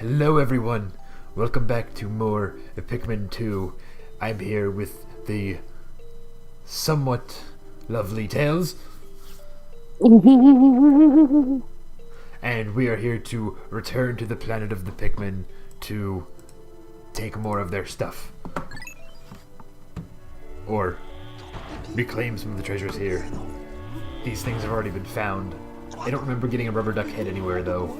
Hello everyone, welcome back to more Pikmin 2. I'm here with the somewhat lovely Tails, and we are here to return to the planet of the Pikmin to take more of their stuff. Or reclaim some of the treasures here. These things have already been found. I don't remember getting a rubber duck head anywhere though.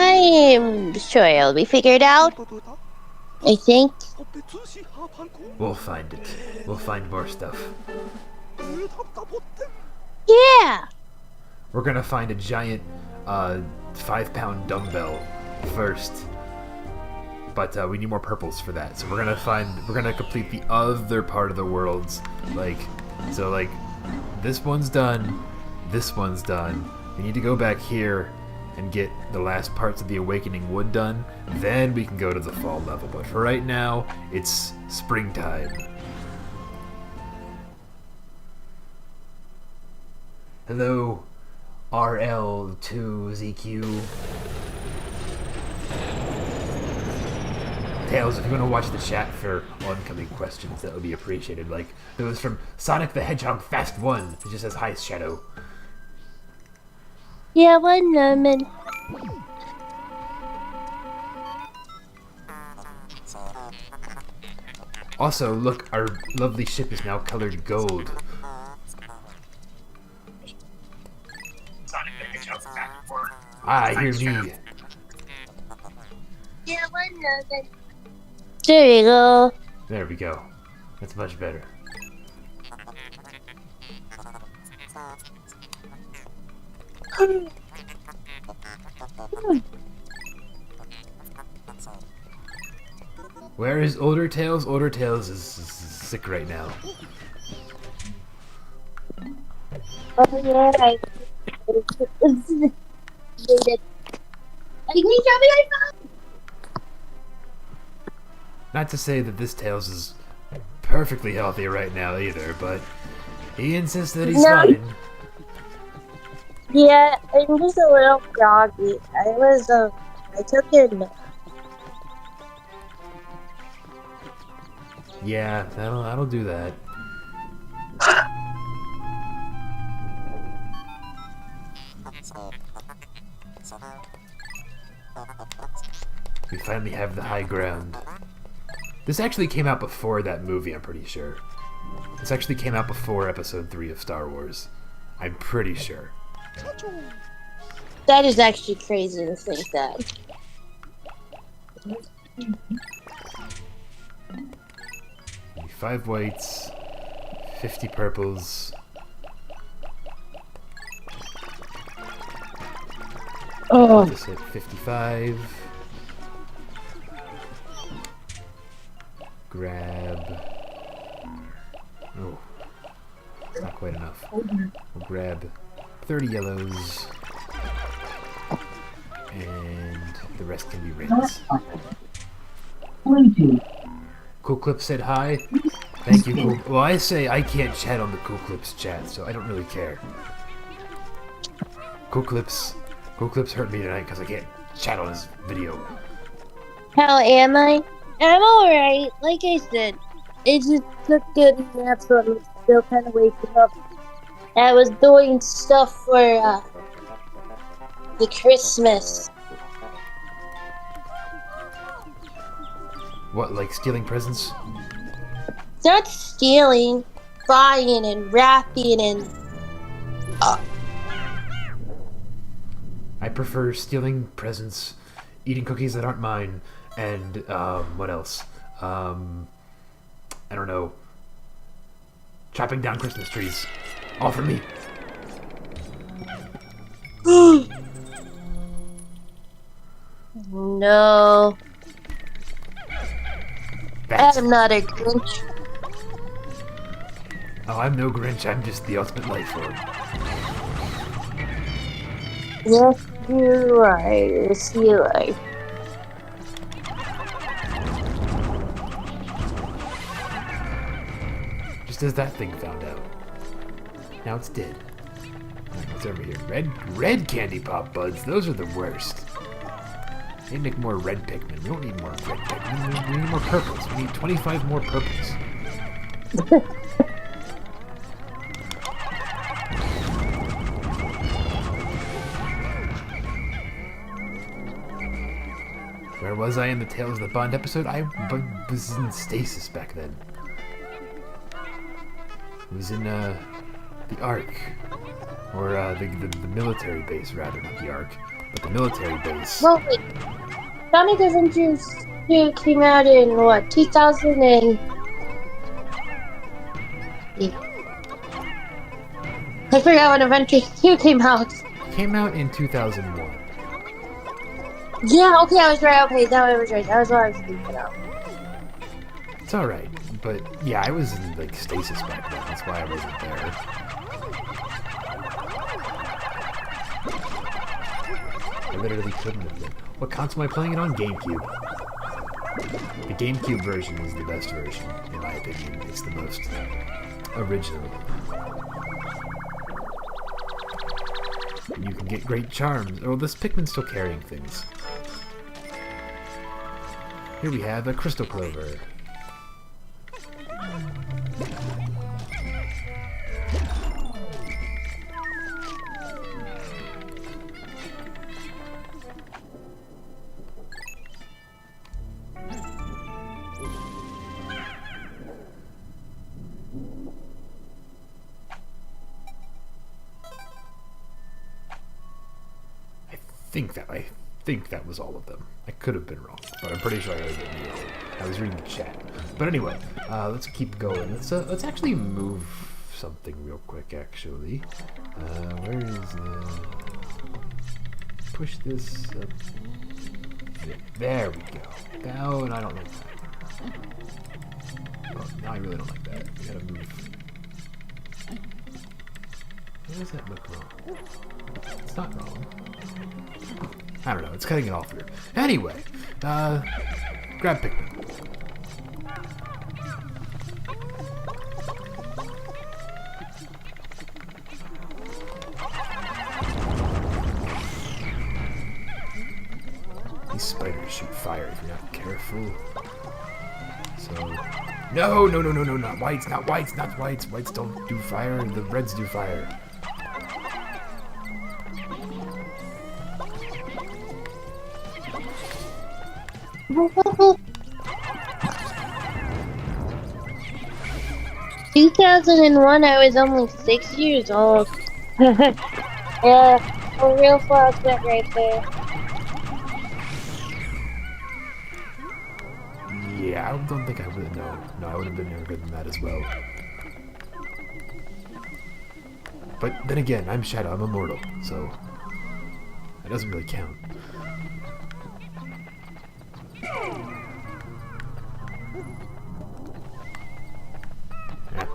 I'm sure it'll be figured out. I think. We'll find it. We'll find more stuff. Yeah! We're gonna find a giant 5-pound dumbbell first. But we need more purples for that. So we're gonna complete the other part of the worlds. Like this one's done, this one's done. We need to go back here and get the last parts of the Awakening Wood done. Then we can go to the fall level. But for right now, it's springtime. Hello, RL2ZQ. Tails, if you want to watch the chat for oncoming questions, that would be appreciated. Like those from Sonic the Hedgehog Fast 1. It just says, "Hi, Shadow." Yeah, one moment. Also, look, our lovely ship is now colored gold. Sonic the Hedgehog Fast 1. Ah, hear me. Yeah, one moment. There we go. There we go. That's much better. Where is Older Tails? Older Tails is sick right now. Oh yeah, I Not to say that this Tails is perfectly healthy right now either, but he insists that he's fine. Yeah, I'm just a little groggy. I took it. Yeah, that'll do that. We finally have the high ground. This actually came out before that movie, I'm pretty sure. This actually came out before Episode 3 of Star Wars. I'm pretty sure. That is actually crazy to think that. 5 whites, 50 purples. Oh. Just hit 55. Grab. Oh, it's not quite enough. We'll grab 30 yellows, and the rest can be reds. Cool Clip said hi. Thank you, Cool. Well, I say I can't chat on the Cool Clips chat, so I don't really care. Cool Clips hurt me tonight because I can't chat on his video. How am I? I'm alright. Like I said, it just took good naps, so I'm still kind of waking up. I was doing stuff for the Christmas. What, like stealing presents? It's not stealing, buying and wrapping and... I prefer stealing presents, eating cookies that aren't mine, and, what else? I don't know. Chopping down Christmas trees. All for me. No. Bats. I'm not a Grinch. Oh, I'm no Grinch, I'm just the ultimate life form. Yes, you're right. Yes, you're right. Just as that thing found out. Now it's dead. What's over here? Red candy pop buds. Those are the worst. They make more red Pikmin. We don't need more red Pikmin. We need more purples. We need 25 more purples. Where was I in the Tales of the Bond episode? I was in stasis back then. It was in the Ark. Or the military base, rather. Not the Ark, but the military base. Well, wait. Sonic Adventures 2 came out in, what, 2000 and... I forgot when Adventures 2 came out. It came out in 2001. Yeah, okay, I was right. Okay, that was right. That was what I was thinking of. It's alright, but yeah, I was in like stasis back then. That's why I wasn't there. I literally couldn't have been. What console am I playing it on? GameCube. The GameCube version is the best version, in my opinion. It's the most original. And you can get great charms. Oh, this Pikmin's still carrying things. Here we have a Crystal Clover. I think that was all of them. I could have been wrong, but I'm pretty sure I read it. I was reading the chat. But anyway, let's keep going. Let's actually move something real quick. Actually, where is push this up? Yeah, there we go. Down. I don't like that. Oh, now I really don't like that. We gotta move. Why does that look wrong? It's not wrong. I don't know, it's cutting it off weird. Anyway, grab Pikmin. These spiders shoot fire if you're not careful. So, no, not whites, not whites, not whites. Whites don't do fire, the reds do fire. 2001, I was only 6 years old. Yeah, a real fast bet right there. Yeah, I don't think I would have known. No, I would have been younger than that as well. But then again, I'm Shadow, I'm immortal, so that doesn't really count.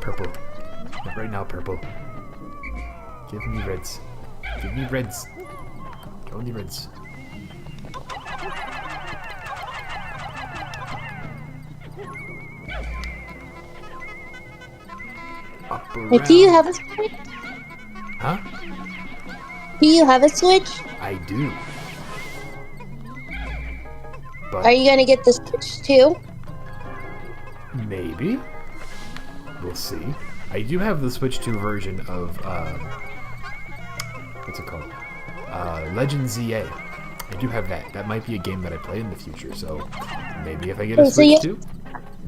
Purple. Not right now, purple. Give me reds. Give me reds. Only reds. Up around. Wait, do you have a Switch? Huh? Do you have a Switch? I do. But Are you gonna get the Switch too? maybe. We'll see. I do have the Switch 2 version of, what's it called? Legend ZA. I do have that. That might be a game that I play in the future, so maybe if I get a Switch 2,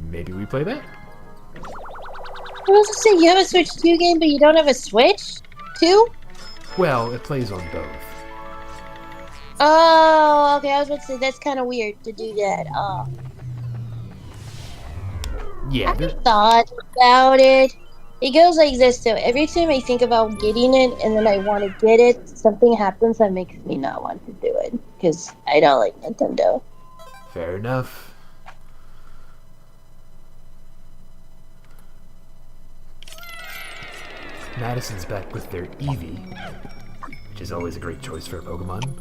maybe we play that. I was gonna say, you have a Switch 2 game, but you don't have a Switch 2? Well, it plays on both. Oh, okay, I was about to say, that's kind of weird to do that. Oh. Yeah, I thought about it. It goes like this, though. Every time I think about getting it and then I want to get it, something happens that makes me not want to do it. Because I don't like Nintendo. fair enough. Madison's back with their Eevee, which is always a great choice for a Pokemon.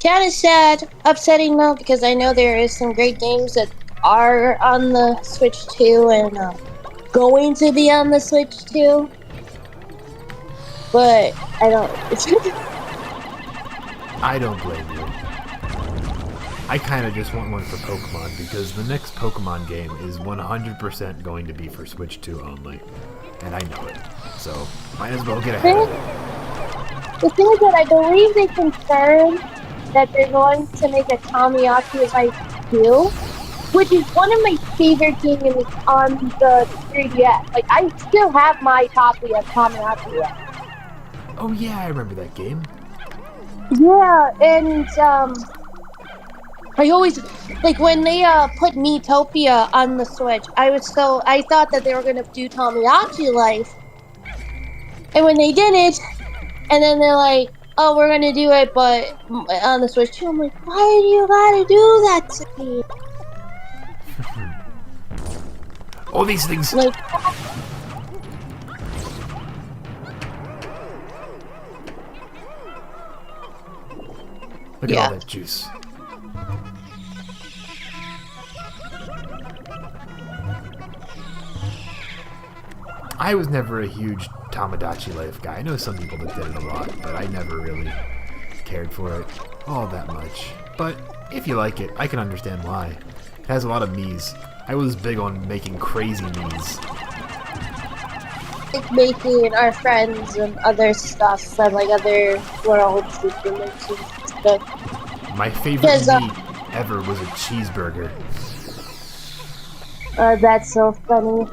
Kind of sad, upsetting though, because I know there is some great games that are on the Switch 2 and going to be on the Switch 2. but I don't. I don't blame you. I kind of just want one for Pokemon because the next Pokemon game is 100% going to be for Switch 2 only. And I know it. So, might as well get ahead of it. The thing is that I believe they confirmed that they're going to make a Tomodachi Life 2, which is one of my favorite games on the 3DS. Like, I still have my copy of Tomodachi Life. Oh yeah, I remember that game. Yeah, and, I always, like, when they, put Miitopia on the Switch, I thought that they were gonna do Tomodachi Life, and when they didn't, and then they're like, oh, we're gonna do it, but on the Switch 2, I'm like, why do you gotta do that to me? All these things. Like, Look at all that juice. I was never a huge Tomodachi Life guy. I know some people that did it a lot, but I never really cared for it all that much. But if you like it, I can understand why. It has a lot of Meis. I was big on making crazy Meis. like making our friends and other stuff and like other worlds and dimensions and stuff. My favorite meat ever was a cheeseburger. That's so funny.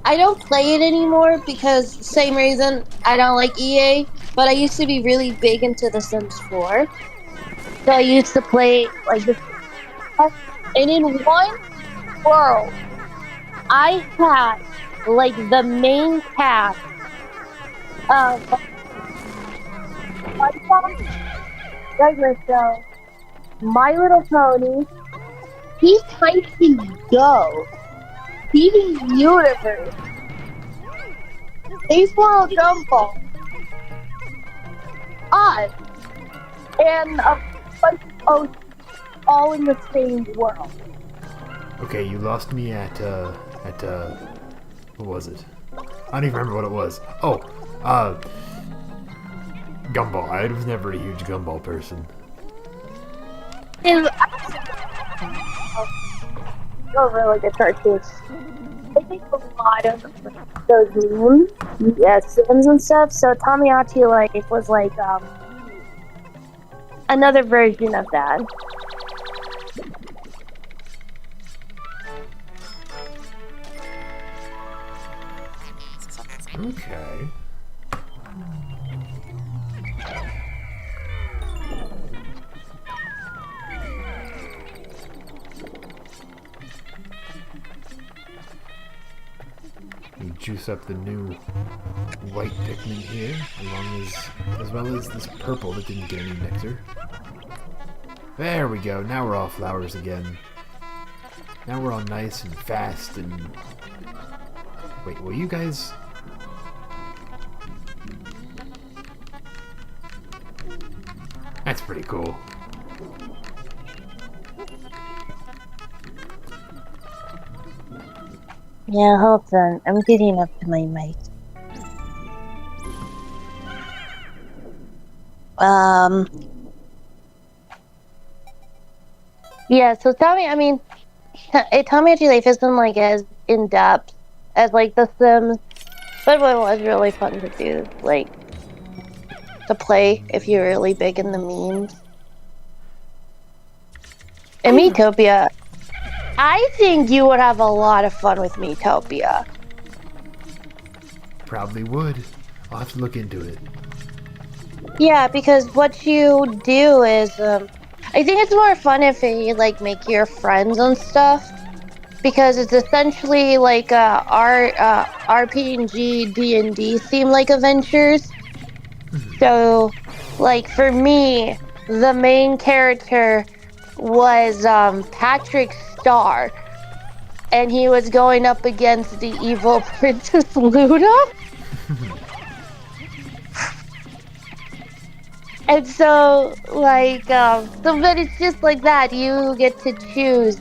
I don't play it anymore because same reason I don't like EA, but I used to be really big into The Sims 4. So I used to play like this, and in one world, I had like the main cast of Douglas Show, My Little Pony, He's Tyson Go, Steven Universe, Baseball Gumball, Oz, and a bunch of all in the same world. Okay, you lost me at what was it? I don't even remember what it was. Oh, Gumball. I was never a huge Gumball person. It's a really good cartoon. I think a lot of those memes, Sims and stuff. So Tomodachi Life was like another version of that. Okay. You juice up the new white Pikmin here, as well as this purple that didn't get any nectar. There we go. Now we're all flowers again. Now we're all nice and fast and... Wait, will you guys... That's pretty cool. Yeah, hold on. I'm getting up to my mic. Yeah, so Tomodachi Life isn't like as in depth as like The Sims, but it was really fun to do, like to play if you're really big in the memes. And Miitopia, I think you would have a lot of fun with Miitopia. Probably would. I'll have to look into it. Yeah, because what you do is, I think it's more fun if you like make your friends and stuff, because it's essentially like RPG D&D theme like adventures. So, like for me, the main character was Patrick Star, and he was going up against the evil Princess Luna. And so, like, but it's just like that. You get to choose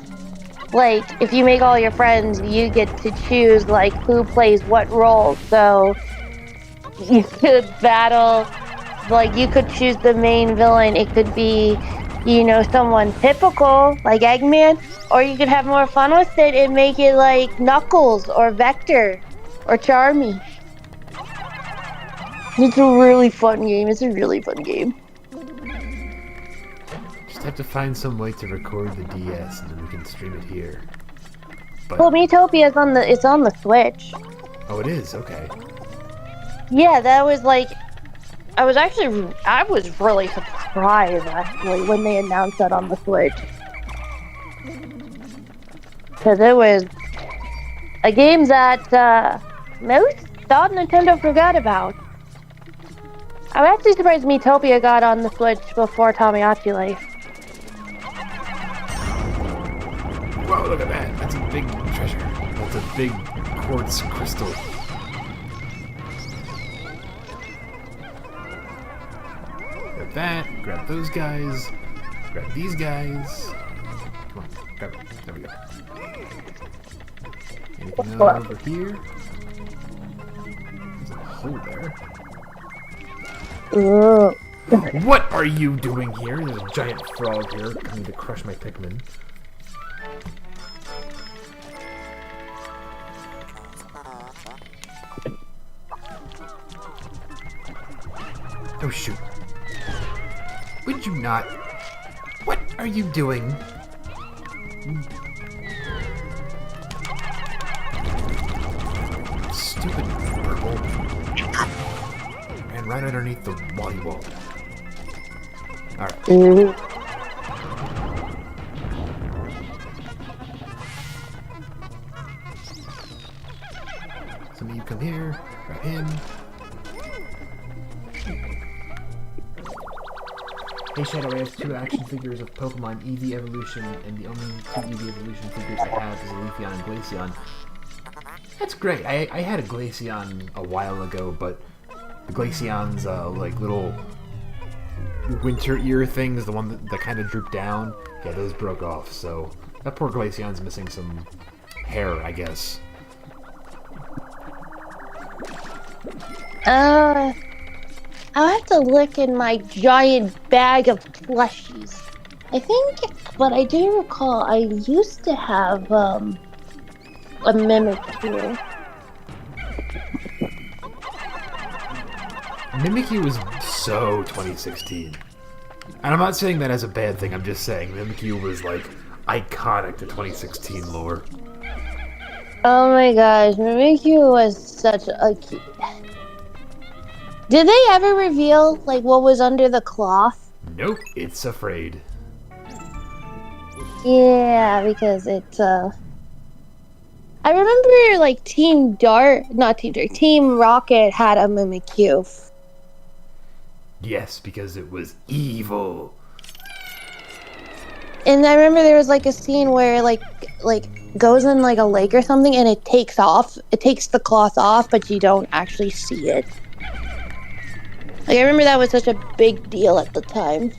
like if you make all your friends, you get to choose like who plays what role. So you could battle, like you could choose the main villain. It could be, someone typical like Eggman, or you could have more fun with it and make it like Knuckles or Vector or Charmy. It's a really fun game. It's a really fun game. Just have to find some way to record the DS and then we can stream it here. But, Well, Miitopia is on the Switch. oh, it is? Okay. Yeah, that was like, I was really surprised actually when they announced that on the Switch. Because it was a game that most thought Nintendo forgot about. I'm actually surprised Miitopia got on the Switch before Tomodachi Life. Whoa, look at that. That's a big treasure. That's a big quartz crystal. Grab that, grab those guys, grab these guys. Come on, grab it. There we go. Anything over here? There's a hole there. Ooh. What are you doing here? There's a giant frog here coming to crush my Pikmin. Oh shoot. Would you not? What are you doing? Stupid purple. And right underneath the wally wall. Alright. Some of you come here, grab him. Hey Shadow, I have 2 action figures of Pokemon Eevee Evolution, and the only 2 Eevee Evolution figures I have is a Leafeon and Glaceon. That's great. I had a Glaceon a while ago, but the Glaceon's like little winter ear things, the one that kind of drooped down, yeah, those broke off, so that poor Glaceon's missing some hair, I guess. I'll have to look in my giant bag of plushies. I think, but I do recall I used to have a Mimikyu. Mimikyu was so 2016. And I'm not saying that as a bad thing, I'm just saying Mimikyu was like iconic to 2016 lore. Oh my gosh, Mimikyu was such a cute. Did they ever reveal like what was under the cloth? Nope, it's afraid. Yeah, because it's I remember like Team Rocket had a Mimikyu. Yes, because it was evil. And I remember there was like a scene where like goes in like a lake or something and it takes the cloth off, but you don't actually see it. Like I remember that was such a big deal at the time.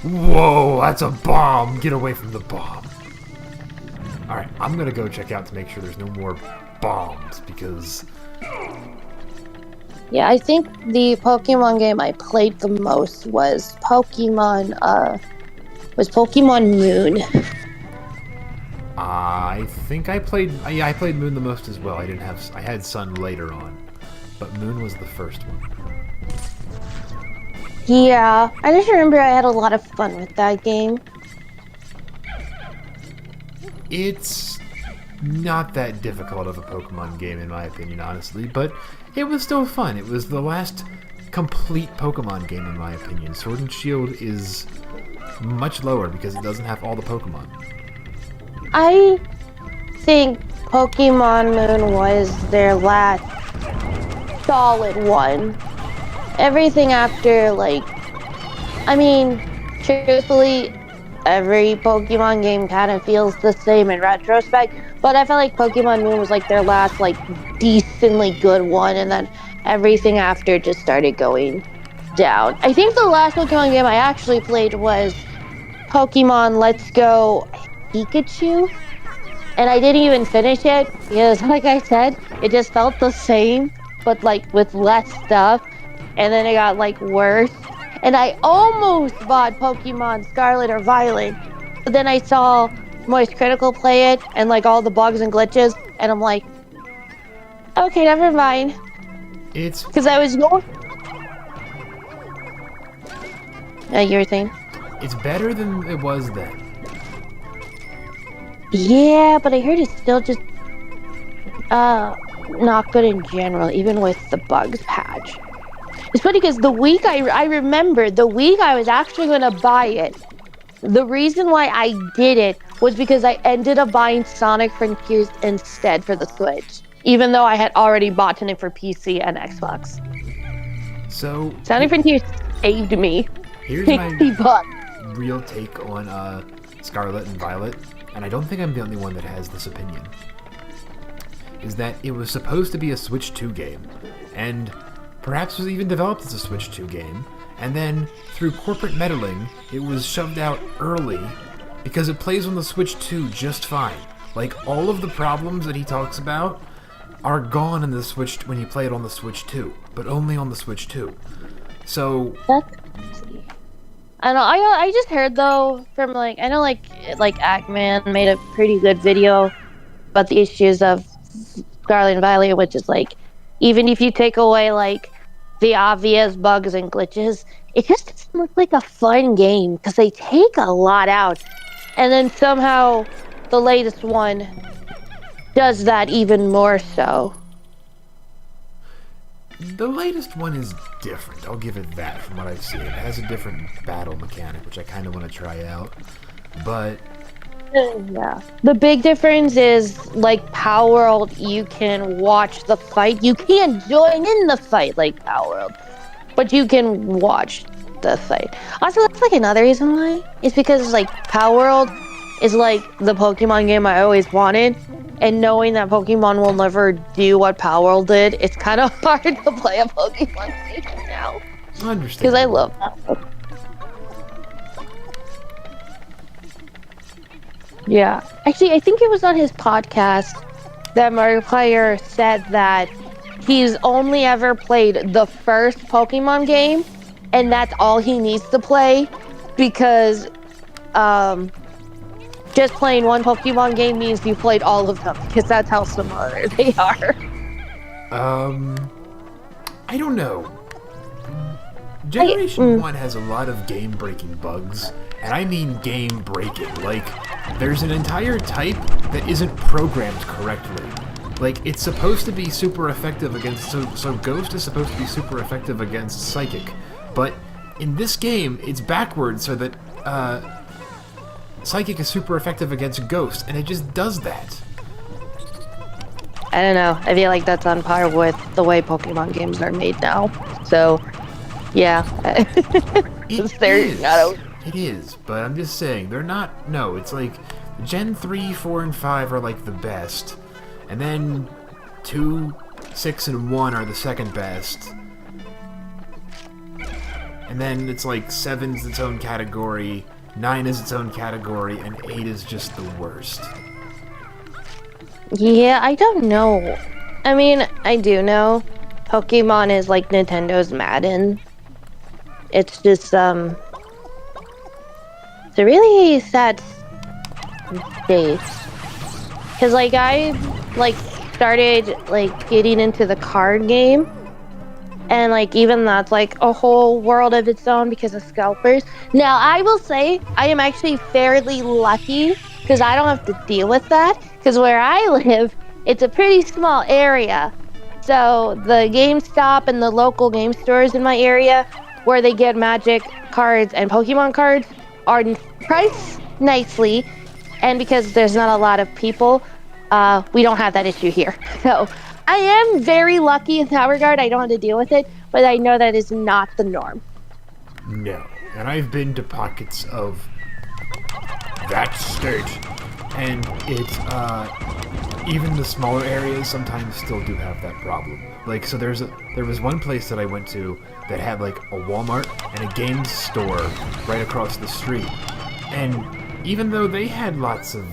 Whoa, that's a bomb! Get away from the bomb. Alright, I'm gonna go check out to make sure there's no more bombs, because... Yeah, I think the Pokemon game I played the most was Pokemon Moon. I think I played Moon the most as well. I had Sun later on, but Moon was the first one. Yeah, I just remember I had a lot of fun with that game. It's not that difficult of a Pokemon game in my opinion, honestly, but it was still fun. It was the last complete Pokemon game in my opinion. Sword and Shield is much lower because it doesn't have all the Pokemon. I think Pokemon Moon was their last solid one. Everything after, like, I mean, truthfully, every Pokemon game kind of feels the same in retrospect, but I felt like Pokemon Moon was like their last, like, decently good one, and then everything after just started going down. I think the last Pokemon game I actually played was Pokemon Let's Go. I Pikachu, and I didn't even finish it because, like I said, it just felt the same, but like with less stuff, and then it got like worse. And I almost bought Pokemon Scarlet or Violet, but then I saw Moist Critical play it and like all the bugs and glitches, and I'm like, okay, never mind. It's Because I was going. You were saying? it's better than it was then. Yeah, but I heard it's still just not good in general, even with the bugs patch. It's funny because I remember the week I was actually gonna buy it. The reason why I did it was because I ended up buying Sonic Frontiers instead for the Switch, even though I had already bought it for PC and Xbox. So Sonic Frontiers saved me here's 60 bucks. my real take on Scarlet and Violet, and I don't think I'm the only one that has this opinion, is that it was supposed to be a Switch 2 game, and perhaps was even developed as a Switch 2 game, and then through corporate meddling, it was shoved out early because it plays on the Switch 2 just fine. Like, all of the problems that he talks about are gone in the Switch when you play it on the Switch 2, but only on the Switch 2. So That's crazy. I know. I just heard though from like I know like Ackman made a pretty good video about the issues of Scarlet and Violet, which is like even if you take away like the obvious bugs and glitches, it just doesn't look like a fun game because they take a lot out, and then somehow the latest one does that even more so. the latest one is different. I'll give it that from what I've seen. It has a different battle mechanic, which I kind of want to try out. But Yeah. The big difference is like Power World, you can watch the fight. You can't join in the fight like Power World, but you can watch the fight. Also, that's like another reason why. It's because like Power World is like the Pokemon game I always wanted, and knowing that Pokemon will never do what Power World did, it's kind of hard to play a Pokemon game now. I understand. Because I love that. Yeah. Actually, I think it was on his podcast that Markiplier said that he's only ever played the first Pokemon game, and that's all he needs to play because just playing one Pokemon game means you played all of them because that's how similar they are. I don't know. Generation 1 has a lot of game-breaking bugs, and I mean game-breaking. Like, there's an entire type that isn't programmed correctly. Like, it's supposed to be super effective against... So Ghost is supposed to be super effective against Psychic, but in this game, it's backwards so that, Psychic is super effective against Ghost, and it just does that. I don't know. I feel like that's on par with the way Pokemon games are made now. So, yeah. It is, but I'm just saying, they're not... No, it's like, Gen 3, 4, and 5 are like the best, and then 2, 6, and 1 are the second best. And then it's like 7's its own category, 9 is its own category, and 8 is just the worst. Yeah, I don't know. I mean, I do know. Pokemon is like Nintendo's Madden. It's just, it's a really sad state. Cause like I, like, started, like, getting into the card game. And like, even that's like a whole world of its own because of scalpers. Now, I will say, I am actually fairly lucky because I don't have to deal with that. Because where I live, it's a pretty small area. So the GameStop and the local game stores in my area where they get Magic cards and Pokemon cards are priced nicely. And because there's not a lot of people, we don't have that issue here. So I am very lucky in that regard. I don't have to deal with it, but I know that is not the norm. No. And I've been to pockets of that state, and it's, even the smaller areas sometimes still do have that problem. Like, so there was one place that I went to that had, like, a Walmart and a games store right across the street. And even though they had lots of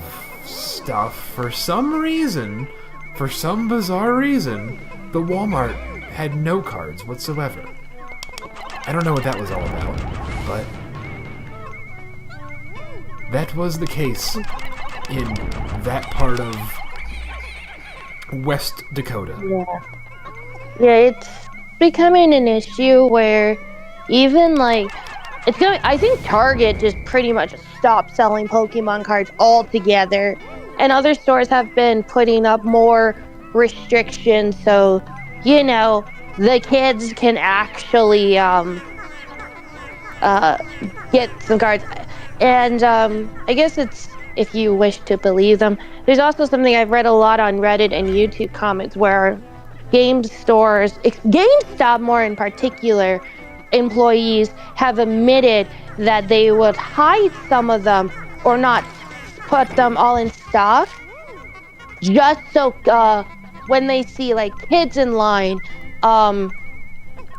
stuff, for some reason, for some bizarre reason, the Walmart had no cards whatsoever. I don't know what that was all about, but that was the case in that part of West Dakota. Yeah, it's becoming an issue where even like I think Target just pretty much stopped selling Pokemon cards altogether, and other stores have been putting up more restrictions so the kids can actually get some cards. And I guess it's, if you wish to believe them, there's also something I've read a lot on Reddit and YouTube comments where GameStop more in particular, employees have admitted that they would hide some of them or not put them all in stock just so when they see like kids in line,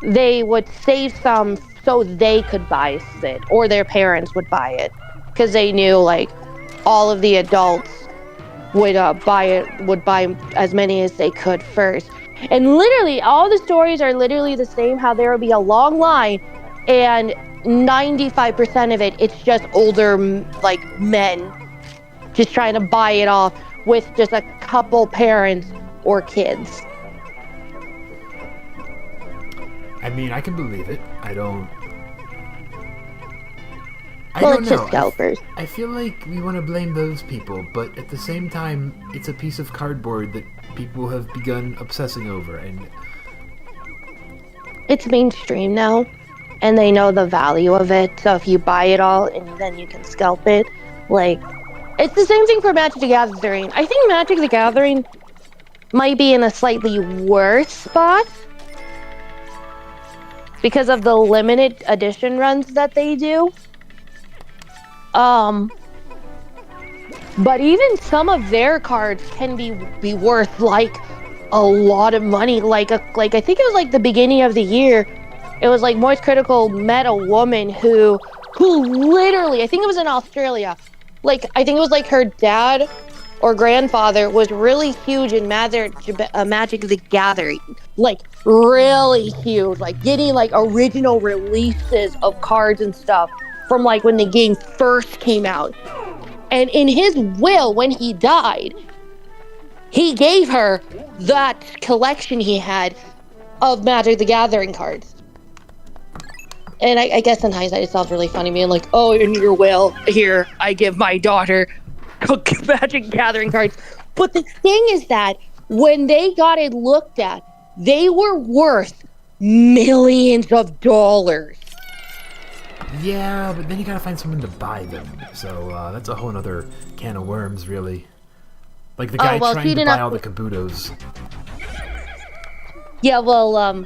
they would save some so they could buy it, or their parents would buy it, because they knew like all of the adults would buy as many as they could first. And literally all the stories are literally the same, how there will be a long line and 95% of it's just older like men just trying to buy it off with just a couple parents or kids. I mean, I can believe it. I don't It's know. just scalpers. I feel like we want to blame those people, but at the same time, it's a piece of cardboard that people have begun obsessing over, and it's mainstream now, and they know the value of it. So if you buy it all, and then you can scalp it, like it's the same thing for Magic the Gathering. I think Magic the Gathering might be in a slightly worse spot because of the limited edition runs that they do. But even some of their cards can be worth like a lot of money. Like I think it was like the beginning of the year, it was like Moist Critical met a woman who literally, I think it was in Australia, like I think it was like her dad or grandfather was really huge in Magic the Gathering, like really huge, like getting like original releases of cards and stuff from like when the game first came out. And in his will, when he died, he gave her that collection he had of Magic the Gathering cards. And I guess in hindsight, it sounds really funny being like, oh, in your will, here, I give my daughter Magic Gathering cards. But the thing is that when they got it looked at, they were worth millions of dollars. yeah, but then you gotta find someone to buy them. So that's a whole other can of worms, really. Like the guy trying to buy all the Kabutos. Yeah, well,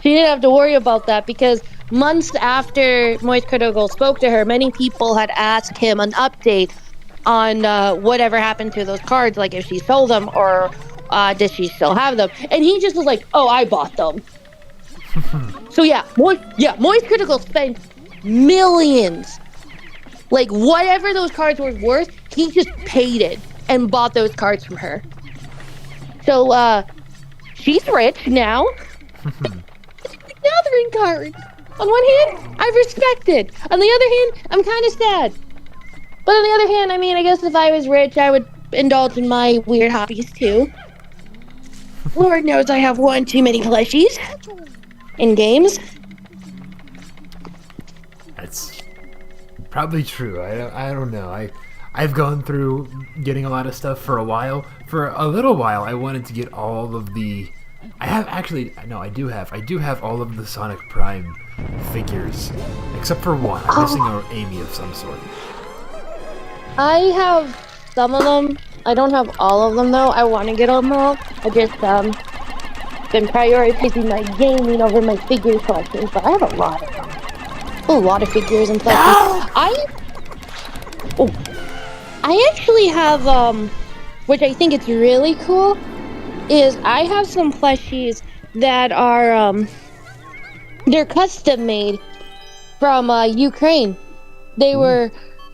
she didn't have to worry about that because months after Moist Critical spoke to her, many people had asked him an update on whatever happened to those cards, like if she sold them or did she still have them. And he just was like, oh, I bought them. So Moist Critical spent millions. Like whatever those cards were worth, he just paid it and bought those cards from her. So she's rich now. Gathering cards. On one hand, I respect it. On the other hand, I'm kind of sad. But on the other hand, I mean, I guess if I was rich, I would indulge in my weird hobbies too. Lord knows I have one too many plushies in games. That's probably true. I don't know. I've gone through getting a lot of stuff for a while. For a little while, I wanted to get all of the... I do have all of the Sonic Prime figures. Except for one. I'm missing an Amy of some sort. I have some of them. I don't have all of them, though. I want to get them all. I just, been prioritizing my gaming over my figure collection, but I have a lot of them. A lot of figures and plushies. I actually have, which I think it's really cool, is I have some plushies that are, they're custom made from, Ukraine. They were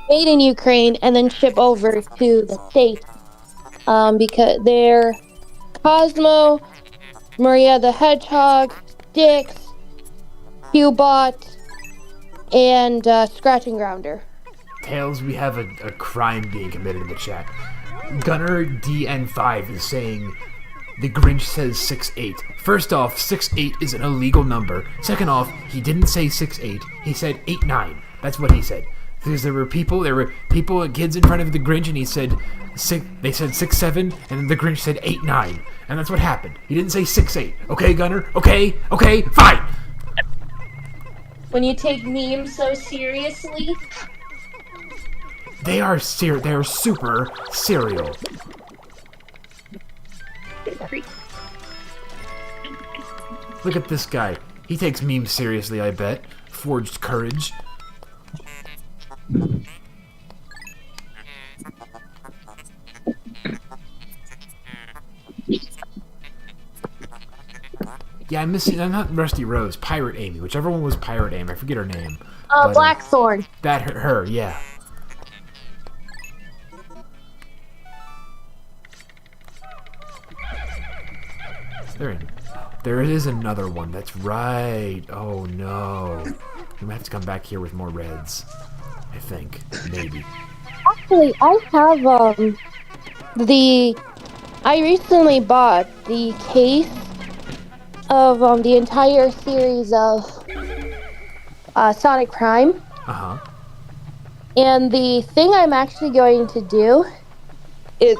made in Ukraine and then ship over to the States. Because they're Cosmo, Maria the Hedgehog, Dix, Cubot, and Scratch and Grounder. Tails, we have a crime being committed in the chat. Gunner DN5 is saying the Grinch says 6'8". First off, 6'8" is an illegal number. Second off, he didn't say 6'8". He said 8'9". That's what he said. Because there were kids in front of the Grinch, and he said they said 6'7", and then the Grinch said 8'9", and that's what happened. He didn't say 6'8". Okay, Gunner. Okay, fine. When you take memes so seriously, They are super serial. Look at this guy. He takes memes seriously, I bet. Forged courage. Yeah, I'm not Rusty Rose. Pirate Amy. Whichever one was Pirate Amy. I forget her name. Blackthorn. Her, yeah. There is another one. That's right. Oh no. We might have to come back here with more reds. I think. Maybe. Actually, I have I recently bought the case of the entire series of Sonic Prime. Uh-huh. And the thing I'm actually going to do is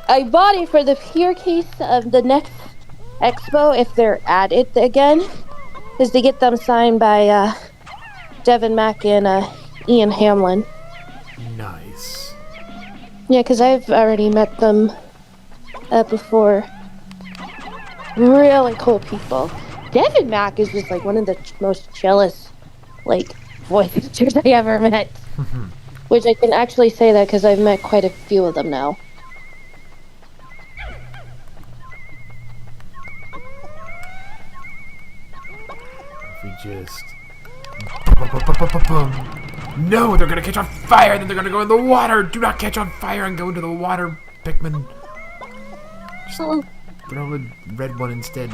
I bought it for the pure case of the next expo, if they're at it again, is to get them signed by Devin Mack and Ian Hamlin. Nice. Yeah, because I've already met them before. Really cool people. Devin Mack is just like one of the most chillest voice actors I ever met. Which I can actually say that because I've met quite a few of them now. We just... No, they're gonna catch on fire, then they're gonna go in the water! Do not catch on fire and go into the water, Pikmin. Just throw a red one instead.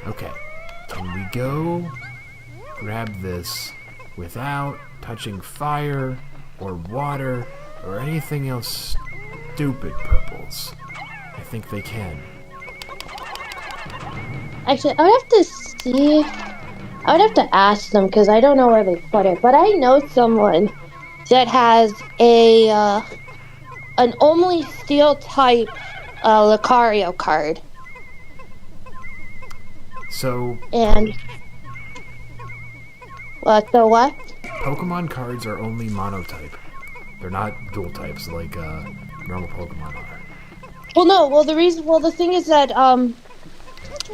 Okay, can we go grab this without touching fire or water or anything else stupid, Purples? I think they can. Actually, I would have to see. I would have to ask them because I don't know where they put it. But I know someone that has an only steel type Lucario card. So... And... So what? Pokemon cards are only monotype. They're not dual types like normal Pokemon are. Well, no. Well, the thing is that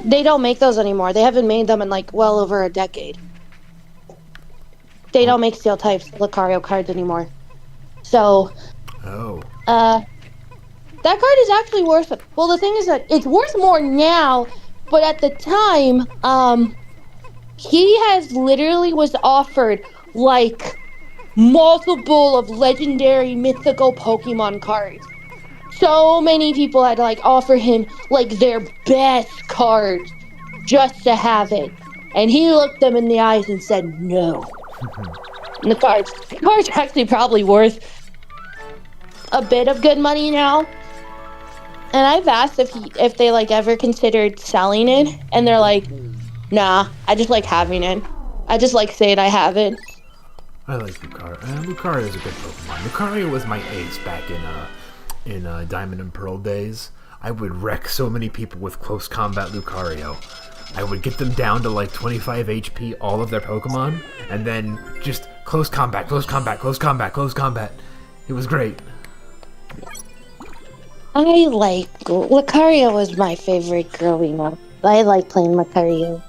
they don't make those anymore. They haven't made them in well over a decade. They don't make steel types Lucario cards anymore. So. Oh. That card is actually worth it. Well, the thing is that it's worth more now, but at the time, he has literally was offered multiple of legendary mythical Pokemon cards. So many people had offer him their best card just to have it, and he looked them in the eyes and said no. And the card's actually probably worth a bit of good money now. And I've asked if they ever considered selling it, and they're like, nah, I just like having it. I just like saying I have it. I like Lucario. Lucario is a good Pokemon. Lucario was my ace back in Diamond and Pearl days. I would wreck so many people with close combat Lucario. I would get them down to 25 HP, all of their Pokemon, and then just close combat, close combat, close combat, close combat. It was great. Lucario was my favorite growing up. I like playing Lucario.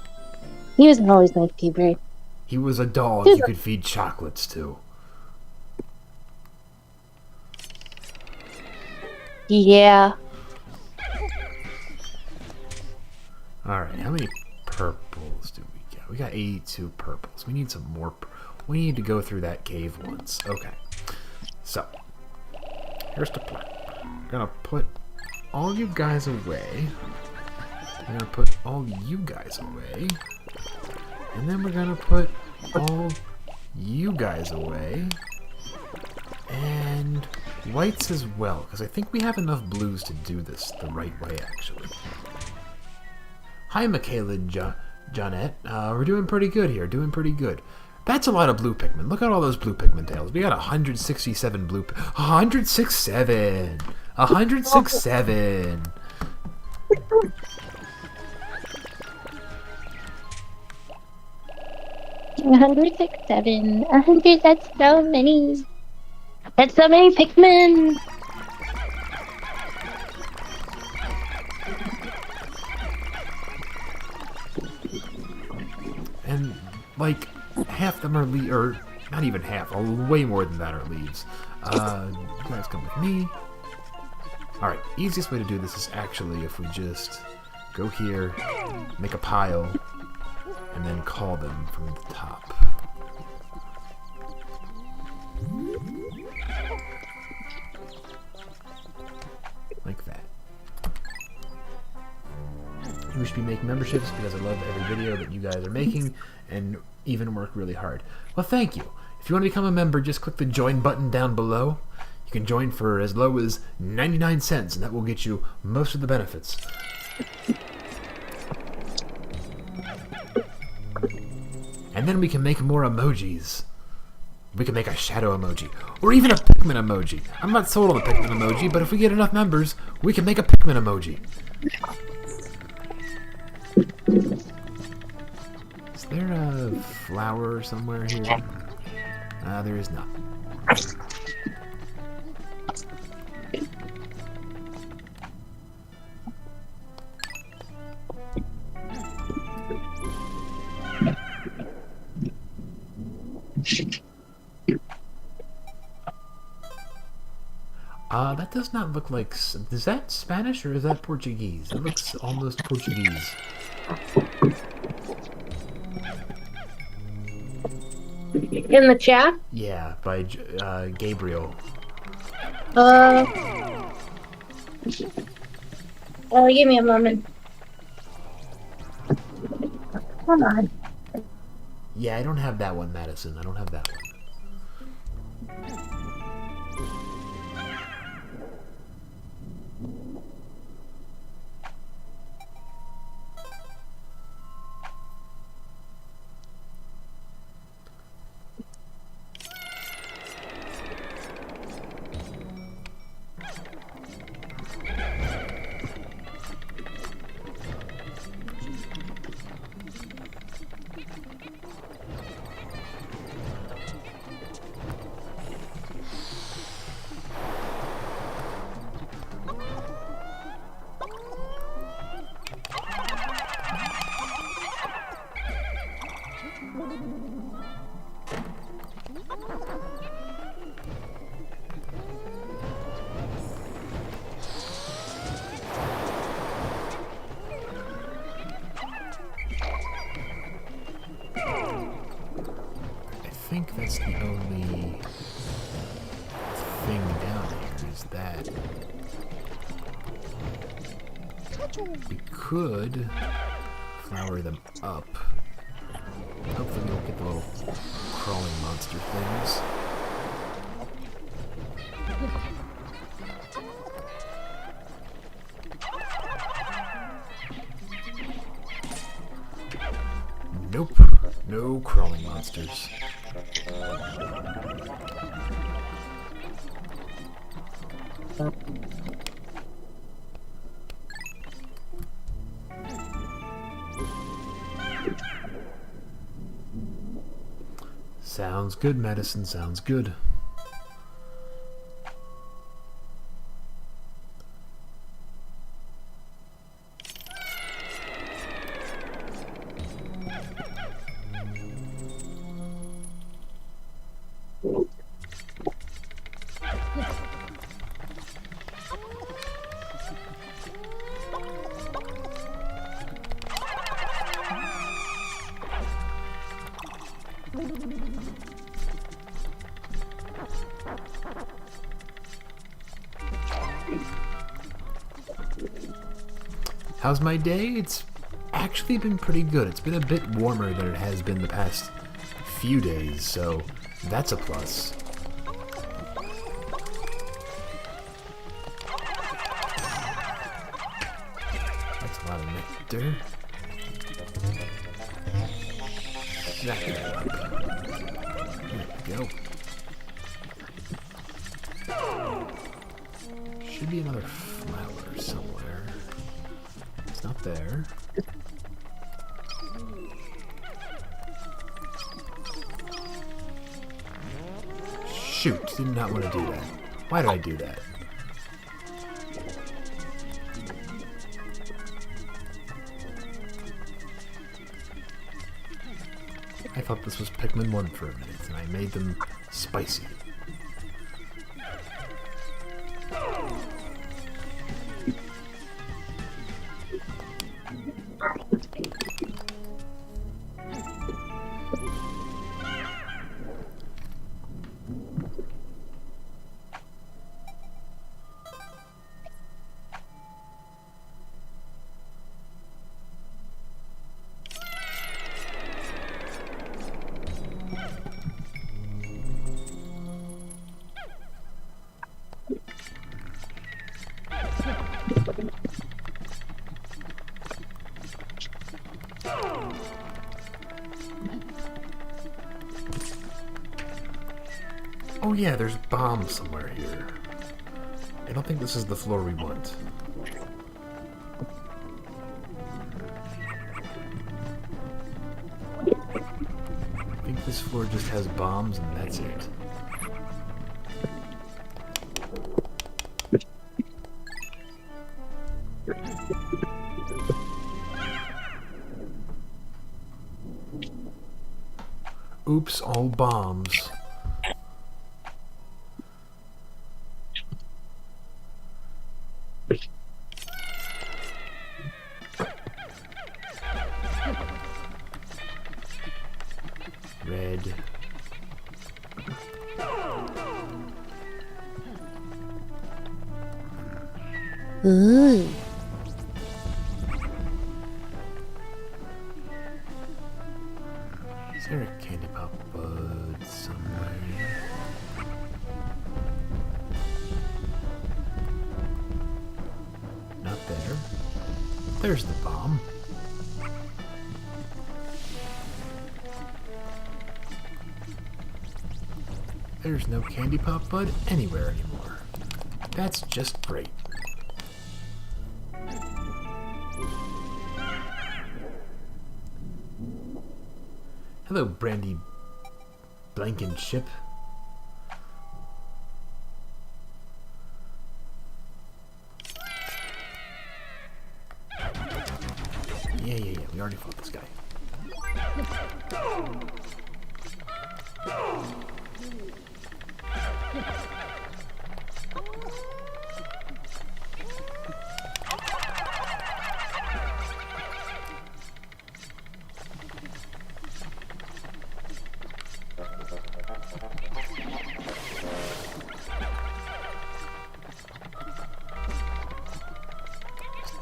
He was always my favorite. He was a dog you could feed chocolates to. Yeah. Alright, how many purples do we get? We got 82 purples. We need some more. We need to go through that cave once. Okay. So, here's the plan. I'm gonna put all you guys away. I'm gonna put all you guys away. And then we're gonna put all you guys away. And whites as well, because I think we have enough blues to do this the right way, actually. Hi, Michaela and Johnette. We're doing pretty good here, doing pretty good. That's a lot of blue Pikmin. Look at all those blue Pikmin tails. We got 167 blue... 106.7! 106.7! $100, 6, 7, 100, that's so many. That's so many Pikmin! And, like, half them are leaves, or not even half, way more than that are leaves. You guys come with me. Alright, easiest way to do this is actually if we just go here, make a pile, and then call them from the top. Like that. We should be making memberships because I love every video that you guys are making and even work really hard. Well, thank you. If you want to become a member, just click the join button down below. You can join for as low as 99 cents, and that will get you most of the benefits. And then we can make more emojis. We can make a shadow emoji, or even a Pikmin emoji. I'm not sold on the Pikmin emoji, but if we get enough members, we can make a Pikmin emoji. Is there a flower somewhere here? There is not. That does not look like... Is that Spanish or is that Portuguese? It looks almost Portuguese. In the chat? Yeah, by Gabriel. Give me a moment. Come on. Yeah, I don't have that one, Madison. I don't have that one. I think that's the only thing down here is that we could flower them up. Hopefully we don't get the little crawling monster things. Nope, no crawling monsters. Sounds good, Madison, sounds good. How's my day? It's actually been pretty good. It's been a bit warmer than it has been the past few days, so that's a plus. That's a lot of nectar. There we go. Should be another flower somewhere. It's not there. Shoot, did not want to do that. Why did I do that? I thought this was Pikmin 1 for a minute, and I made them spicy. Oh yeah, there's bombs somewhere here. I don't think this is the floor we want. I think this floor just has bombs and that's it. Oops, all bombs. Red. Ooh. Is there a candy pop bud somewhere? Not there. There's the bomb. There's no candy pop bud anywhere anymore. That's just great. Hello, Brandy Blankenship. Yeah. We already fought this guy.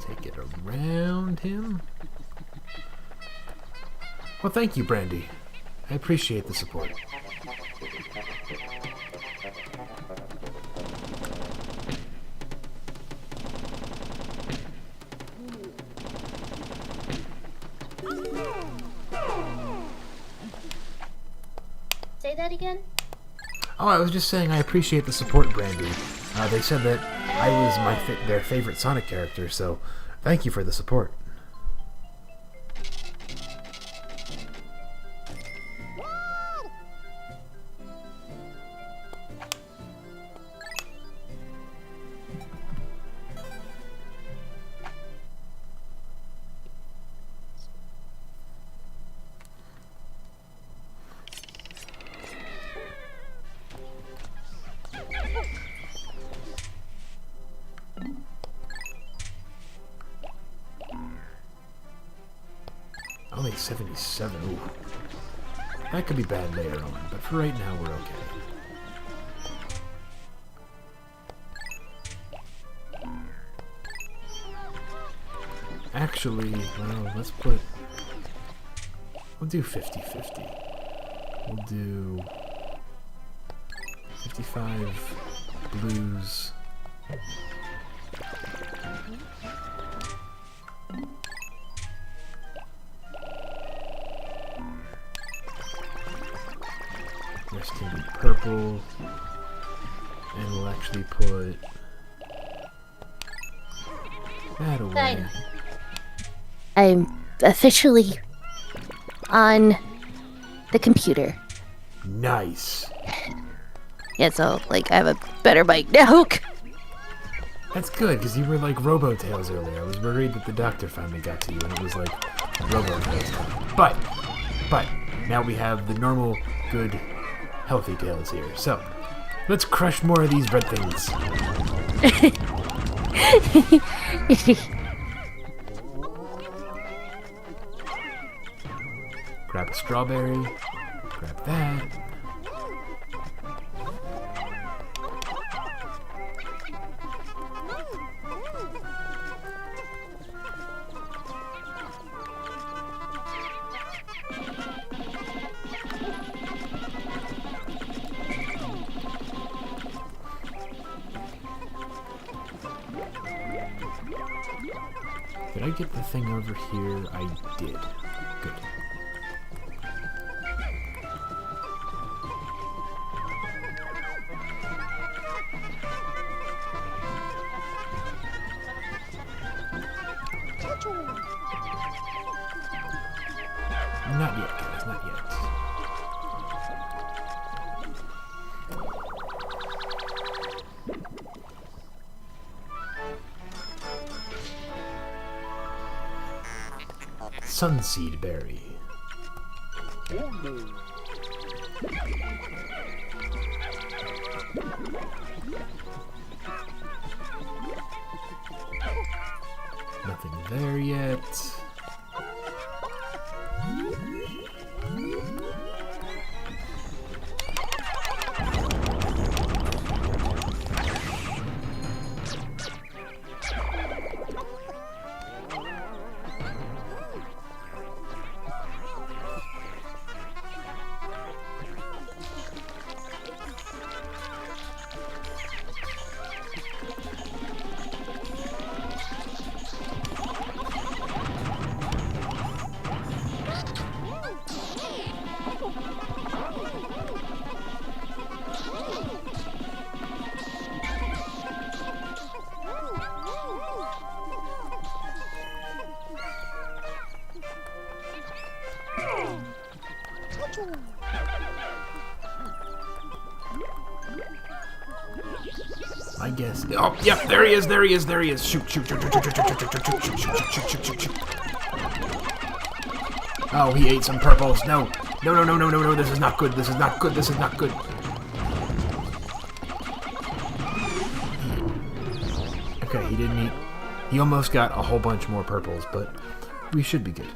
Take it around him. Well, thank you, Brandy. I appreciate the support. Say that again? Oh, I was just saying I appreciate the support, Brandy. They said that I was their favorite Sonic character, so thank you for the support. Only 77. Ooh. That could be bad later on, but for right now, we're okay. Actually, well, let's put... We'll do 50-50. We'll do 55 blues. Rest can be purple. And we'll actually put that away. I'm officially on the computer. Nice. Yeah, so, like, I have a better mic now. That's good, because you were like Robotails earlier. I was worried that the doctor finally got to you, and it was like Robotails coming. But, now we have the normal, good, healthy tails here. So, let's crush more of these red things. Grab a strawberry. Grab that. Did I get the thing over here? I did. Good. Not yet, guys, not yet. Sunseed berry. Nothing there yet. I guess. Oh, yep, there he is, there he is, there he is. Shoot, shoot, shoot, shoot, shoot, shoot, shoot, shoot, shoot, shoot, shoot, shoot, shoot, shoot. Oh, he ate some purples. No, no, no, no, no, no, no. This is not good. This is not good. This is not good. Okay, he didn't eat. He almost got a whole bunch more purples, but we should be good.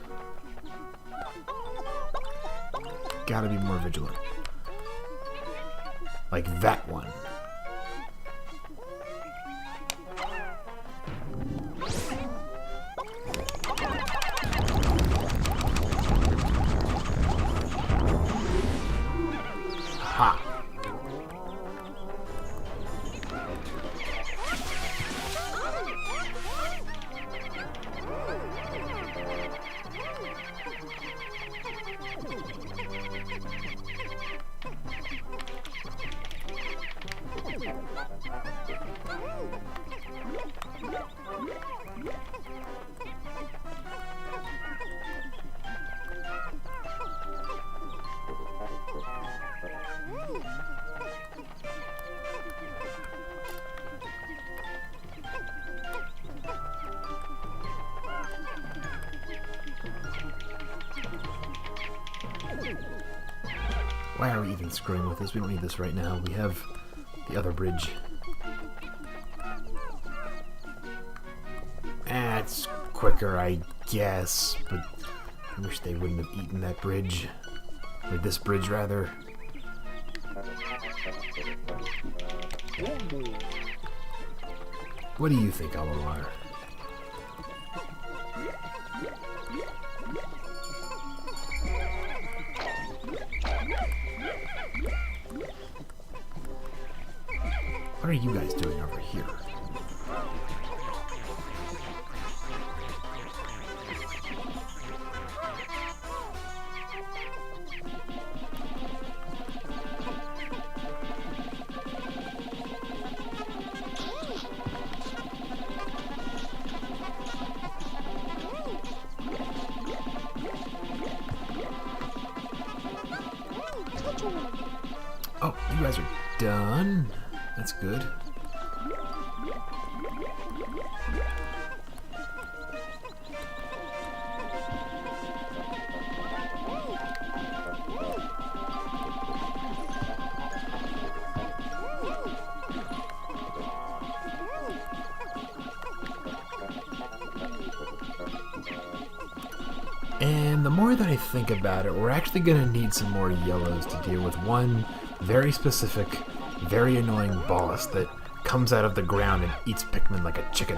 Gotta be more vigilant. Like that one. Ha! Why are we even screwing with this? We don't need this right now. We have the other bridge. That's quicker, I guess, but I wish they wouldn't have eaten that bridge. Or this bridge, rather. What do you think, Alomar? What are you guys doing over here? Oh, you guys are done. That's good. And the more that I think about it, we're actually going to need some more yellows to deal with one very specific, very annoying boss that comes out of the ground and eats Pikmin like a chicken.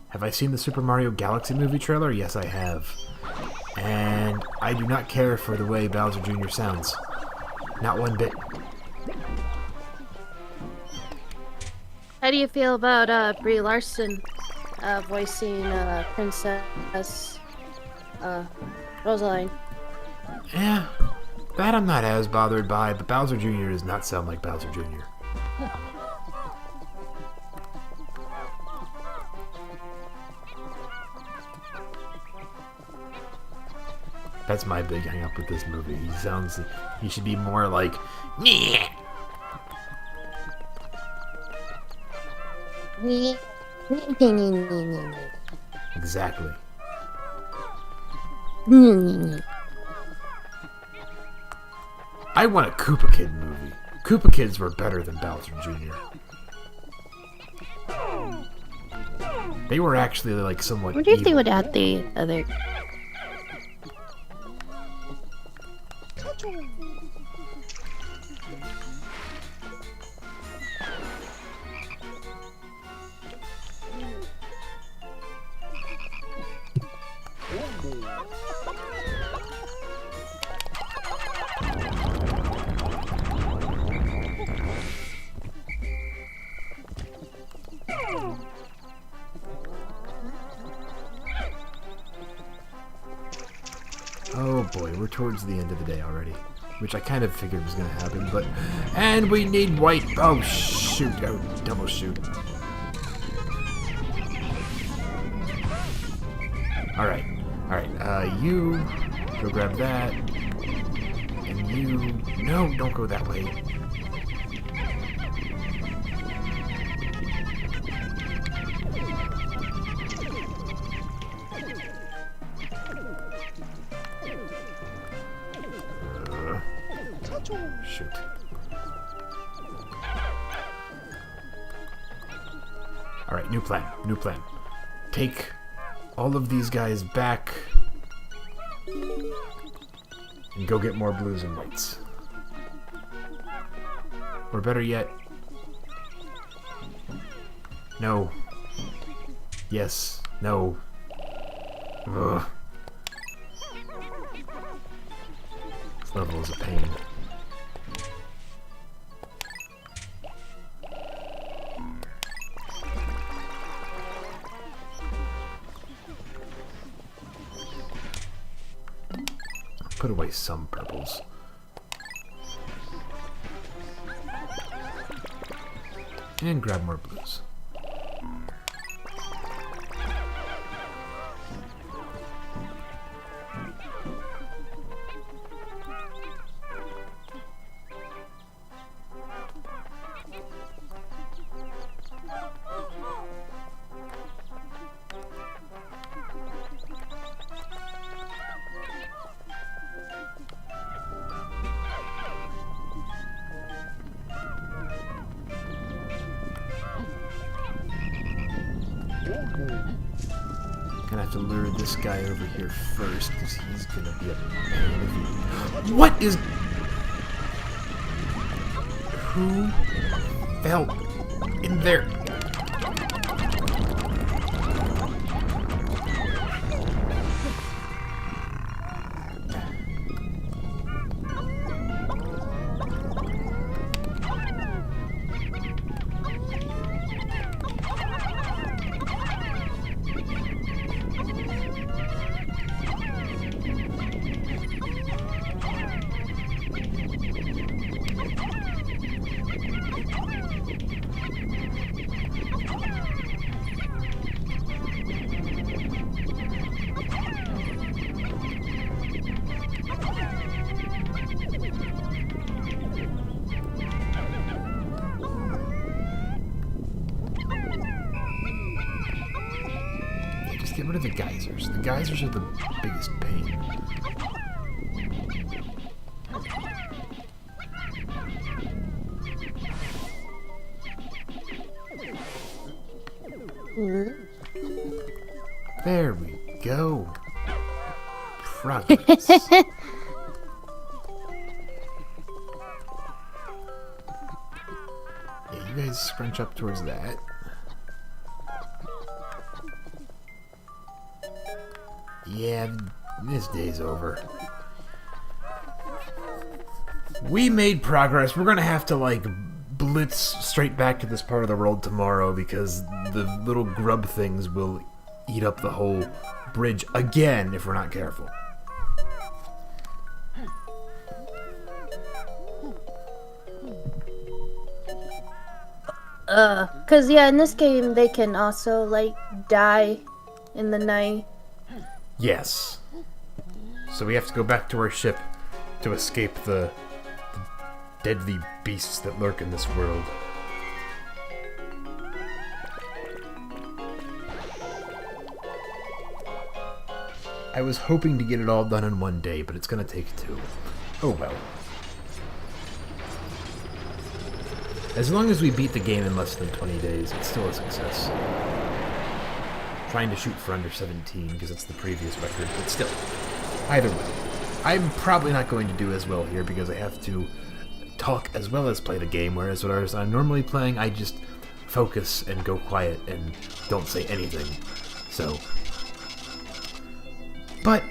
Have I seen the Super Mario Galaxy movie trailer? Yes, I have. And I do not care for the way Bowser Jr. sounds. Not one bit. How do you feel about Brie Larson voicing Princess Rosaline? Yeah, that I'm not as bothered by, but Bowser Jr. does not sound like Bowser Jr. That's my big hang up with this movie. He should be more like, "Nyeh." Exactly. I want a Koopa Kid movie. Koopa Kids were better than Bowser Jr. They were actually like somewhat I wonder if they evil. would add the other. Oh boy, we're towards the end of the day already. Which I kind of figured was going to happen, but... And we need white... Oh, shoot. Oh, double shoot. Alright. Alright, you... Go grab that. And you... No, don't go that way. Shoot. Alright, new plan. Take all of these guys back and go get more blues and whites. Or better yet... No. Yes. No. Ugh. This level is a pain. Put away some purples. And grab more blues. Gonna have to lure this guy over here first, because he's gonna be a pain if he... What is... Who fell in there? get rid of the geysers. The geysers are the biggest pain. There we go. Progress. Yeah, you guys scrunch up towards that. Yeah, this day's over. We made progress. We're gonna have to, like, blitz straight back to this part of the world tomorrow because the little grub things will eat up the whole bridge again if we're not careful. Cause yeah, in this game they can also like die in the night. Yes. So we have to go back to our ship to escape the deadly beasts that lurk in this world. I was hoping to get it all done in one day, but it's gonna take 2. Oh well. As long as we beat the game in less than 20 days, it's still a success. Trying to shoot for under 17 because it's the previous record, but still. Either way. I'm probably not going to do as well here because I have to talk as well as play the game, whereas when I'm normally playing, I just focus and go quiet and don't say anything. So. But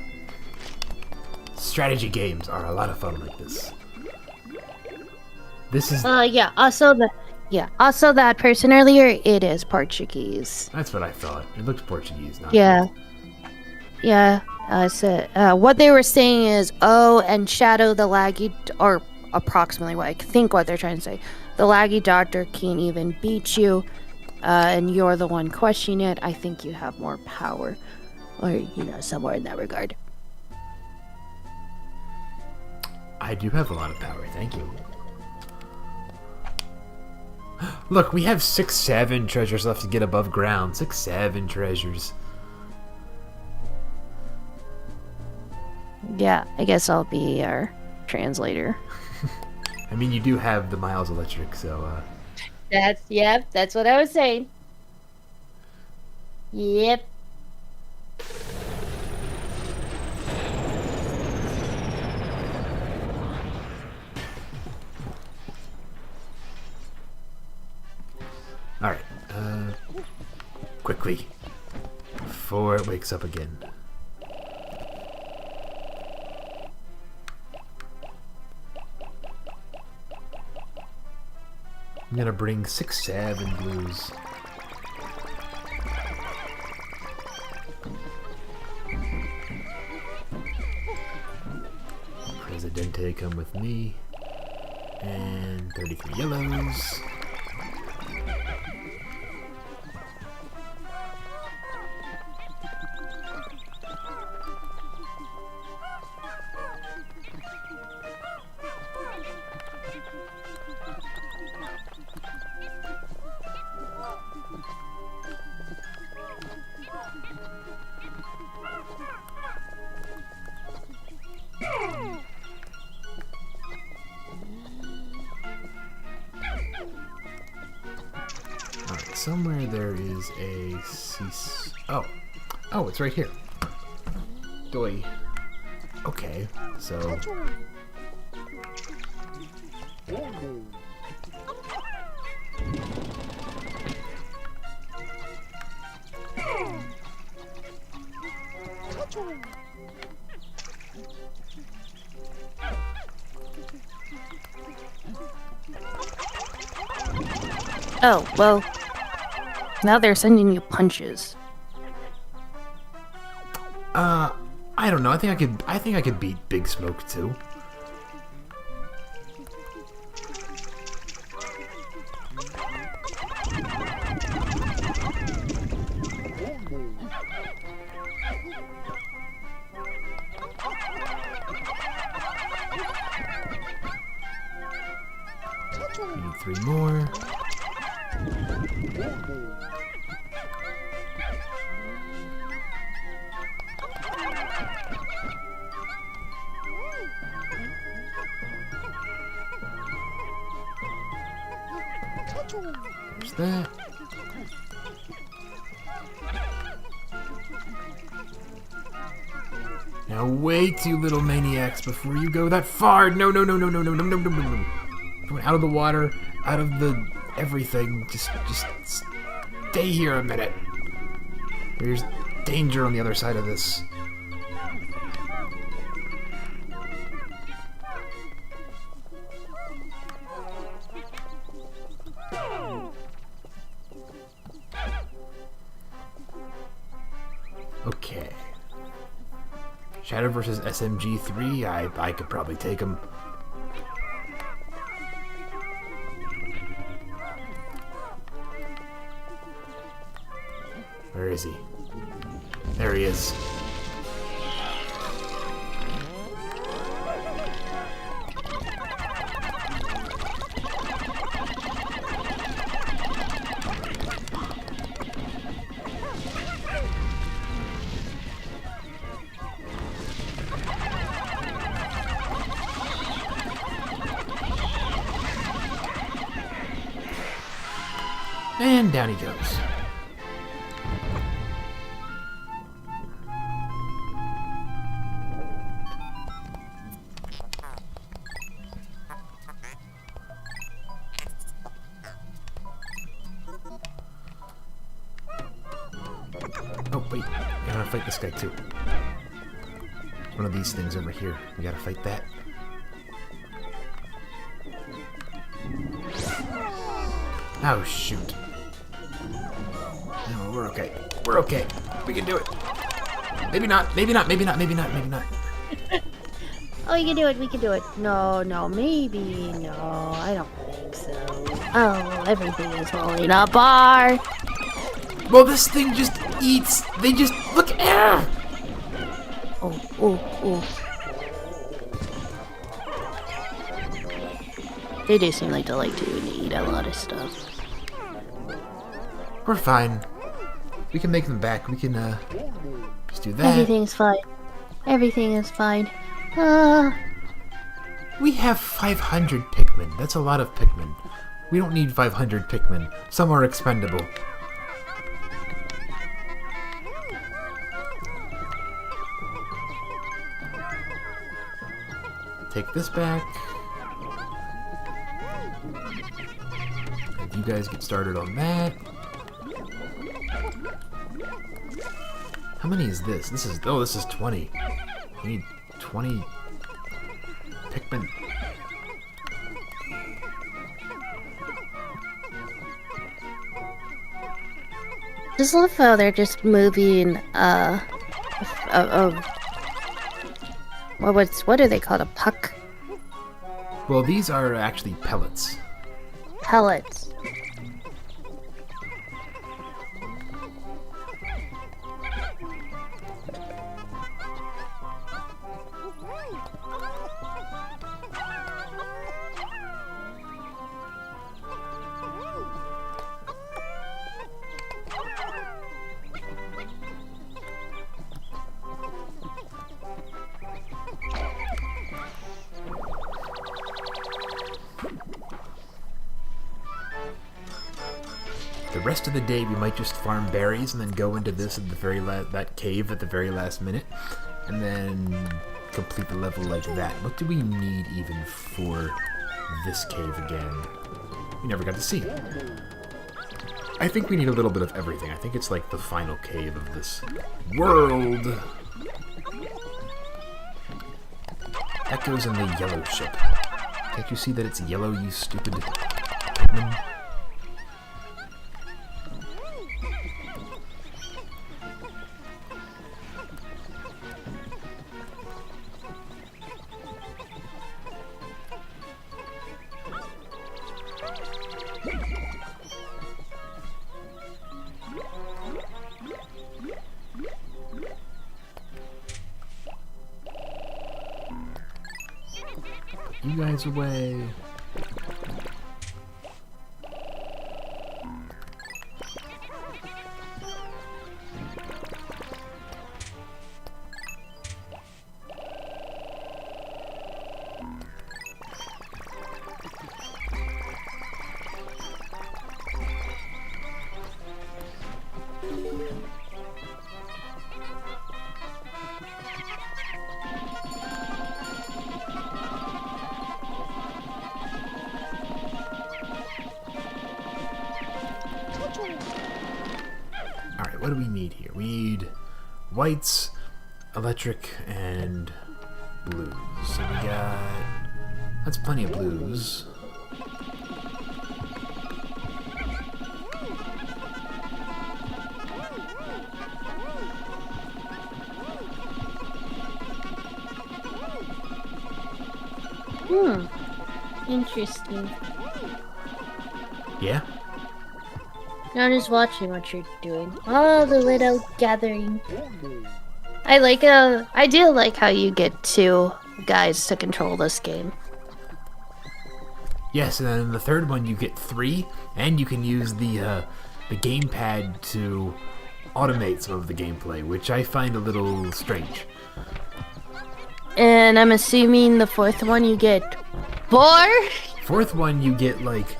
strategy games are a lot of fun like this. This is Yeah, also that person earlier, it is Portuguese. That's what I thought. It looked Portuguese, not Yeah. Yeah. So what they were saying is, oh, and Shadow the laggy, or approximately what I think what they're trying to say. The laggy doctor can't even beat you, and you're the one questioning it. I think you have more power, or somewhere in that regard. I do have a lot of power, thank you. Look, we have 7 treasures left to get above ground. 7 treasures. Yeah, I guess I'll be our translator. I mean, you do have the Miles Electric, so, That's what I was saying. Yep. Alright, quickly. Before it wakes up again. I'm gonna bring 7 blues. Presidente, come with me. And 33 yellows. Alright, somewhere there is a Oh, it's right here. Doi. Okay, so... Oh, well, now they're sending you punches. I don't know. I think I could beat Big Smoke too. Need 3 more. that. Now wait, you little maniacs, before you go that far. No, no, no, no, no, no, no, no, no, no, no. Going out of the water, out of the everything. Just stay here a minute. There's danger on the other side of this. Okay. Shadow versus SMG3, I could probably take him. Where is he? There he is. And down he goes. Oh, wait. I gotta fight this guy, too. There's one of these things over here. We gotta fight that. Oh, shoot. No, we're okay. We're okay. We can do it. Maybe not. Maybe not. Maybe not. Maybe not. Maybe not. Oh, you can do it. We can do it. No, maybe. No, I don't think so. Oh, everything is falling apart. Well, this thing just eats. They just look. Ah! Oh. They do seem like to eat a lot of stuff. We're fine. We can make them back. We can just do that. Everything's fine. Everything is fine. We have 500 Pikmin. That's a lot of Pikmin. We don't need 500 Pikmin. Some are expendable. Take this back. And you guys get started on that. How many is this? This is 20. You need 20 Pikmin. Just love how they're just moving, what are they called? A puck? Well, these are actually pellets. Pellets. The rest of the day, we might just farm berries and then go into this at the very that cave at the very last minute, and then complete the level like that. What do we need even for this cave again? We never got to see. I think we need a little bit of everything. I think it's like the final cave of this world. That goes in the yellow ship. Can't you see that it's yellow, you stupid Pikmin? You guys away. Alright, what do we need here? We need whites, electric, and blues. So we got... That's plenty of blues. Interesting. Yeah? No, I'm just watching what you're doing. Oh, the little gathering. I do like how you get 2 guys to control this game. Yes, and then in the third one you get 3, and you can use the gamepad to automate some of the gameplay, which I find a little strange. And I'm assuming the 4th one you get 4? 4th one you get like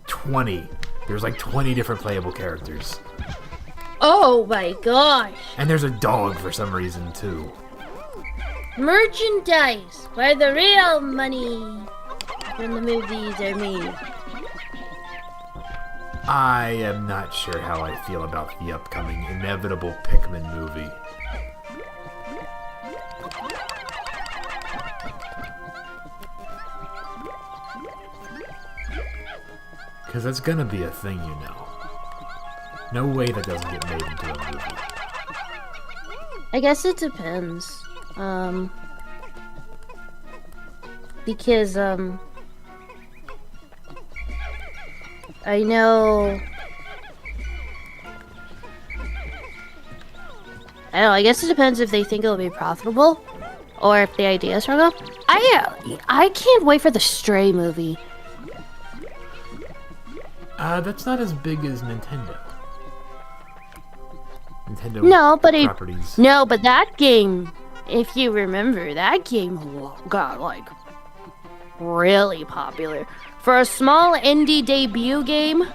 20. There's like 20 different playable characters. Oh my gosh. And there's a dog for some reason too. Merchandise, where the real money from the movies are made. I am not sure how I feel about the upcoming inevitable Pikmin movie. Because that's gonna be a thing, you know. No way that doesn't get made into a movie. I guess it depends. Because, I know... I don't know, I guess it depends if they think it'll be profitable, or if the idea is strong enough. I can't wait for the Stray movie. That's not as big as Nintendo. Nintendo properties. No, but that game, if you remember, that game got, like, really popular. For a small indie debut game,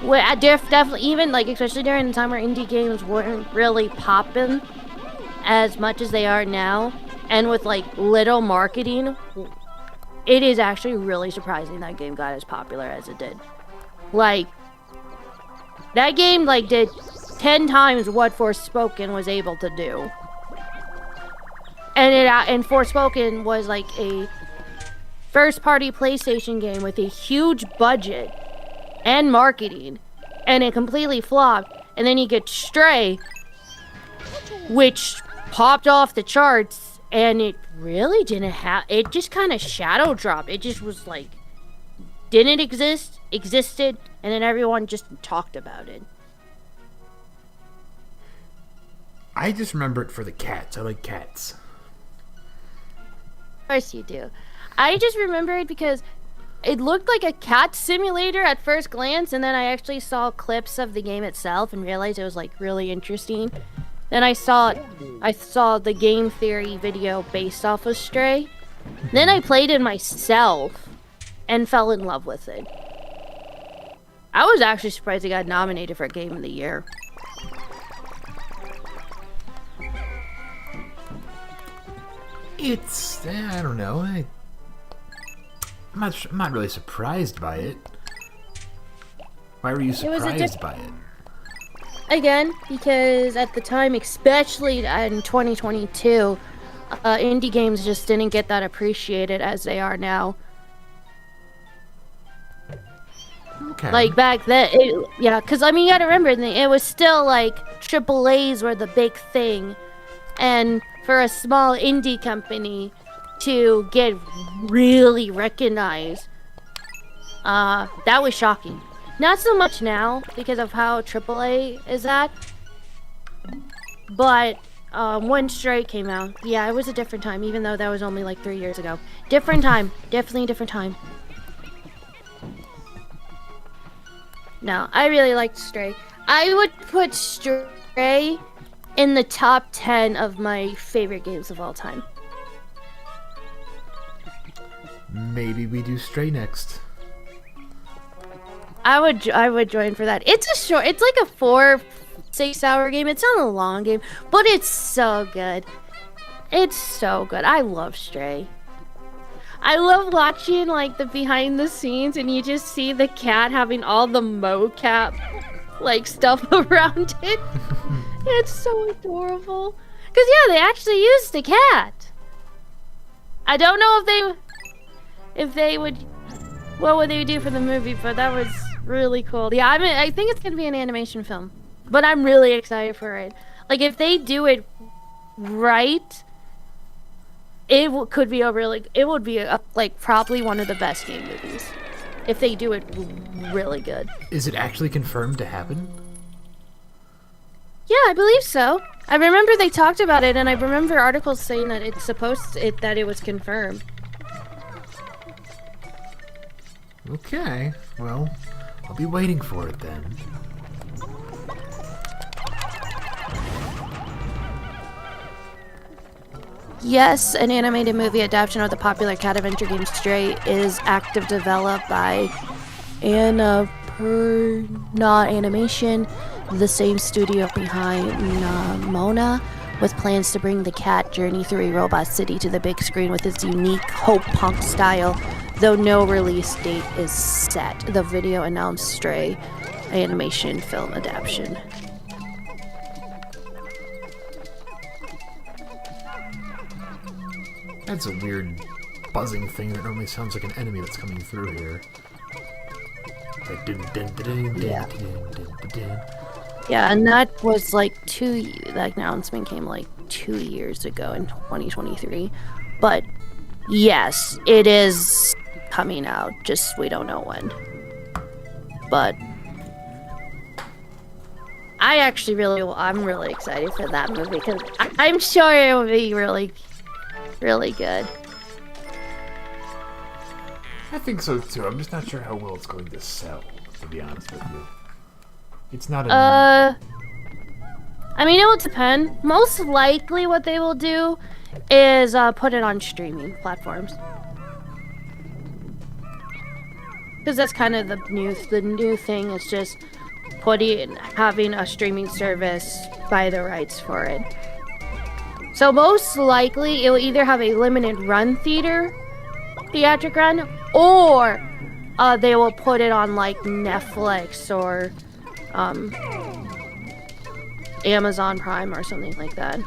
definitely, even, like, especially during the time where indie games weren't really popping as much as they are now, and with, like, little marketing, it is actually really surprising that game got as popular as it did. Like, that game, like, did 10 times what Forspoken was able to do. And Forspoken was, like, a first-party PlayStation game with a huge budget and marketing, and it completely flopped. And then you get Stray, which popped off the charts, and it really didn't have... It just kind of shadow dropped. It just was, like... Didn't exist, existed, and then everyone just talked about it. I just remember it for the cats. I like cats. Of course you do. I just remember it because it looked like a cat simulator at first glance, and then I actually saw clips of the game itself and realized it was, like, really interesting. Then I saw the game theory video based off of Stray. Then I played it myself and fell in love with it. I was actually surprised it got nominated for Game of the Year. It's... I don't know. I'm not really surprised by it. Why were you surprised by it? Again, because at the time, especially in 2022, indie games just didn't get that appreciated as they are now. Okay. Like back then, because I mean, you gotta remember, it was still like AAAs were the big thing, and for a small indie company to get really recognized, that was shocking. Not so much now because of how AAA is at, but when Stray came out, yeah, it was a different time. Even though that was only like 3 years ago, different time, definitely a different time. No, I really liked Stray. I would put Stray in the top 10 of my favorite games of all time. Maybe we do Stray next. I would join for that. It's like a 4-6 hour game. It's not a long game, but it's so good. It's so good. I love Stray. I love watching like the behind the scenes and you just see the cat having all the mocap like stuff around it. It's so adorable. Cause yeah, they actually used the cat. I don't know if they would, what would they do for the movie, but that was really cool. Yeah, I mean, I think it's gonna be an animation film, but I'm really excited for it. Like if they do it right, could be it would be like probably one of the best game movies if they do it really good. Is it actually confirmed to happen? Yeah, I believe so. I remember they talked about it, and I remember articles saying that that it was confirmed. Okay, well, I'll be waiting for it then. Yes, an animated movie adaptation of the popular cat adventure game Stray is active developed by Annapurna Animation, the same studio behind Mona, with plans to bring the cat journey through a robot city to the big screen with its unique hope punk style, though no release date is set. The video announced Stray animation film adaptation. That's a weird buzzing thing that normally sounds like an enemy that's coming through here. Like Yeah, and that was like that announcement came like 2 years ago in 2023. But yes, it is coming out, just we don't know when. But I'm really excited for that movie because I'm sure it will be really, really good. I think so too. I'm just not sure how well it's going to sell, to be honest with you. It's not a... I mean, it will depend. Most likely what they will do is put it on streaming platforms. Because that's kind of the new thing is just having a streaming service, buy the rights for it. So most likely it will either have a limited run theatric run, or they will put it on like Netflix or Amazon Prime or something like that.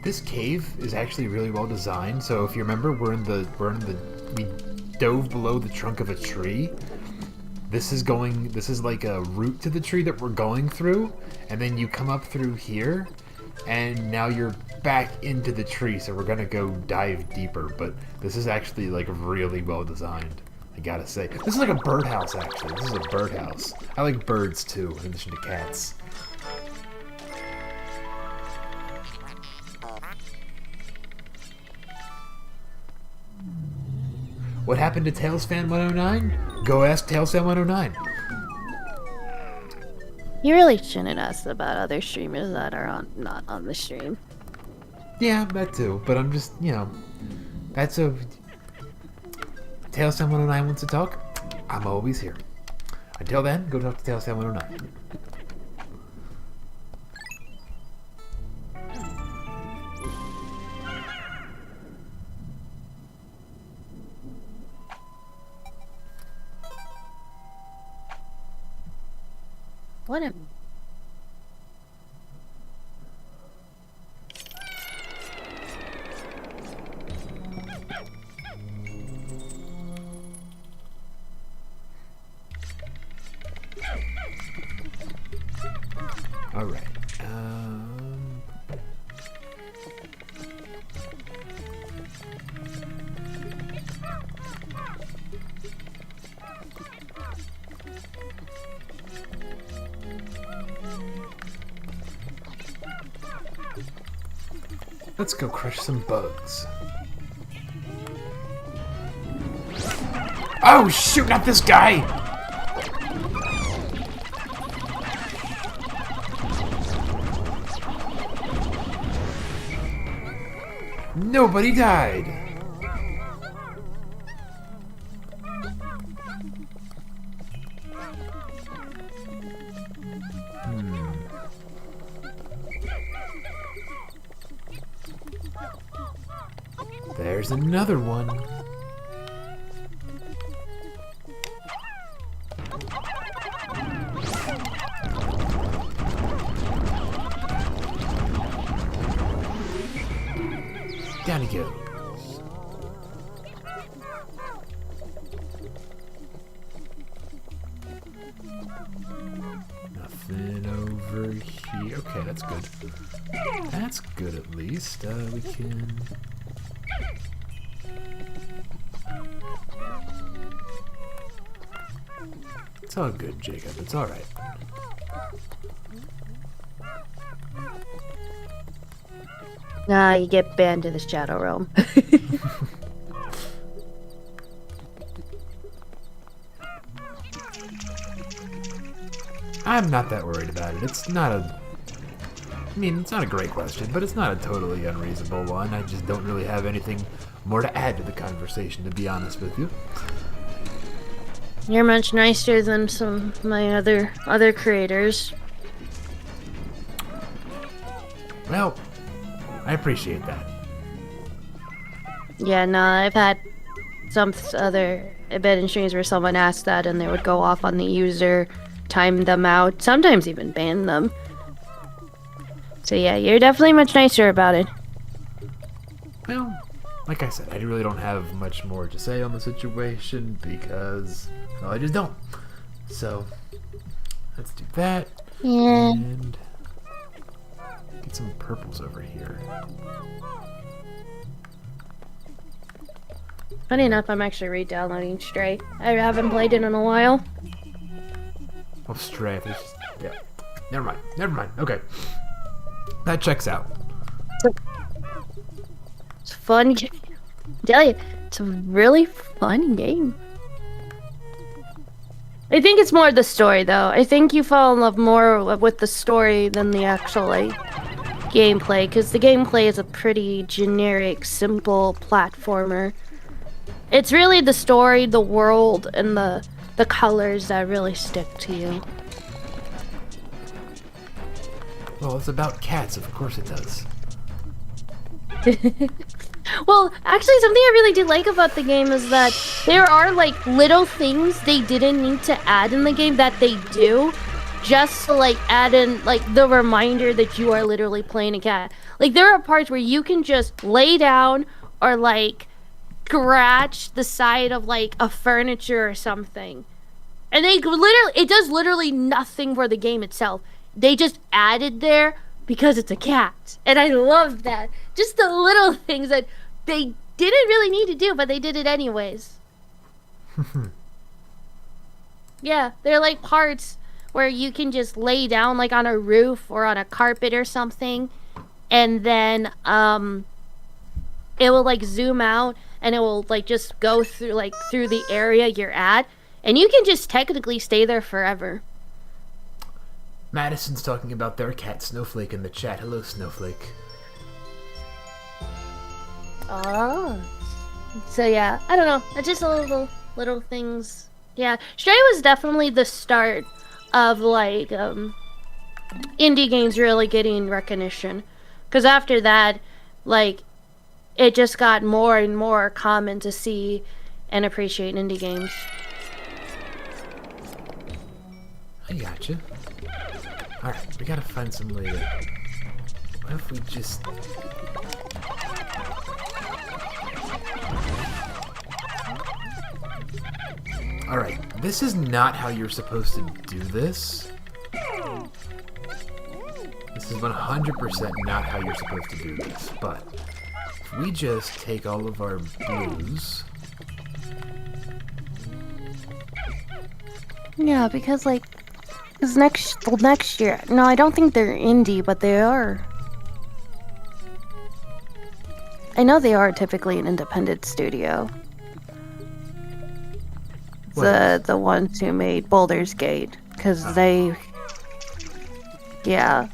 This cave is actually really well designed. So if you remember, we dove below the trunk of a tree. This is like a route to the tree that we're going through, and then you come up through here, and now you're back into the tree. So we're gonna go dive deeper, but this is actually like really well designed. I gotta say, this is like a birdhouse. Actually, this is a birdhouse. I like birds too, in addition to cats. What happened to TalesFan 109? Go ask TalesFan 109. You really shouldn't ask about other streamers that are not on the stream. Yeah, that too. But I'm just, that's a... TalesFan 109 wants to talk. I'm always here. Until then, go talk to TalesFan 109. What a... All right. Let's go crush some bugs. Oh shoot, not this guy! Nobody died! There's another one. down he goes. Nothing over here. Okay, that's good. That's good at least. We can... It's all good, Jacob. It's alright. Nah, you get banned to the Shadow Realm. I'm not that worried about it. It's not a... I mean, it's not a great question, but it's not a totally unreasonable one. I just don't really have anything more to add to the conversation, to be honest with you. You're much nicer than some of my other creators. Well, I appreciate that. Yeah, nah, I've had some other embedded streams where someone asked that and they would go off on the user, time them out, sometimes even ban them. So yeah, you're definitely much nicer about it. Well, like I said, I really don't have much more to say on the situation because, well, I just don't. So, let's do that. Yeah. And get some purples over here. Funny enough, I'm actually re-downloading Stray. I haven't played it in a while. Oh, Stray. Yeah. Never mind. Never mind. Okay. That checks out. It's a fun game. I tell you, it's a really fun game. I think it's more the story, though. I think you fall in love more with the story than the actual, like, gameplay, because the gameplay is a pretty generic, simple platformer. It's really the story, the world, and the colors that really stick to you. Well, it's about cats. Of course it does. Well, actually, something I really do like about the game is that there are, like, little things they didn't need to add in the game that they do, just to, like, add in, like, the reminder that you are literally playing a cat. Like, there are parts where you can just lay down or, like, scratch the side of, like, a furniture or something. And they literally, it does literally nothing for the game itself. They just added there because it's a cat. And I love that. Just the little things that they didn't really need to do, but they did it anyways. Yeah, they're like parts where you can just lay down like on a roof or on a carpet or something. And then it will like zoom out and it will like just go through like through the area you're at. And you can just technically stay there forever. Madison's talking about their cat Snowflake in the chat. Hello, Snowflake. Oh. So yeah, I don't know. Just a little things. Yeah, Stray was definitely the start of like indie games really getting recognition. Because after that, like, it just got more and more common to see and appreciate indie games. I gotcha. Alright, we gotta find some way to... What if we just... Alright, this is not how you're supposed to do this. This is 100% not how you're supposed to do this, but... If we just take all of our blues... Yeah, because like... Because next year... No, I don't think they're indie, but they are. I know they are typically an independent studio. The ones who made Baldur's Gate. Because they... Yeah.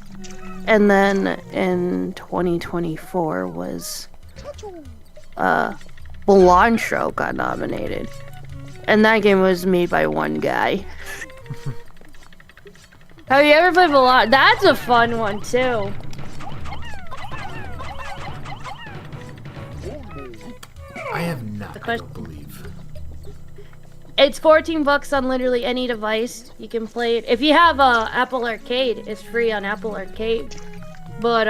And then in 2024 was... Cilantro got nominated. And that game was made by one guy. Have you ever played Cilantro? That's a fun one too. I have not, I don't believe. It's $14 on literally any device. You can play it. If you have Apple Arcade, it's free on Apple Arcade. But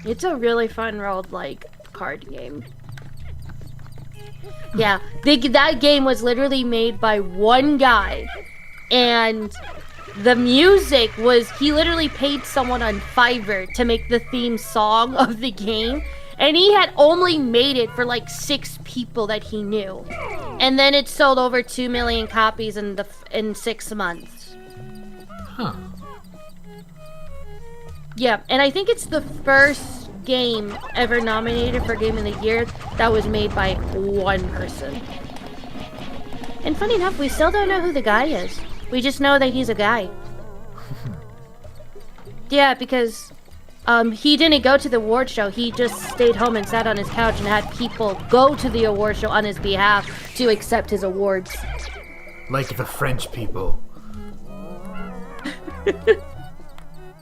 It's a really fun roguelike card game. Yeah, that game was literally made by one guy, and the music was, he literally paid someone on Fiverr to make the theme song of the game, and he had only made it for like 6 people that he knew. And then it sold over 2 million copies in 6 months. Huh. Yeah, and I think it's the first game ever nominated for Game of the Year that was made by one person. And funny enough, we still don't know who the guy is. We just know that he's a guy. Yeah, because he didn't go to the award show. He just stayed home and sat on his couch and had people go to the award show on his behalf to accept his awards. Like the French people.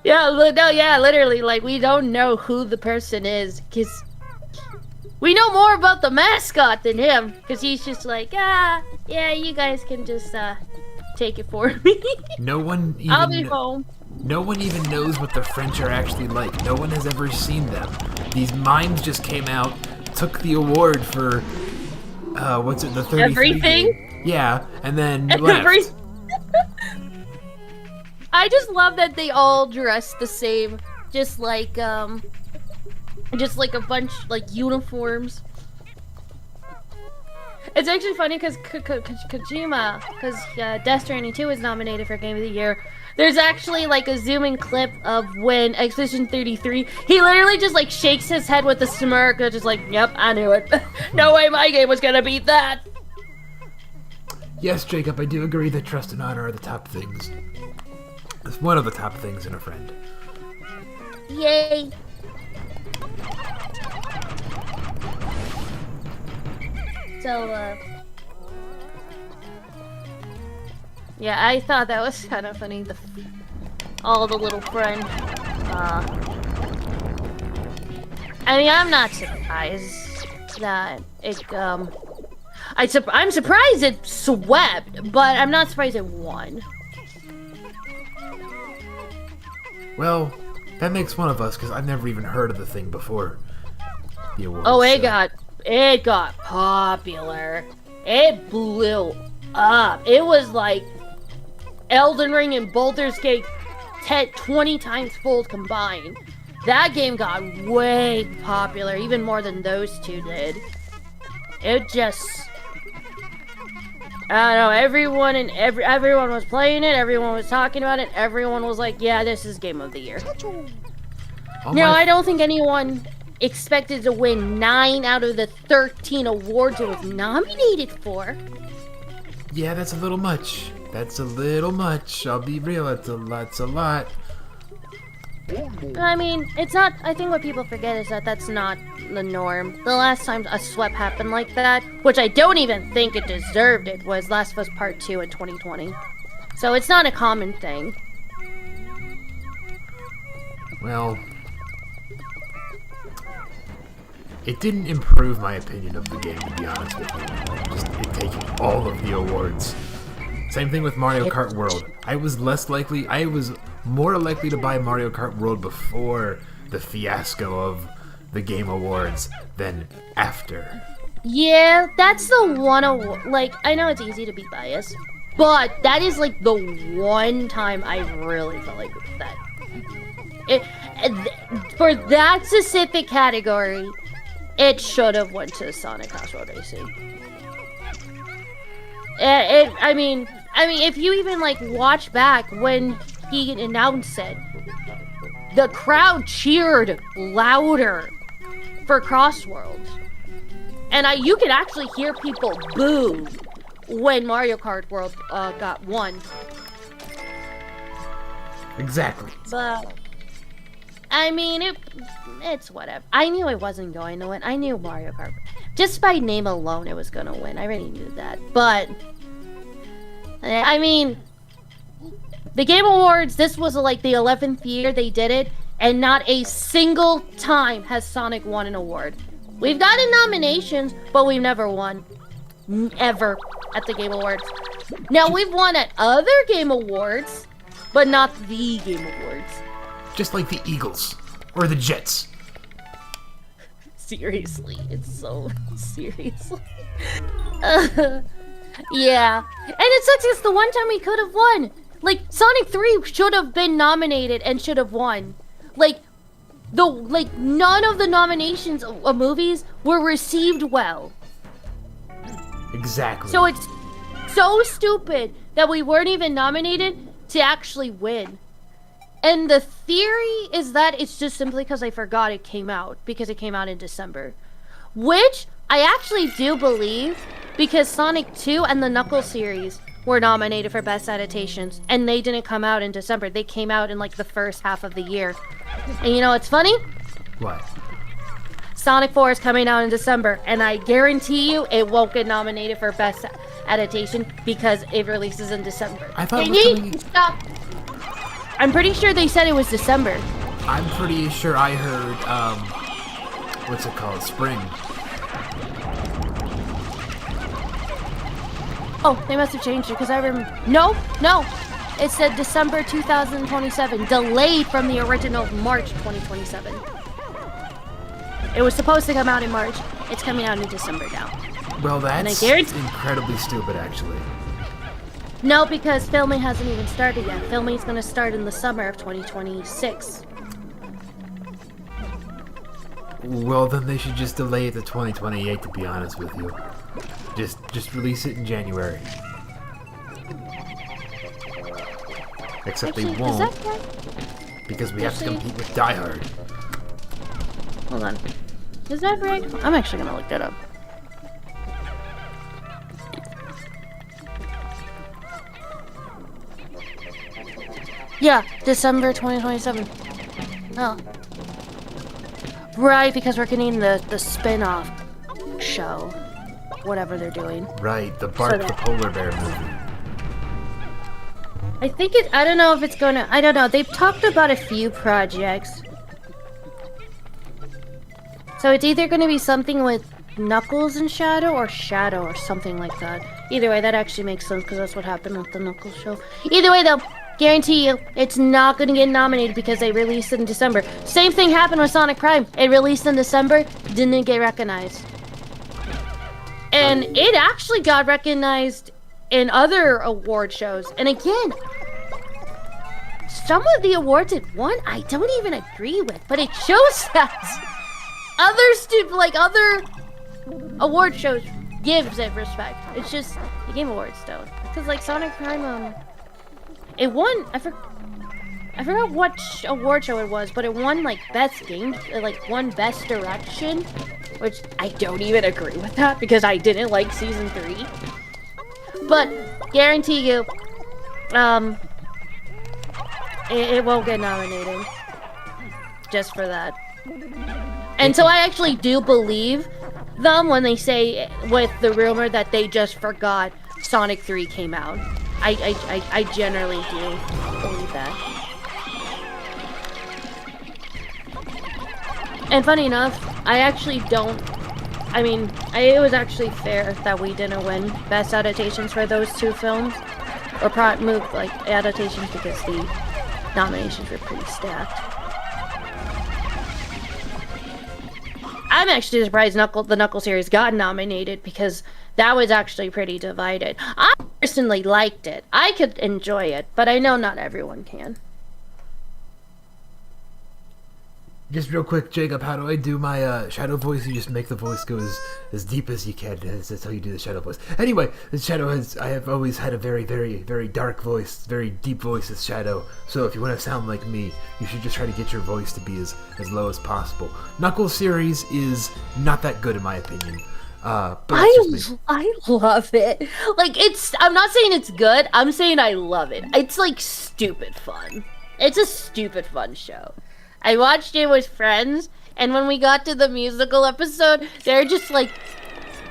Yeah, no, yeah, literally, like, we don't know who the person is, because we know more about the mascot than him, because he's just like, yeah, you guys can just, take it for me. No one even... I'll be home. No one even knows what the French are actually like. No one has ever seen them. These mimes just came out, took the award for, what's it, the 33 Everything? game. Yeah, and then left. I just love that they all dress the same, just like a bunch, like, uniforms. It's actually funny because Kojima, because Death Stranding 2 was nominated for Game of the Year. There's actually like a zoom-in clip of when Expedition 33, he literally just like shakes his head with a smirk, just like, yep, I knew it. No way my game was gonna beat that. Yes, Jacob, I do agree that trust and honor are the top things. It's one of the top things in a friend. Yay. So, yeah, I thought that was kind of funny. All the little friend. I mean, I'm not surprised that it, I'm surprised it swept, but I'm not surprised it won. Well, that makes one of us, because I've never even heard of the thing before. The awards, Oh, it got popular. It blew up. It was like Elden Ring and Baldur's Gate 20 times fold combined. That game got way popular, even more than those two did. It just... I don't know, everyone was playing it, everyone was talking about it, everyone was like, yeah, this is Game of the Year. Now, I don't think anyone expected to win 9 out of the 13 awards it was nominated for. Yeah, that's a little much. That's a little much. I'll be real, that's a lot. I mean, it's not, I think what people forget is that that's not the norm. The last time a sweep happened like that, which I don't even think it deserved it, was Last of Us Part 2 in 2020. So it's not a common thing. Well, it didn't improve my opinion of the game, to be honest with you. Just it taking all of the awards. Same thing with Mario Kart World. I was more likely to buy Mario Kart World before the fiasco of the Game Awards than after. Yeah, that's the one award. Like, I know it's easy to be biased, but that is like the one time I really felt like that. For that specific category, it should have went to Sonic Crossroad Racing. I mean, if you even like watch back when he announced it, the crowd cheered louder for Crossworlds, and you could actually hear people boo when Mario Kart World got won. Exactly. But I mean, it's whatever. I knew it wasn't going to win. I knew Mario Kart, just by name alone, it was going to win. I already knew that. But I mean, the Game Awards, this was like the 11th year they did it, and not a single time has Sonic won an award. We've gotten nominations, but we've never won. Ever at the Game Awards. Now, we've won at other Game Awards, but not the Game Awards. Just like the Eagles or the Jets. seriously. It's so seriously. Yeah. And it sucks, it's the one time we could have won. Like, Sonic 3 should have been nominated and should have won. Like, none of the nominations of movies were received well. Exactly. So it's so stupid that we weren't even nominated to actually win. And the theory is that it's just simply because I forgot it came out, because it came out in December. Which I actually do believe, because Sonic 2 and the Knuckles series were nominated for Best Adaptations, and they didn't come out in December. They came out in like the first half of the year. And you know what's funny? What? Sonic 4 is coming out in December, and I guarantee you it won't get nominated for Best Adaptation because it releases in December. I thought it was coming... Stop! I'm pretty sure they said it was December. I'm pretty sure I heard, what's it called? Spring. Oh, they must have changed it because I remember. No. It said December 2027, delayed from the original March 2027. It was supposed to come out in March. It's coming out in December now. Well, that's incredibly stupid, actually. No, because filming hasn't even started yet. Filming is going to start in the summer of 2026. Well, then they should just delay it to 2028, to be honest with you. Just release it in January. Except Actually, they won't, is that right? because we have to compete with Die Hard. Hold on. Is that right? I'm actually going to look that up. Yeah, December 2027. Oh. Right, because we're getting the spin-off show. Whatever they're doing. Right, the Bart the Polar Bear movie. I think I don't know if it's gonna, I don't know. They've talked about a few projects. So it's either gonna be something with Knuckles and Shadow or something like that. Either way, that actually makes sense because that's what happened with the Knuckles show. Either way though, guarantee you, it's not gonna get nominated because they released it in December. Same thing happened with Sonic Prime. It released in December, didn't get recognized. And it actually got recognized in other award shows. And again, some of the awards it won, I don't even agree with. But it shows that other award shows gives it respect. It's just the Game Awards don't. Because like Sonic Prime, it won. I forgot what award show it was, but it won like best game, like won best direction. Which I don't even agree with that because I didn't like season 3. But guarantee you, it won't get nominated just for that. And so I actually do believe them when they say with the rumor that they just forgot Sonic 3 came out. I generally do believe that. And funny enough, I actually don't. I mean, it was actually fair that we didn't win Best Adaptations for those two films, or adaptations, because the nominations were pretty stacked. I'm actually surprised the Knuckles series got nominated because that was actually pretty divided. I personally liked it. I could enjoy it, but I know not everyone can. Just real quick, Jacob, how do I do my shadow voice? You just make the voice go as deep as you can. That's how you do the shadow voice. Anyway, I have always had a very, very, very dark voice, very deep voice as Shadow. So if you want to sound like me, you should just try to get your voice to be as low as possible. Knuckles series is not that good in my opinion. But I love it. Like, I'm not saying it's good, I'm saying I love it. It's like stupid fun. It's a stupid fun show. I watched it with friends, and when we got to the musical episode, they're just like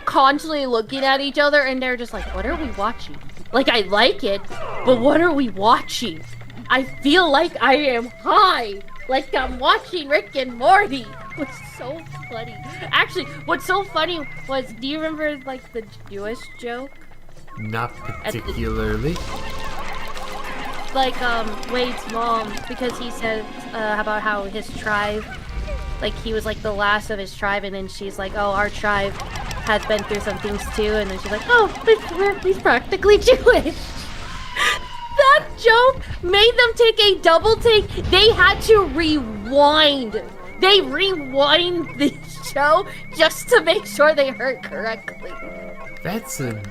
constantly looking at each other, and they're just like, what are we watching? Like, I like it, but what are we watching? I feel like I am high, like I'm watching Rick and Morty. It was so funny. Actually, what's so funny was, do you remember like the Jewish joke? Not particularly. Like Wade's mom, because he said about how his tribe like he was like the last of his tribe, and then she's like, oh, our tribe has been through some things too, and then she's like, oh, he's practically Jewish. That joke made them take a double take. They had to rewind. They rewind the show just to make sure they heard correctly. That's an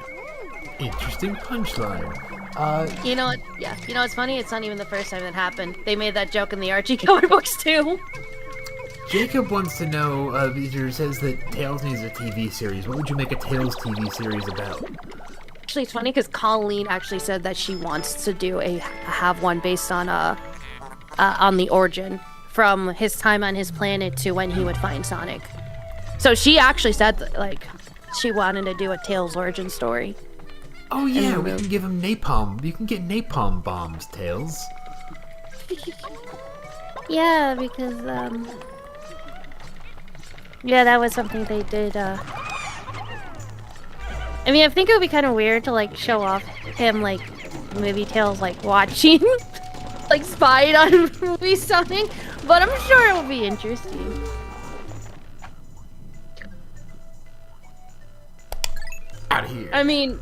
interesting punchline. You know what? Yeah, you know what's funny? It's not even the first time that happened. They made that joke in the Archie comic books too. Jacob wants to know, Peter says that Tails needs a TV series. What would you make a Tails TV series about? Actually, it's funny because Colleen actually said that she wants to do have one based on the origin from his time on his planet to when he would find Sonic. So she actually said that, like, she wanted to do a Tails origin story. Oh yeah, we can give him napalm. You can get napalm bombs, Tails. Yeah, because yeah, that was something they did. I mean, I think it would be kind of weird to like show off him like movie Tails like watching, like spying on movie Sonic, but I'm sure it will be interesting. Out of here. I mean,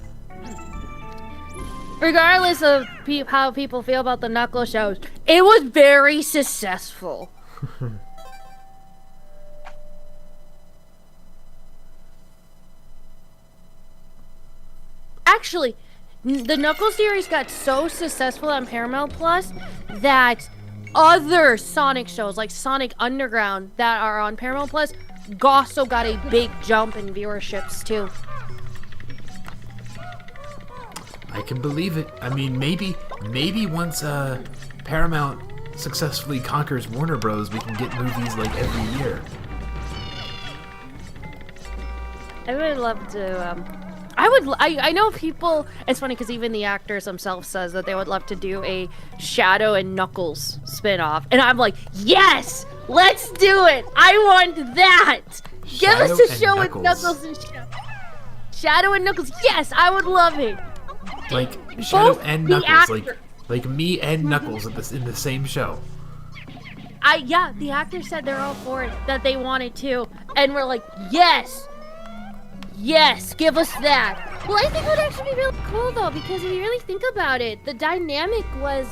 regardless of how people feel about the Knuckles shows, it was very successful. Actually, the Knuckles series got so successful on Paramount Plus that other Sonic shows, like Sonic Underground, that are on Paramount Plus, also got a big jump in viewerships too. I can believe it. I mean, maybe once Paramount successfully conquers Warner Bros., we can get movies like every year. I would love to. I know people. It's funny because even the actors themselves says that they would love to do a Shadow and Knuckles spin-off, and I'm like, yes, let's do it. I want that. Give us a show with Knuckles and Shadow and Knuckles. Yes, I would love it. Like Shadow and Knuckles, like me and Knuckles in the same show. Yeah, the actors said they're all for it, that they wanted to, and we're like, yes, give us that. Well, I think it would actually be really cool though, because if you really think about it, the dynamic was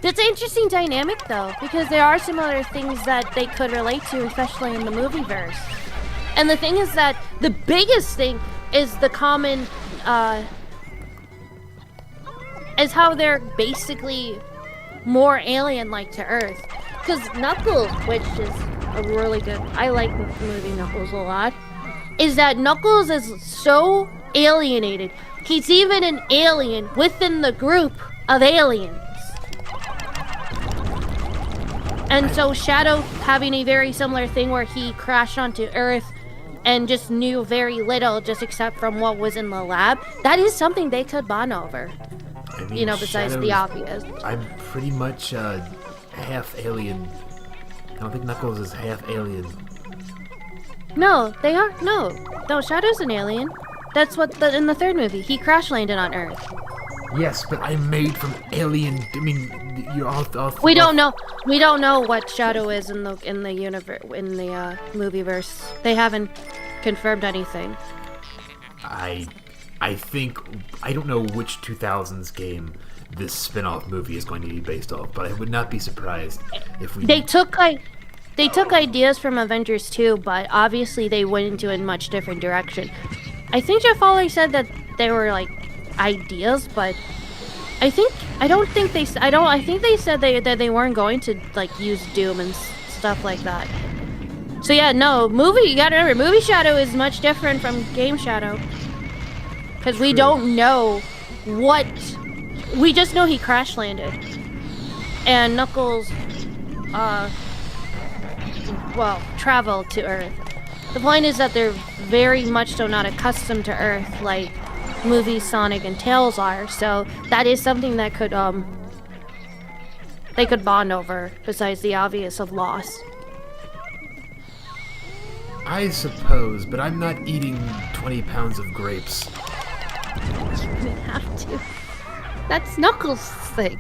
that's an interesting dynamic though, because there are similar things that they could relate to, especially in the movieverse. And the thing is that the biggest thing is the common, is how they're basically more alien-like to Earth. Because Knuckles, which is a really good, I like the movie Knuckles a lot, is that Knuckles is so alienated. He's even an alien within the group of aliens. And so Shadow having a very similar thing where he crashed onto Earth and just knew very little, just except from what was in the lab, that is something they could bond over. I mean, you know, besides the obvious. I'm pretty much half alien. I don't think Knuckles is half alien. No, they are. No, Shadow's an alien. That's what in the third movie. He crash landed on Earth. Yes, but I'm made from alien. I mean, you're off. We don't know. We don't know what Shadow is in the universe, in the movieverse. They haven't confirmed anything. I think I don't know which 2000s game this spin-off movie is going to be based off, but I would not be surprised if we. They took ideas from Avengers 2, but obviously they went into a much different direction. I think Jeff Foley said that they were like ideas, but I think they said that they weren't going to like use Doom and stuff like that. So yeah, no, you gotta remember, movie Shadow is much different from game Shadow. Because we don't know what, we just know he crash landed. And Knuckles, traveled to Earth. The point is that they're very much so not accustomed to Earth like movies Sonic and Tails are, so that is something that could, they could bond over, besides the obvious of loss. I suppose, but I'm not eating 20 pounds of grapes. You would have to. That's Knuckles' thing.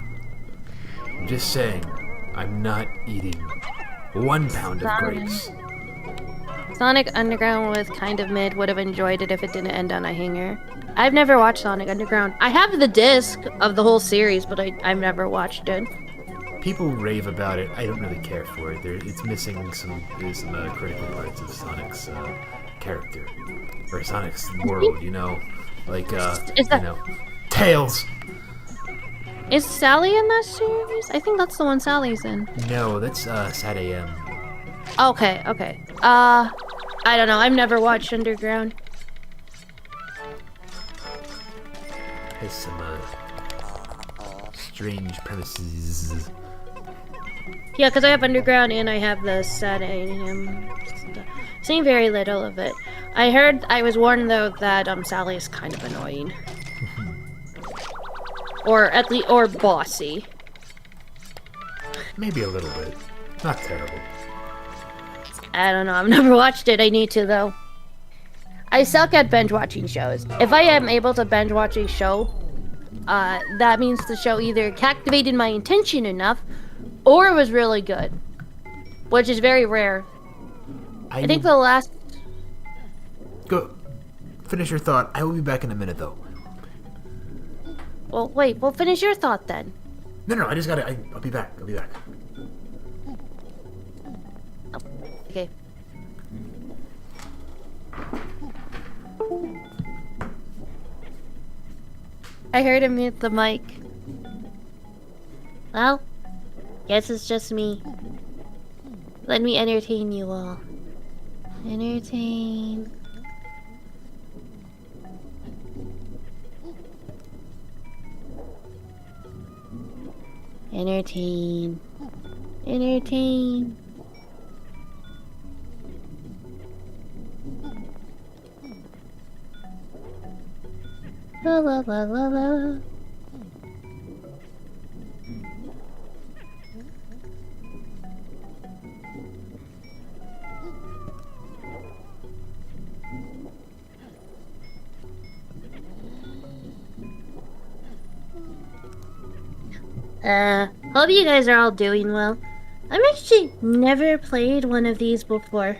I'm just saying. I'm not eating 1 pound of Fine. grapes. Sonic Underground was kind of mid. Would have enjoyed it if it didn't end on a hanger. I've never watched Sonic Underground. I have the disc of the whole series, but I've never watched it. People rave about it. I don't really care for it. It's missing some critical parts of Sonic's character. Or Sonic's world, you know? Like, Tails! Is Sally in that series? I think that's the one Sally's in. No, that's Sad AM. Okay. I don't know. I've never watched Underground. Has some strange premises. Yeah, because I have Underground and I have the Sad AM stuff. Seen very little of it. I was warned though that Sally is kind of annoying. or bossy. Maybe a little bit. Not terrible. I don't know. I've never watched it. I need to though. I suck at binge watching shows. If I am able to binge watch a show, that means the show either captivated my attention enough, or it was really good, which is very rare. I think the last. Go. Finish your thought. I will be back in a minute, though. Well, wait. Well, finish your thought then. No. I just gotta. I'll be back. Oh, okay. I heard him mute the mic. Well, guess it's just me. Let me entertain you all. Entertain. Entertain. Entertain. La la la la la. Hope you guys are all doing well. I've actually never played one of these before.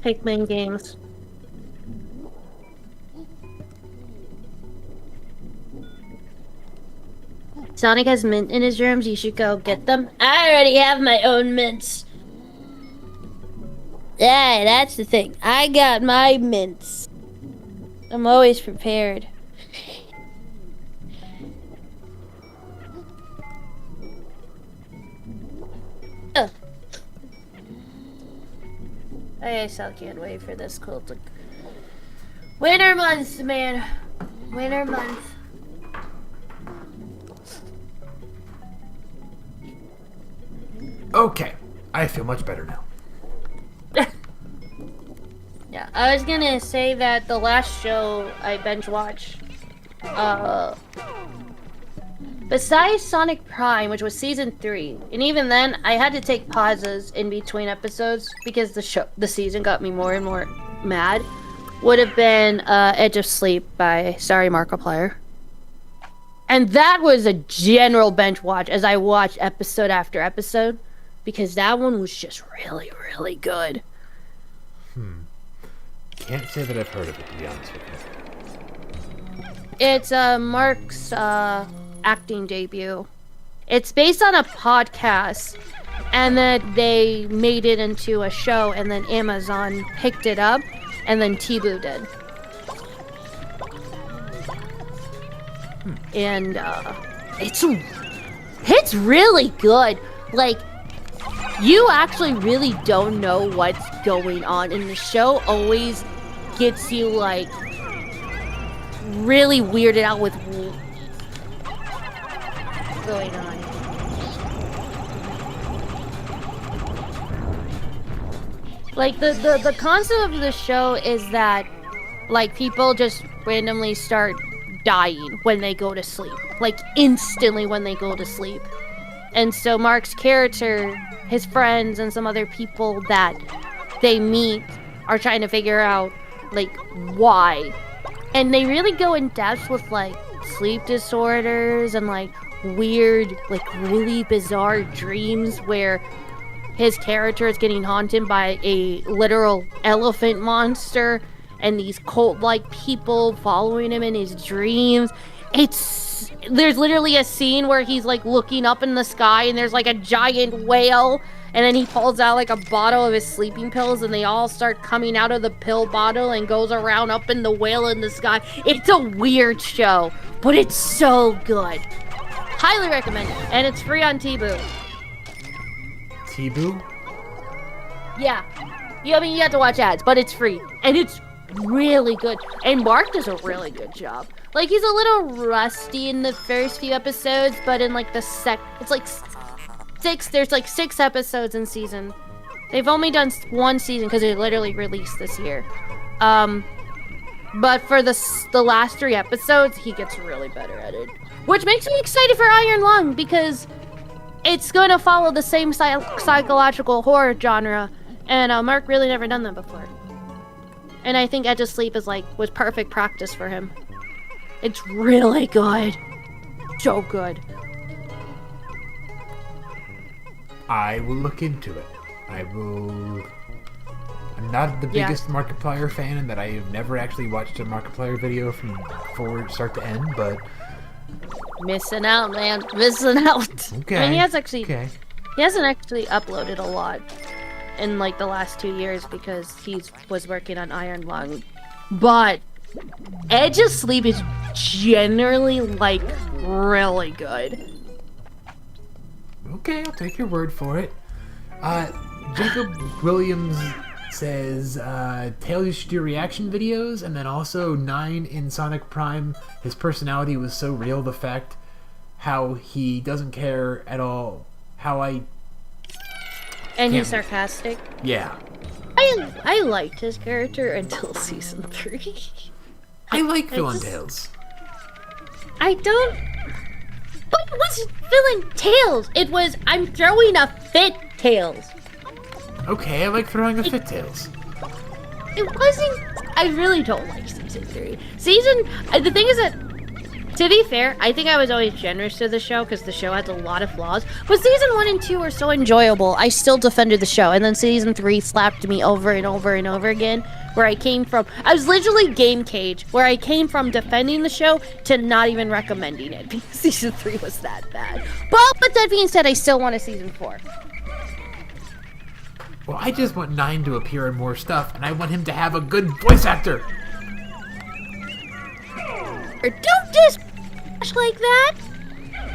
Pikmin games. Sonic has mint in his rooms, you should go get them. I already have my own mints. Yeah, that's the thing. I got my mints. I'm always prepared. I still can't wait for this cool to... Winter months, man. Winter months. Okay, I feel much better now. Yeah, I was gonna say that the last show I binge watched, besides Sonic Prime, which was season 3, and even then I had to take pauses in between episodes because the season got me more and more mad, would have been Edge of Sleep by Sorry Markiplier. And that was a general binge watch as I watched episode after episode, because that one was just really, really good. Can't say that I've heard of it, to be honest with you. It's Mark's acting debut. It's based on a podcast, and then they made it into a show, and then Amazon picked it up, and then Tibu did. And it's really good. Like, you actually really don't know what's going on, and the show always gets you like really weirded out with what's going on. Like the concept of the show is that like people just randomly start dying when they go to sleep, like instantly when they go to sleep. And so Mark's character, his friends, and some other people that they meet are trying to figure out, like, why. And they really go in depth with, like, sleep disorders and, like, weird, like really bizarre dreams where his character is getting haunted by a literal elephant monster and these cult-like people following him in his dreams. There's literally a scene where he's like looking up in the sky and there's like a giant whale, and then he pulls out like a bottle of his sleeping pills and they all start coming out of the pill bottle and goes around up in the whale in the sky. It's a weird show, but it's so good. Highly recommend it, and it's free on Tboo. Tboo? Yeah. I mean, you have to watch ads, but it's free. And it's really good. And Mark does a really good job. Like, he's a little rusty in the first few episodes, but in, like, it's, like, there's, like, 6 episodes in season. They've only done 1 season because they literally released this year. But for the last 3 episodes, he gets really better at it. Which makes me excited for Iron Lung, because it's going to follow the same psychological horror genre, and Mark really never done that before. And I think Edge of Sleep was perfect practice for him. It's really good. So good. I will look into it. I'm not the biggest Markiplier fan, in that I have never actually watched a Markiplier video from start to end, but... Missing out, man. Missing out. Okay. I mean, he hasn't actually uploaded a lot in, like, the last 2 years because he was working on Iron Lung. But Edge of Sleep is generally, like, really good. Okay, I'll take your word for it. Jacob Williams says, Tails, you should do reaction videos, and then also 9 in Sonic Prime, his personality was so real, the fact how he doesn't care at all, And he's sarcastic. Yeah. I liked his character until season 3. I like villain Tails. I don't... But it wasn't villain Tails! It was, I'm throwing a fit Tails. Okay, I like throwing a fit Tails. It wasn't... I really don't like season 3. The thing is that, to be fair, I think I was always generous to the show because the show has a lot of flaws. But season 1 and 2 were so enjoyable, I still defended the show. And then season 3 slapped me over and over and over again, where I came from... I was literally Game Cage, where I came from defending the show to not even recommending it because season 3 was that bad. But with that being said, I still want a season 4. Well, I just want 9 to appear in more stuff, and I want him to have a good voice actor. Or don't just like that.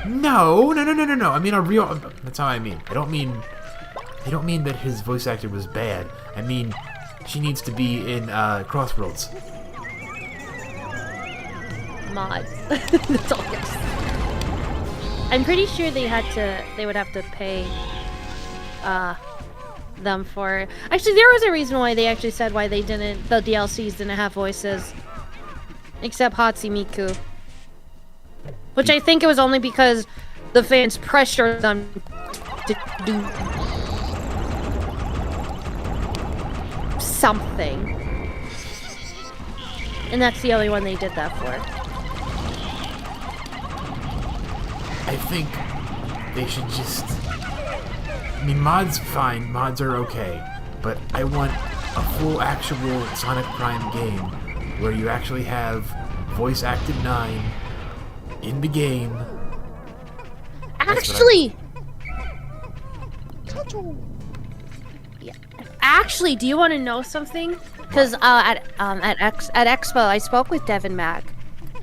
No. I mean a real. That's how I mean. I don't mean that his voice actor was bad. I mean, she needs to be in Crossworlds. Mod. That's all. I'm pretty sure they would have to pay them for... Actually, there was a reason why they actually said why the DLCs didn't have voices. Except Hatsune Miku. Which I think it was only because the fans pressured them to do something. And that's the only one they did that for. I think they should just... I mean, mods, fine. Mods are okay. But I want a full actual Sonic Prime game where you actually have voice-acted 9 in the game. Actually... Yeah. Actually, do you want to know something? Because at Expo, I spoke with Devin Mack,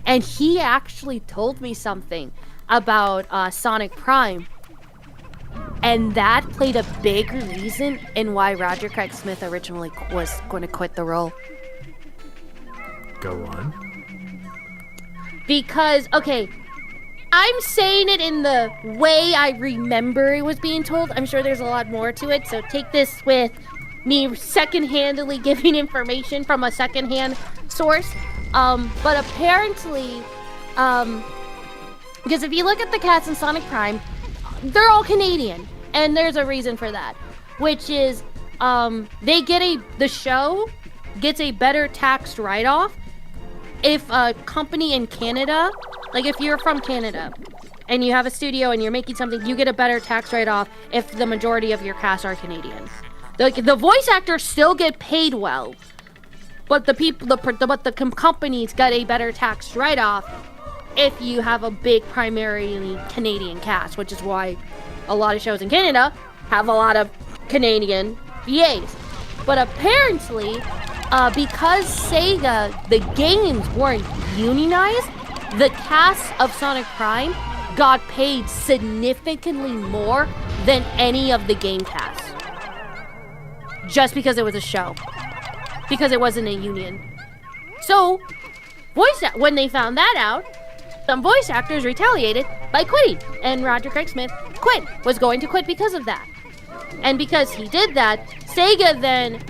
and he actually told me something about Sonic Prime. And that played a big reason in why Roger Craig Smith originally was going to quit the role. Go on. Because, okay, I'm saying it in the way I remember it was being told. I'm sure there's a lot more to it, so take this with me second-handedly giving information from a second-hand source. But apparently, because if you look at the cats in Sonic Prime, they're all Canadian, and there's a reason for that, which is the show gets a better tax write-off if a company in Canada, like if you're from Canada and you have a studio and you're making something, you get a better tax write-off if the majority of your cast are Canadian. The voice actors still get paid well, but the companies get a better tax write-off if you have a big primarily Canadian cast, which is why a lot of shows in Canada have a lot of Canadian VAs. But apparently, because Sega, the games weren't unionized, the cast of Sonic Prime got paid significantly more than any of the game casts. Just because it was a show. Because it wasn't a union. So, when they found that out, some voice actors retaliated by quitting. And Roger Craig Smith was going to quit because of that. And because he did that, Sega then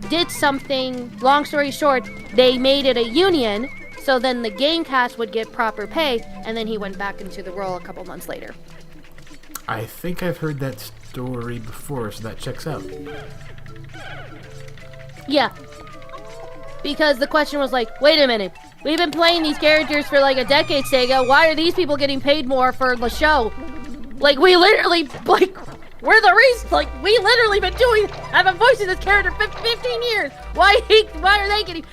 did something, long story short, they made it a union, so then the game cast would get proper pay, and then he went back into the role a couple months later. I think I've heard that story before, so that checks out. Yeah. Because the question was like, wait a minute, we've been playing these characters for like a decade, Sega, why are these people getting paid more for the show? Like, we literally, we're the reason, we literally I've been voicing this character for 15 years. Why are they getting,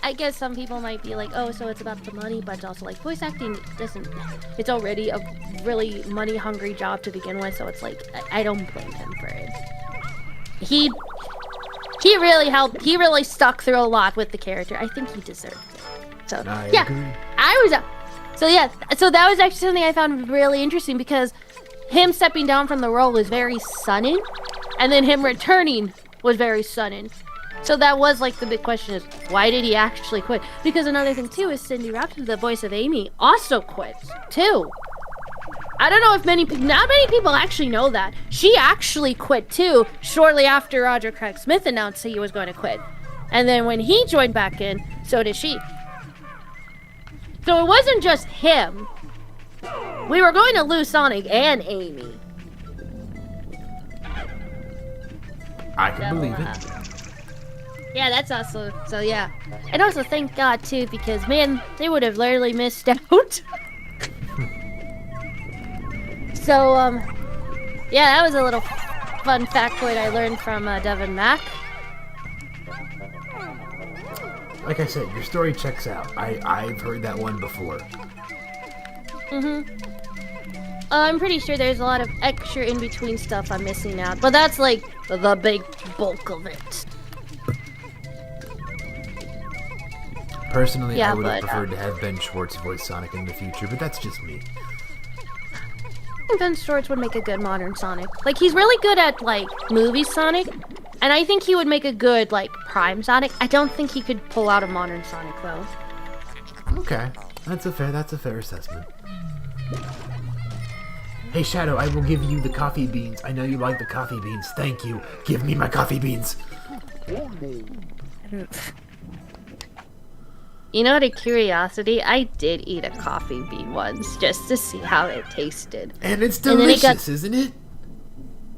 I guess some people might be like, oh, so it's about the money, but also voice acting it's already a really money hungry job to begin with, so it's I don't blame him for it. He really helped, he really stuck through a lot with the character. I think he deserved it. So, I yeah, agree. So that was actually something I found really interesting because him stepping down from the role was very sudden, and then him returning was very sudden. So that was the big question is, why did he actually quit? Because another thing too is Cindy Raptor, the voice of Amy, also quit too. I don't know if not many people actually know that. She actually quit too, shortly after Roger Craig Smith announced he was going to quit. And then when he joined back in, so did she. So it wasn't just him. We were going to lose Sonic and Amy. I can believe it. Yeah, that's also, so yeah. And also thank God too, because man, they would have literally missed out. So, yeah, that was a little fun factoid I learned from Devin Mack. Like I said, your story checks out. I've heard that one before. I'm pretty sure there's a lot of extra in-between stuff I'm missing out, but that's the big bulk of it. Personally, I would have preferred to have Ben Schwartz voice Sonic in the future, but that's just me. I think Ben Schwartz would make a good modern Sonic. He's really good at, movie Sonic, and I think he would make a good, Prime Sonic. I don't think he could pull out a modern Sonic, though. Okay. That's a fair assessment. Hey, Shadow, I will give you the coffee beans. I know you like the coffee beans. Thank you. Give me my coffee beans. You know, out of curiosity, I did eat a coffee bean once just to see how it tasted. And it's delicious, isn't it?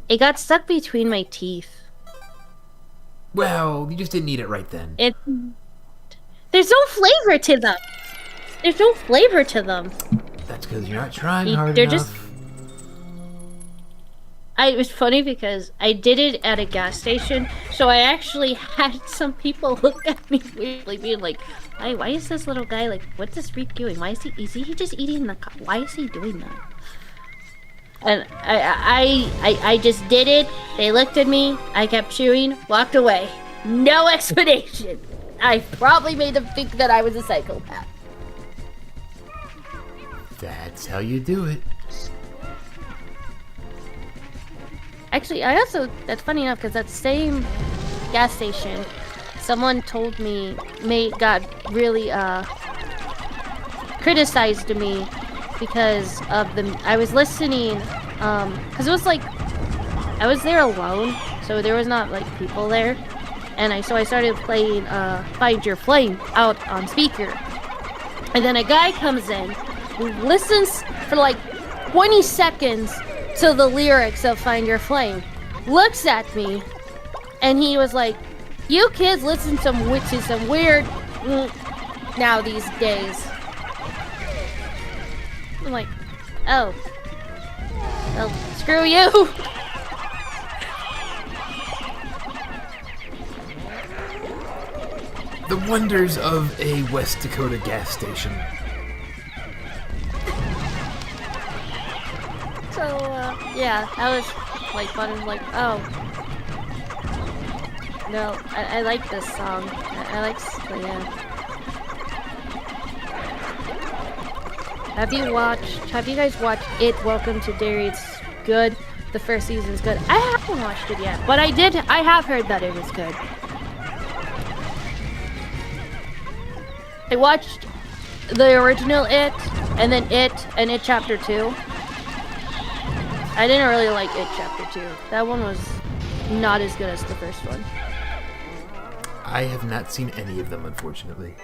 It got stuck between my teeth. Well, you just didn't eat it right then. There's no flavor to them. There's no flavor to them. That's because you're not trying hard enough. It was funny because I did it at a gas station, so I actually had some people look at me weirdly, being like, why is this little guy, what's this freak doing? Why is he just eating why is he doing that? And I just did it, they looked at me, I kept chewing, walked away. No explanation. I probably made them think that I was a psychopath. That's how you do it. Actually, that's funny enough, because that same gas station, someone told me, got really, criticized me because of I was listening, because it was I was there alone, so there was not, people there, and so I started playing, Find Your Flame out on speaker, and then a guy comes in, who listens for 20 seconds to the lyrics of Find Your Flame, looks at me, and he was like, you kids listen to some weird now these days. I'm like, oh. Well, screw you! The wonders of a West Dakota gas station. So, yeah, that was, like, fun. And like, oh. No, I like this song. I like, yeah. Have you guys watched It, Welcome to Derry? It's good. The first season's good. I haven't watched it yet, but I have heard that it is good. I watched the original It, and then It, and It Chapter 2. I didn't really like It Chapter 2. That one was not as good as the first one. I have not seen any of them, unfortunately.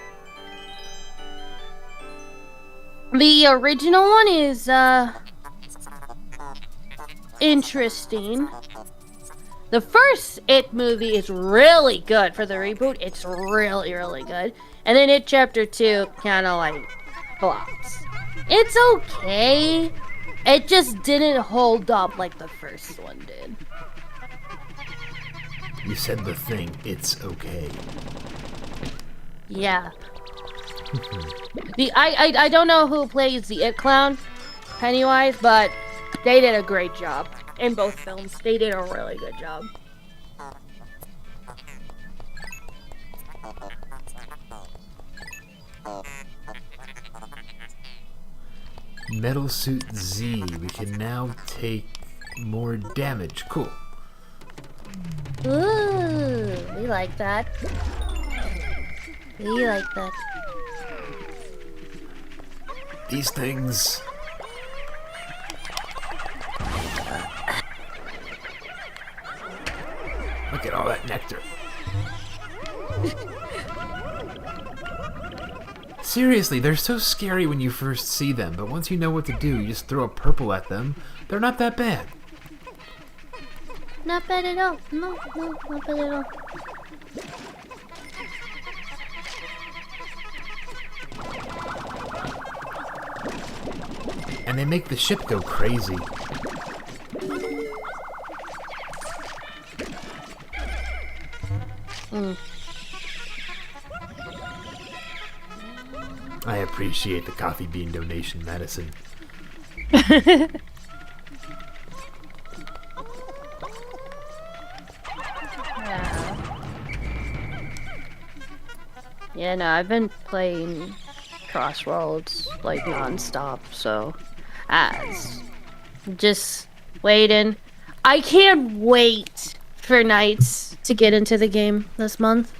The original one is, interesting. The first It movie is really good for the reboot. It's really, really good. And then It Chapter 2 kind of like flops. It's okay. It just didn't hold up like the first one did. You said the thing, it's okay. Yeah. I don't know who plays the It Clown, Pennywise, but they did a great job in both films. They did a really good job. Metal Suit Z. We can now take more damage. Cool. Ooh, we like that. We like that. These things... Look at all that nectar. Seriously, they're so scary when you first see them, but once you know what to do, you just throw a purple at them. They're not that bad. Not bad at all. No, not bad at all. And they make the ship go crazy. I appreciate the coffee bean donation, Madison. Yeah, no, I've been playing Crossroads like non-stop, so just waiting. I can't wait for nights to get into the game this month.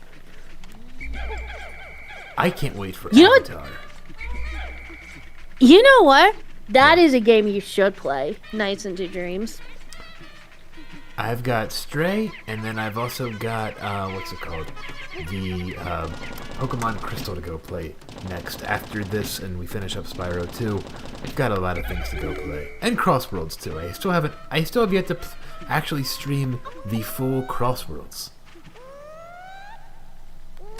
I can't wait for You know what- Avatar. You know what? That is a game you should play. Nights into Dreams. I've got Stray, and then I've also got, what's it called? The Pokemon Crystal to go play next. After this, and we finish up Spyro 2, I've got a lot of things to go play. And Crossworlds, too. I still have yet to actually stream the full Crossworlds.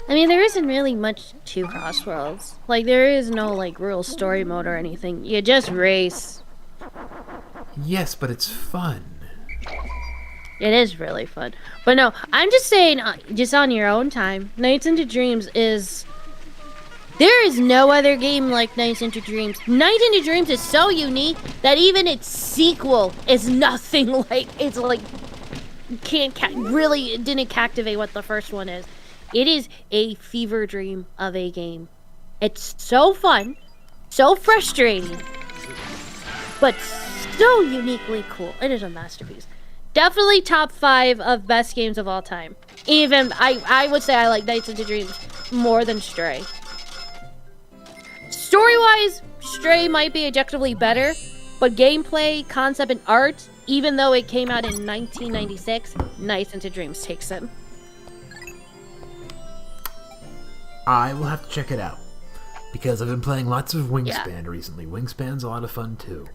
I mean, there isn't really much to Crossworlds. Like, there is no, like, real story mode or anything. You just race. Yes, but it's fun. It is really fun. But no, I'm just saying, just on your own time, Nights into Dreams is... There is no other game like Nights into Dreams. Nights into Dreams is so unique that even its sequel is nothing like... It's like... really didn't captivate what the first one is. It is a fever dream of a game. It's so fun, so frustrating, but so uniquely cool. It is a masterpiece. Definitely top 5 of best games of all time. Even, I would say I like Nights into Dreams more than Stray. Story-wise, Stray might be objectively better, but gameplay, concept, and art, even though it came out in 1996, Nights into Dreams takes it. I will have to check it out. Because I've been playing lots of Wingspan recently. Wingspan's a lot of fun too.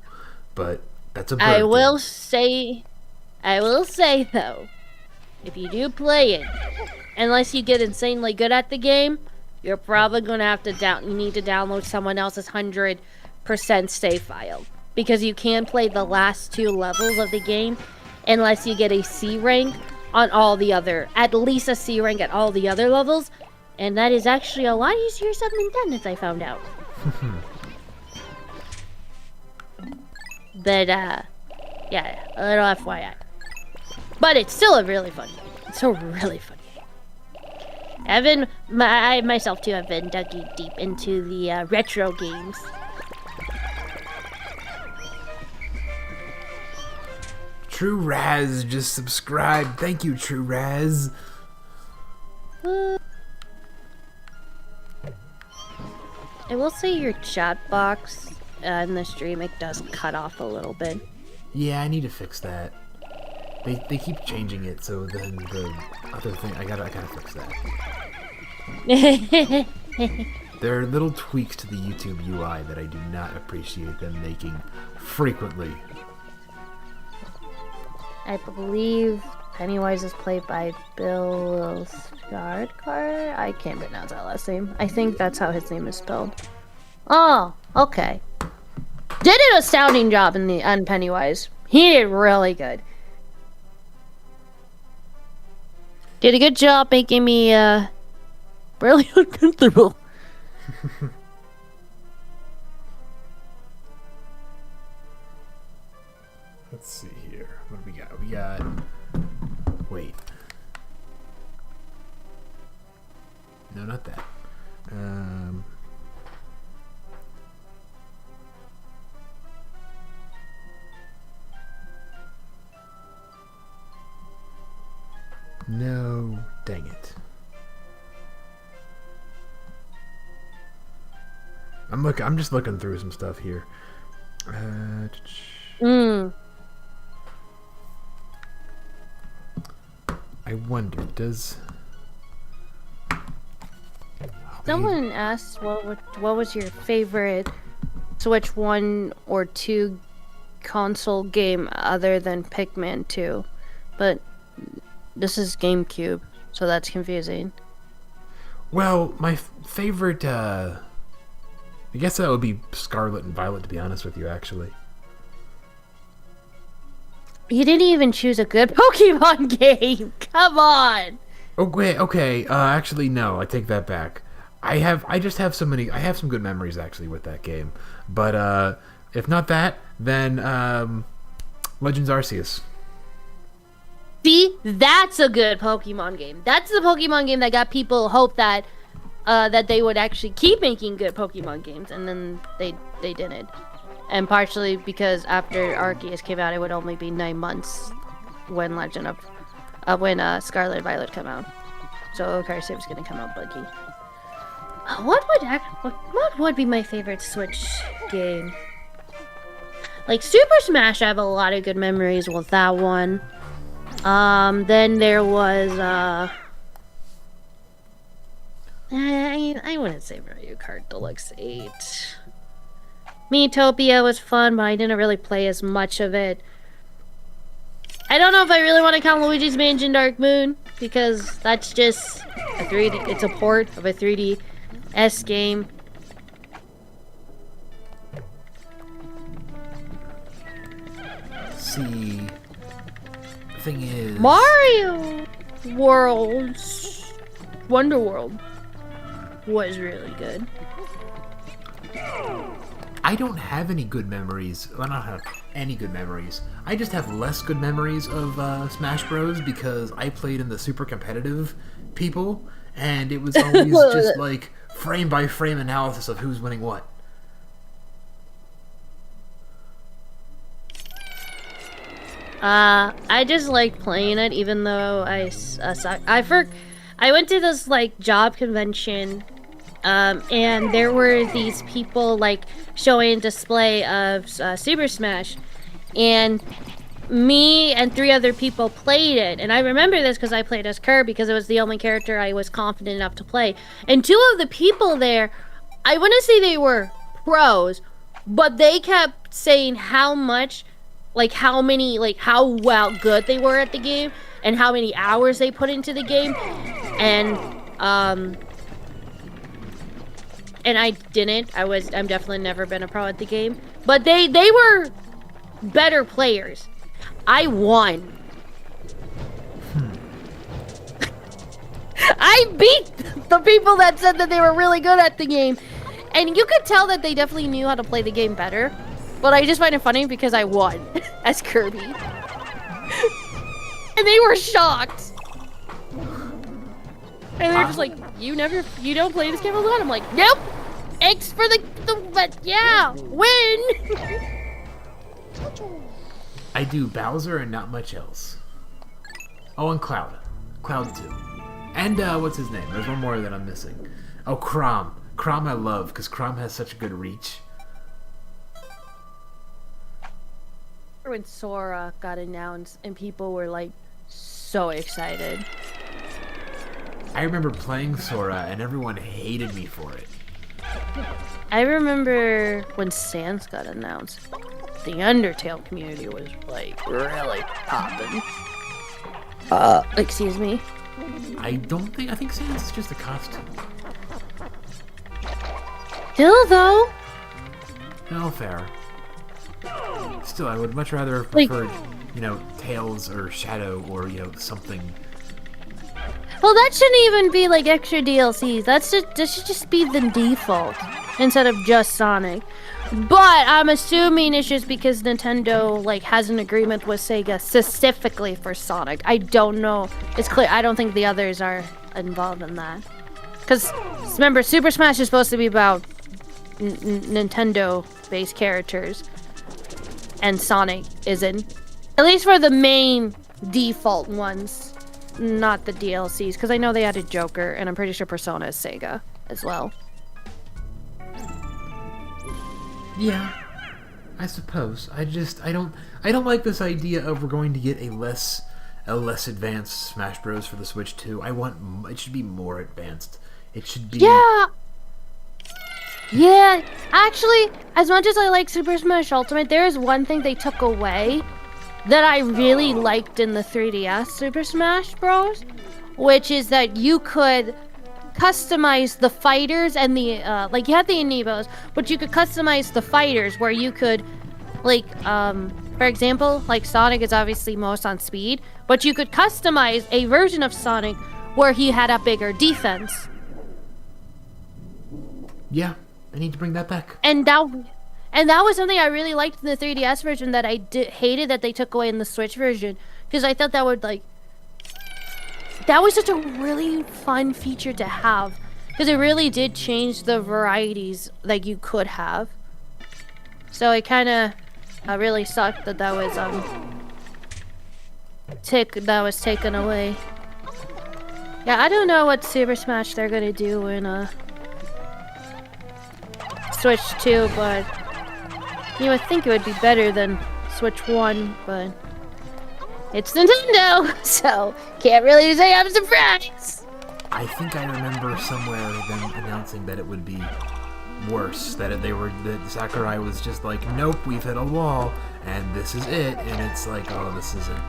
But that's a bird I will game. say though, if you do play it, unless you get insanely good at the game, you're probably gonna have to you need to download someone else's 100% 100% save file because you can't play the last 2 levels of the game unless you get a C rank on all the other, at least a C rank at all the other levels, and that is actually a lot easier said than done, as I found out. But yeah, a little FYI. But it's still a really fun game. It's still really fun. I myself too have been dug deep into the retro games. True Raz just subscribed. Thank you, True Raz. I will say your chat box in the stream, it does cut off a little bit. Yeah, I need to fix that. They keep changing it, so then the other thing I gotta fix that. There are little tweaks to the YouTube UI that I do not appreciate them making frequently. I believe Pennywise is played by Bill Skarsgård. I can't pronounce that last name. I think that's how his name is spelled. Oh, okay. Did an astounding job on Pennywise. He did really good. Did a good job making me really uncomfortable. Let's see here. What do we got? We got... Wait. No, not that. No, dang it. I'm just looking through some stuff here. I wonder, does... Someone asked what was your favorite Switch 1 or 2 console game other than Pikmin 2, but this is GameCube, so that's confusing. Well, my favorite, I guess that would be Scarlet and Violet, to be honest with you, actually. You didn't even choose a good Pokemon game! Come on! Oh, wait, okay, actually, no, I take that back. I have some good memories, actually, with that game. But, if not that, then, Legends Arceus. See, that's a good Pokemon game. That's the Pokemon game that got people hope that that they would actually keep making good Pokemon games, and then they didn't. And partially because after Arceus came out, it would only be 9 months when Scarlet and Violet come out. So of course it was gonna come out buggy. What would be my favorite Switch game? Like Super Smash, I have a lot of good memories with that one. Then there was, I wouldn't say Mario Kart Deluxe 8. Miitopia was fun, but I didn't really play as much of it. I don't know if I really want to count Luigi's Mansion Dark Moon, because that's just a 3D, it's a port of a 3DS game. See... thing is... Mario World's Wonder World was really good. I don't have any good memories. Well, I don't have any good memories. I just have less good memories of Smash Bros. Because I played in the super competitive people, and it was always just like frame by frame analysis of who's winning what. I just like playing it, even though I suck. I went to this like job convention, and there were these people like showing a display of Super Smash, and me and 3 other people played it. And I remember this because I played as Kerr because it was the only character I was confident enough to play. And 2 of the people there, I wouldn't say they were pros, but they kept saying how much. Like how well good they were at the game and how many hours they put into the game, and and I didn't. I'm definitely never been a pro at the game. But they were better players. I won. I beat the people that said that they were really good at the game. And you could tell that they definitely knew how to play the game better. But I just find it funny because I won as Kirby. And they were shocked. And they're just like, you don't play this game a lot? I'm like, nope. X for but yeah, win. I do Bowser and not much else. Oh, and Cloud. Cloud 2. And, what's his name? There's one more that I'm missing. Oh, Chrom. Chrom I love, because Chrom has such a good reach. When Sora got announced and people were, like, so excited. I remember playing Sora, and everyone hated me for it. I remember when Sans got announced. The Undertale community was, like, really popping. Excuse me. I think Sans is just a costume. Still, though. No, fair. Still, I would much rather have preferred, Tails or Shadow or, something. Well, that shouldn't even be, like, extra DLCs. That should just be the default instead of just Sonic. But I'm assuming it's just because Nintendo, like, has an agreement with Sega specifically for Sonic. I don't know. It's clear. I don't think the others are involved in that. Because, remember, Super Smash is supposed to be about Nintendo-based characters. And Sonic isn't. At least for the main default ones. Not the DLCs. Because I know they added Joker, and I'm pretty sure Persona is Sega as well. Yeah, I suppose. I don't like this idea of we're going to get a less advanced Smash Bros for the Switch 2. It should be more advanced. It should be. Yeah, actually, as much as I like Super Smash Ultimate, there is one thing they took away that I really liked in the 3DS Super Smash Bros, which is that you could customize the fighters and the like you had the amiibos, but you could customize the fighters where you could, like, for example, like Sonic is obviously most on speed, but you could customize a version of Sonic where he had a bigger defense. Yeah, I need to bring that back. And that was something I really liked in the 3DS version that I hated that they took away in the Switch version, because I thought that would, like, that was such a really fun feature to have, because it really did change the varieties that you could have. So it kind of really sucked that was taken away. Yeah, I don't know what Super Smash they're gonna do in Switch 2, but you would think it would be better than Switch 1, but it's Nintendo, so can't really say I'm surprised. I think I remember somewhere them announcing that it would be worse. That Sakurai was just like, nope, we've hit a wall, and this is it. And it's like, oh, this isn't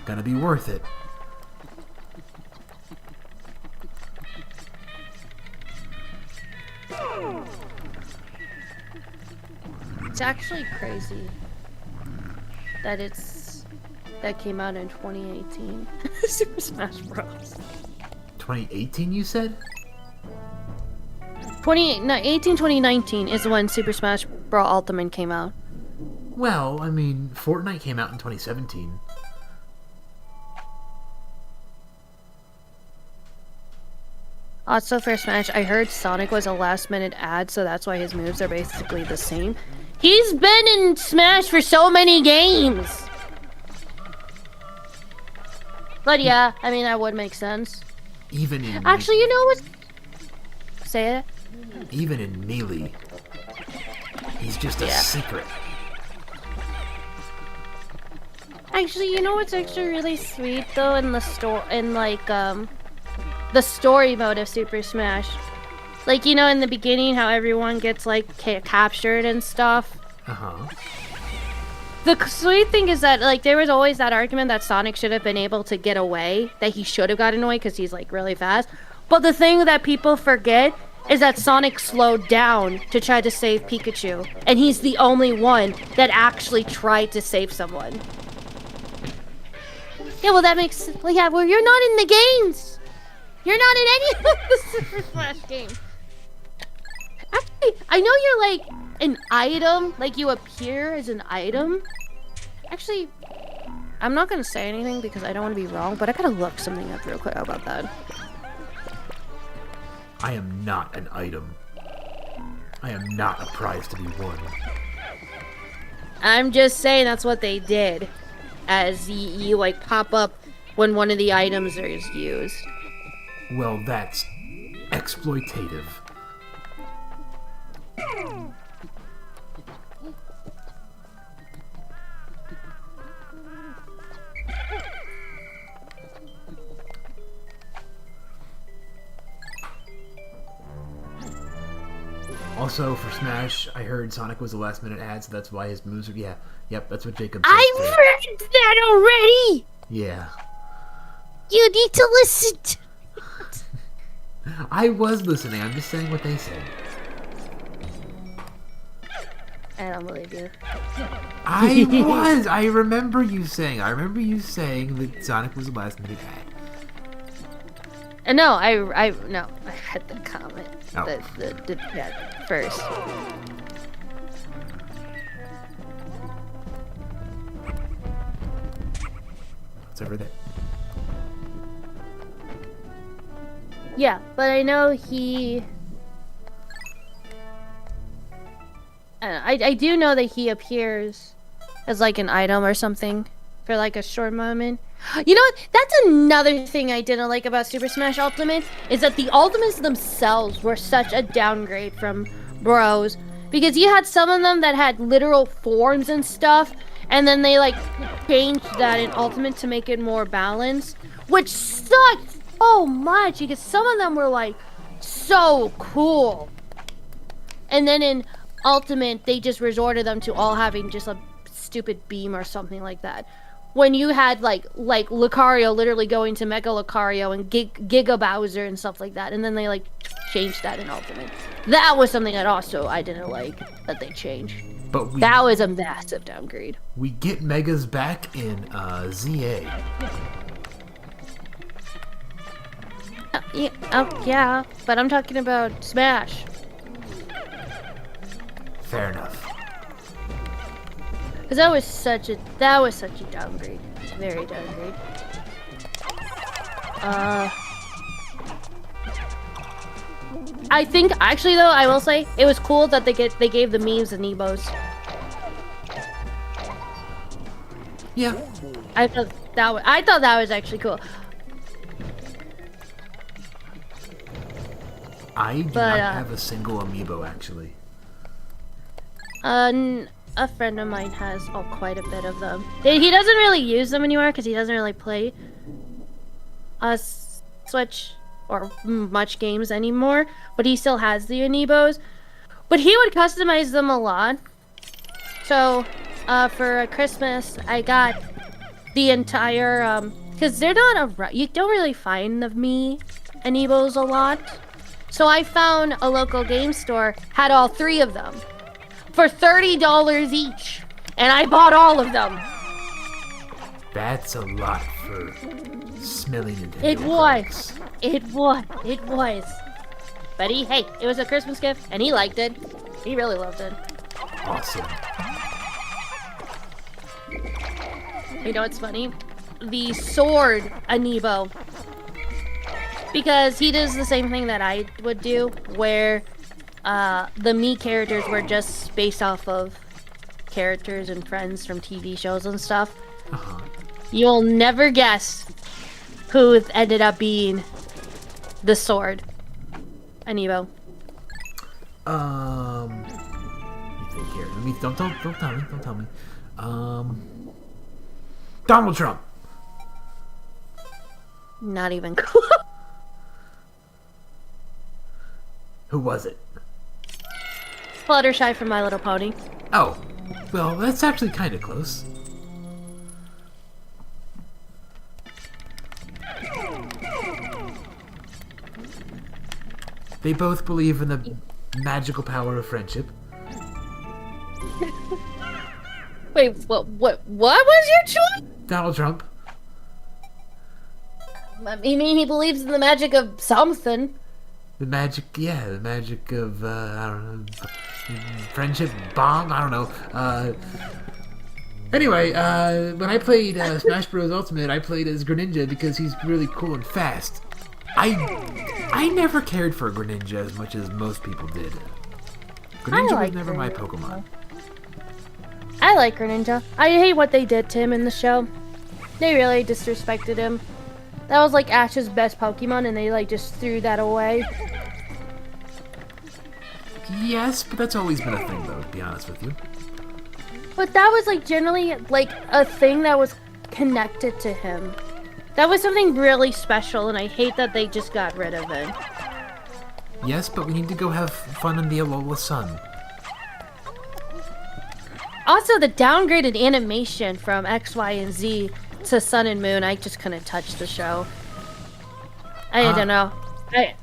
gonna be worth it. It's actually crazy that that came out in 2018. Super Smash Bros. 2018, you said? 2019 is when Super Smash Bros. Ultimate came out. Well, I mean, Fortnite came out in 2017. Also for Smash, I heard Sonic was a last-minute ad, so that's why his moves are basically the same. He's been in Smash for so many games! But yeah, I mean, that would make sense. Even in... Actually, you know what? Say it. Even in Melee, he's just a secret. Actually, you know what's actually really sweet though in the the story mode of Super Smash? Like, you know, in the beginning how everyone gets like captured and stuff? Uh-huh. The sweet thing is that, like, there was always that argument that Sonic should have been able to get away, that he should have gotten away because he's, like, really fast. But the thing that people forget is that Sonic slowed down to try to save Pikachu, and he's the only one that actually tried to save someone. Yeah, well that makes... Well, yeah, well you're not in the games! You're not in any of the Super Smash games! Actually, I know you're like an item, like you appear as an item. Actually, I'm not gonna say anything because I don't want to be wrong, but I gotta look something up real quick about that. I am not an item. I am not a prize to be won. I'm just saying that's what they did, as you like pop up when one of the items is used. Well, that's exploitative. Also, for Smash, I heard Sonic was a last-minute ad, so that's why his moves are... Yeah, yep, that's what Jacob said. I read that already! Yeah. You need to listen to... I was listening, I'm just saying what they said. I don't believe you. I was! I remember you saying that Sonic was a last-minute ad. No, I had the comment. Oh. The chat first. What's over there? Yeah, but I know he... I do know that he appears as like an item or something for like a short moment. You know what? That's another thing I didn't like about Super Smash Ultimate, is that the Ultimates themselves were such a downgrade from Bros. Because you had some of them that had literal forms and stuff, and then they like changed that in Ultimate to make it more balanced, which sucked so much because some of them were like so cool. And then in Ultimate, they just resorted them to all having just a stupid beam or something like that. When you had like Lucario literally going to Mega Lucario and Giga Bowser and stuff like that, and then they like changed that in Ultimate. That was something that also I didn't like that they changed. But that was a massive downgrade. We get Megas back in ZA. Yeah, but I'm talking about Smash. Fair enough. Because that was such a downgrade. Very downgrade. I think actually though, I will say it was cool that they gave the memes and Amiibos. Yeah. I thought that was actually cool. I do not have a single Amiibo actually. A friend of mine has quite a bit of them. He doesn't really use them anymore because he doesn't really play Switch or much games anymore, but he still has the Amiibos. But he would customize them a lot. So, for Christmas, I got the entire, because they're not you don't really find the Amiibos a lot. So I found a local game store, had all 3 of them for $30 each, and I bought all of them. That's a lot for smelly Nintendo It products. It was. But hey, it was a Christmas gift, and he liked it. He really loved it. Awesome. You know what's funny? The sword Amiibo. Because he does the same thing that I would do, where the Mii characters were just based off of characters and friends from TV shows and stuff. Uh-huh. You'll never guess who ended up being the sword Amiibo. Let me think here. Don't tell me. Donald Trump. Not even close. Who was it? Fluttershy from My Little Pony. Oh, well, that's actually kind of close. They both believe in the magical power of friendship. Wait, what was your choice? Donald Trump. I mean, he believes in the magic of something. The magic of, I don't know, friendship, bong, I don't know. Anyway, when I played Smash Bros. Ultimate, I played as Greninja because he's really cool and fast. I never cared for Greninja as much as most people did. Greninja was never my Pokemon. I like Greninja. I hate what they did to him in the show. They really disrespected him. That was like Ash's best Pokemon, and they like just threw that away. Yes, but that's always been a thing, though, to be honest with you. But that was like generally like a thing that was connected to him. That was something really special, and I hate that they just got rid of it. Yes, but we need to go have fun in the Alola Sun. Also, the downgraded animation from X, Y, and Z to Sun and Moon, I just couldn't touch the show. I don't know.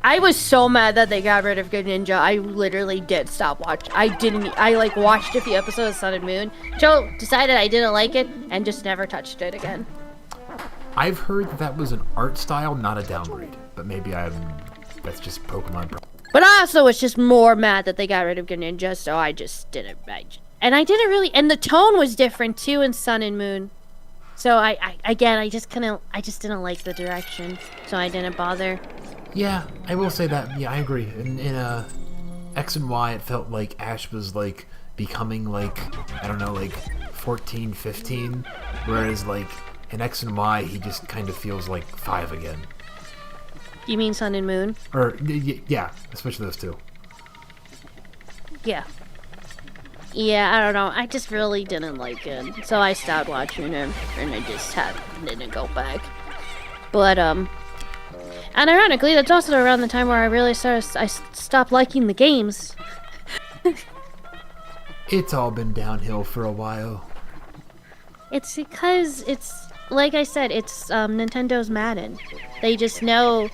I was so mad that they got rid of Greninja. I literally did stop watching. I like watched a few episodes of Sun and Moon. Joe decided I didn't like it and just never touched it again. I've heard that was an art style, not a downgrade. But maybe that's just Pokemon. But I also was just more mad that they got rid of Greninja, so I just didn't. And the tone was different too in Sun and Moon. So I just didn't like the direction, so I didn't bother. Yeah, I will say that. Yeah, I agree. In X and Y, it felt like Ash was like becoming like, I don't know, like 14, 15, whereas like in X and Y, he just kind of feels like 5 again. You mean Sun and Moon? Or yeah, especially those two. Yeah. Yeah, I don't know. I just really didn't like it. So I stopped watching it, and I just didn't go back. But, and ironically, that's also around the time where I stopped liking the games. It's all been downhill for a while. It's because like I said, it's Nintendo's Madden. They just know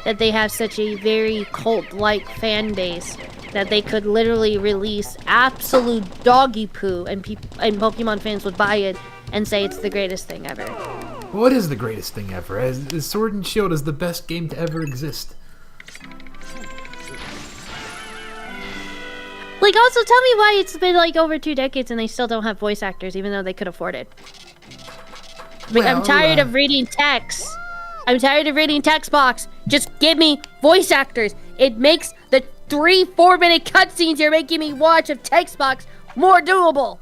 that they have such a very cult-like fan base that they could literally release absolute doggy poo and Pokemon fans would buy it and say it's the greatest thing ever. What is the greatest thing ever? As Sword and Shield is the best game to ever exist. Like, also tell me why it's been like over 2 decades and they still don't have voice actors, even though they could afford it. Well, I'm tired of reading text. I'm tired of reading text box. Just give me voice actors. It makes the 3-4 minute cutscenes you're making me watch of text box more doable.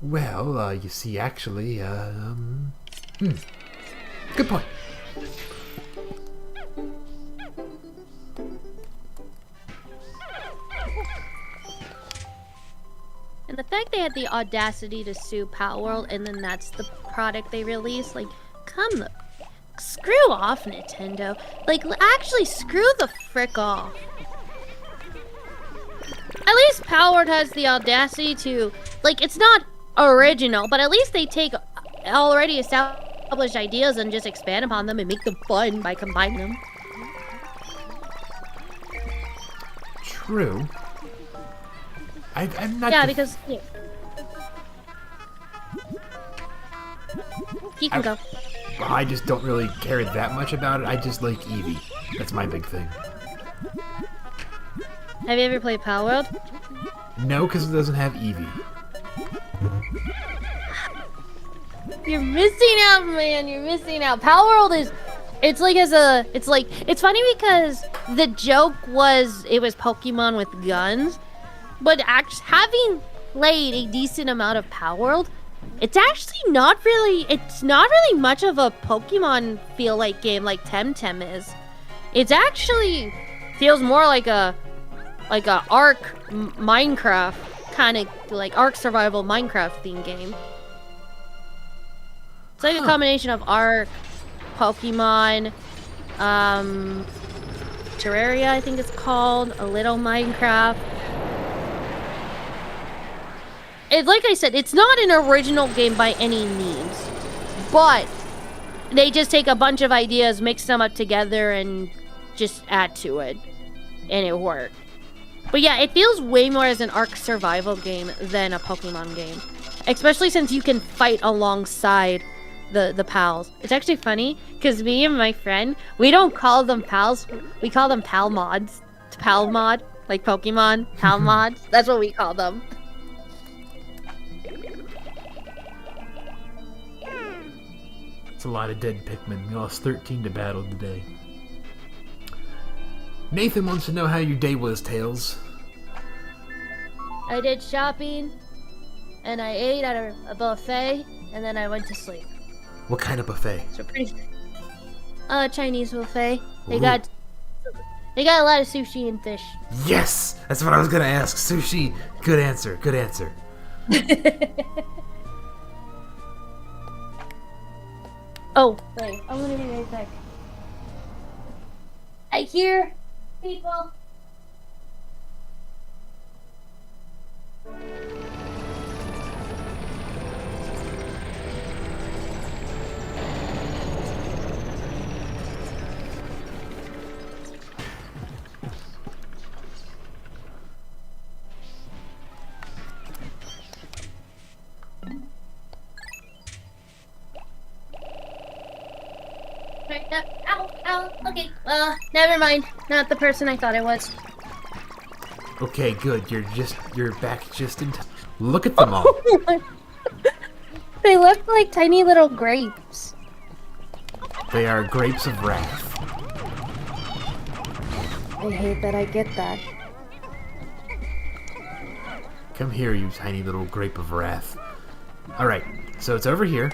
Well, you see, actually, good point. And the fact they had the audacity to sue Palworld and then that's the product they released, like, screw off, Nintendo. Like, actually, screw the frick off. At least Palworld has the audacity to, like, it's not original, but at least they take already established ideas and just expand upon them and make them fun by combining them. True. I'm not. Yeah, because yeah. He can go. I just don't really care that much about it. I just like Eevee. That's my big thing. Have you ever played Palworld? No, because it doesn't have Eevee. You're missing out, man. You're missing out. Palworld is... It's funny because the joke was it was Pokemon with guns, but having played a decent amount of Palworld, it's actually not really much of a Pokemon feel-like game like Temtem is. It actually feels more like a Ark Minecraft kind of like Ark survival Minecraft themed game. It's like a combination of Ark, Pokemon, Terraria, I think it's called, a little Minecraft. Like I said, it's not an original game by any means, but they just take a bunch of ideas, mix them up together, and just add to it, and it worked. But yeah, it feels way more as an Ark survival game than a Pokemon game. Especially since you can fight alongside the pals. It's actually funny, because me and my friend, we don't call them pals, we call them pal mods. Pal mod, like Pokemon, pal mods. That's what we call them. It's a lot of dead Pikmin. We lost 13 to battle today. Nathan wants to know how your day was, Tails. I did shopping, and I ate at a buffet, and then I went to sleep. What kind of buffet? So pretty... Chinese buffet. They Ooh. got a lot of sushi and fish. Yes! That's what I was gonna ask. Sushi. Good answer. Good answer. Oh, wait. I'm gonna be right back. I hear people. Right, ow, okay, never mind. Not the person I thought it was. Okay, good. You're back just in time. Look at them all. They look like tiny little grapes. They are grapes of wrath. I hate that I get that. Come here, you tiny little grape of wrath. Alright, so it's over here.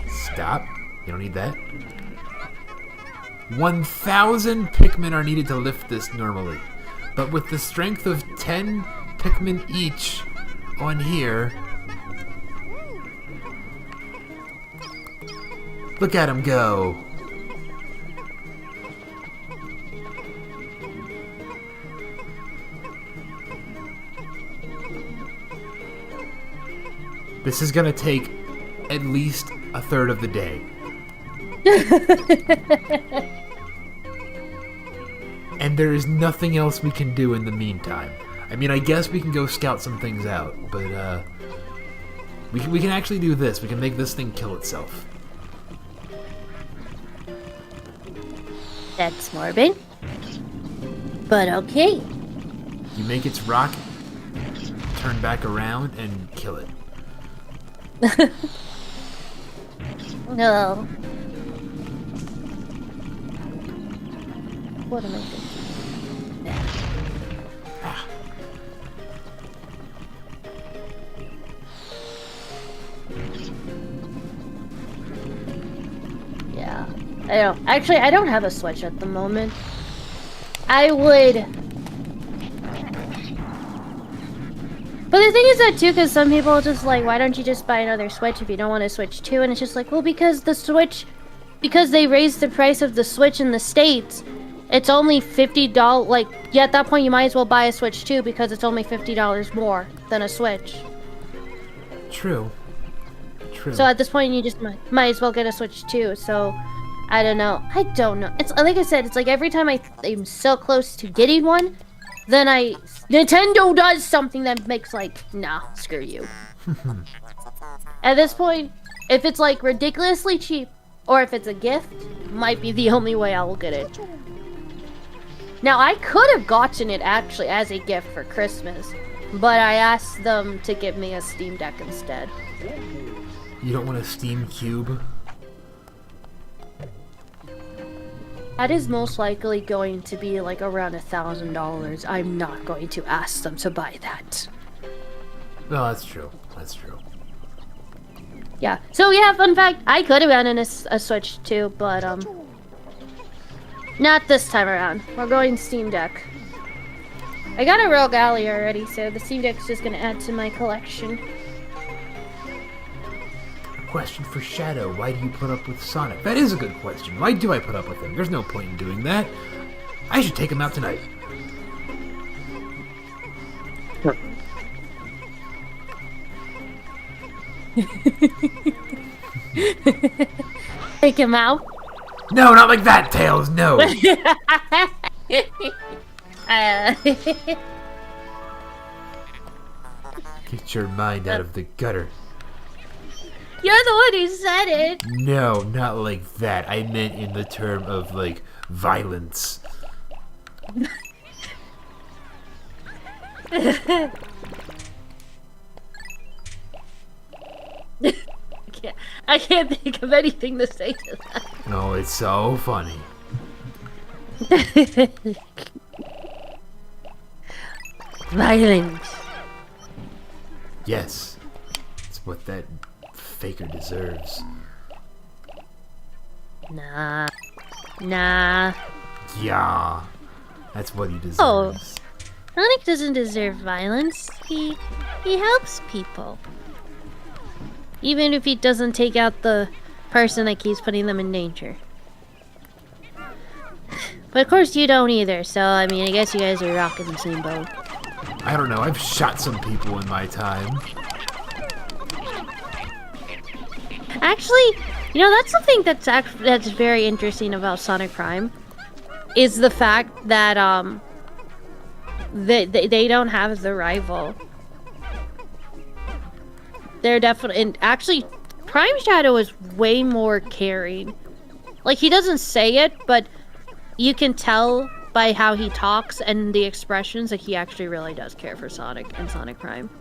Stop. You don't need that. 1,000 Pikmin are needed to lift this normally. But with the strength of 10 Pikmin each on here... Look at him go! This is gonna take at least a third of the day. And there is nothing else we can do in the meantime. I mean, I guess we can go scout some things out, but we can actually do this. We can make this thing kill itself. That's morbid. But okay. You make its rock turn back around and kill it. No. What am I thinking? Ah. Yeah. I don't have a Switch at the moment. I would... But the thing is that too, because some people are just like, why don't you just buy another Switch if you don't want a Switch 2? And it's just like, well, because the Switch... Because they raised the price of the Switch in the States, it's only $50, like, yeah, at that point you might as well buy a Switch 2 because it's only $50 more than a Switch. True. True. So at this point you just might as well get a Switch 2, so... I don't know. It's like I said, it's like every time I'm so close to getting one, then Nintendo does something that makes like, nah, screw you. At this point, if it's like ridiculously cheap, or if it's a gift, might be the only way I will get it. Now, I could have gotten it actually as a gift for Christmas, but I asked them to give me a Steam Deck instead. You don't want a Steam Cube? That is most likely going to be like around $1,000. I'm not going to ask them to buy that. No, that's true. That's true. Yeah. So yeah, fun fact, I could have gotten a Switch too, but not this time around. We're going Steam Deck. I got a Rogue Ally already, so the Steam Deck's just gonna add to my collection. Question for Shadow. Why do you put up with Sonic? That is a good question. Why do I put up with him? There's no point in doing that. I should take him out tonight. Take him out? No, not like that, Tails. No. Get your mind out of the gutter. You're the one who said it. No, not like that. I meant in the term of, like, violence. I can't think of anything to say to that. Oh, it's so funny. Violence. Yes. It's what that faker deserves. Nah. Yeah. That's what he deserves. Oh. Sonic doesn't deserve violence. He helps people. Even if he doesn't take out the person that keeps putting them in danger. But of course you don't either, so I mean I guess you guys are rocking the same boat. I don't know, I've shot some people in my time. Actually, you know, that's something that's very interesting about Sonic Prime. Is the fact that they don't have the rival. They're definitely, and actually, Prime Shadow is way more caring. Like, he doesn't say it, but you can tell by how he talks and the expressions that he actually really does care for Sonic and Sonic Prime.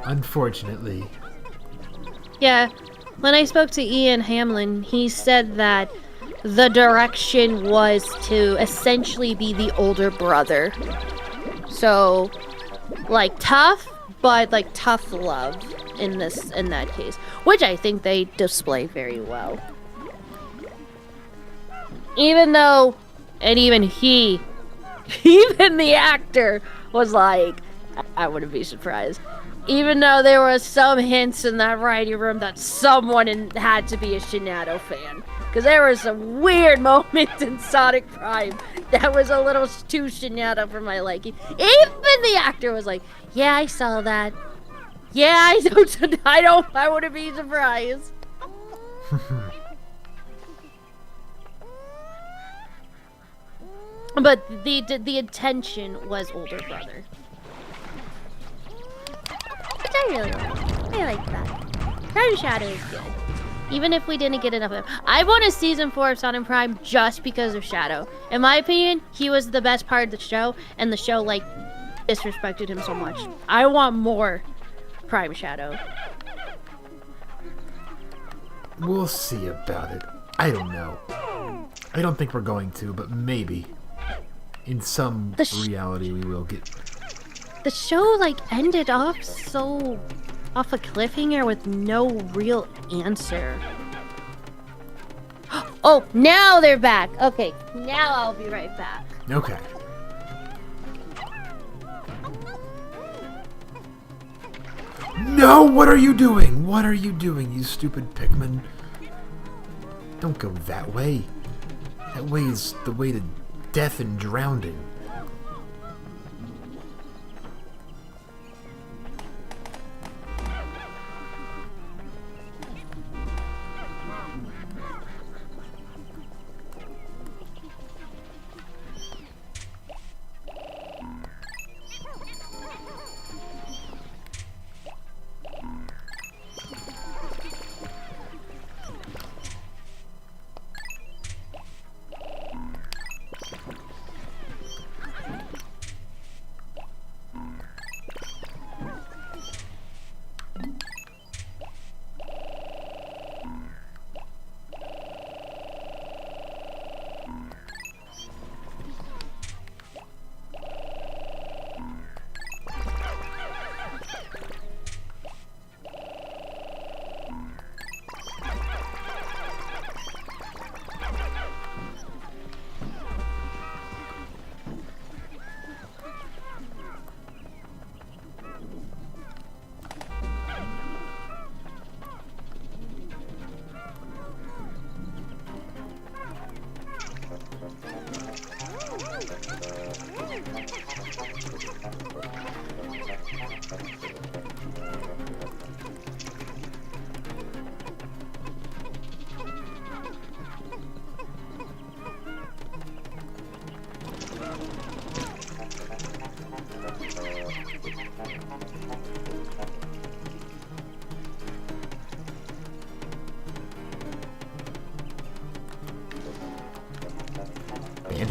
Unfortunately. Yeah, when I spoke to Ian Hamlin, he said that the direction was to essentially be the older brother. So, like, tough, but like tough love in that case, which I think they display very well. Even though, and even even the actor was like, I wouldn't be surprised. Even though there was some hints in that writing room that someone had to be a Shinado fan. Because there were some weird moments in Sonic Prime that was a little too Shinado for my liking. Even the actor was like, yeah, I saw that. Yeah, I wouldn't be surprised. But the intention was older brother. Which I really like. I like that. Prime Shadow is good. Even if we didn't get enough of him. I want a season 4 of Sonic Prime just because of Shadow. In my opinion, he was the best part of the show, and the show, like, disrespected him so much. I want more Prime Shadow. We'll see about it. I don't know. I don't think we're going to, but maybe. In some reality we will get. The show, like, ended off off a cliffhanger with no real answer. Oh, now they're back. Okay, now I'll be right back. Okay. No, what are you doing? What are you doing, you stupid Pikmin? Don't go that way. That way is the way to death and drowning.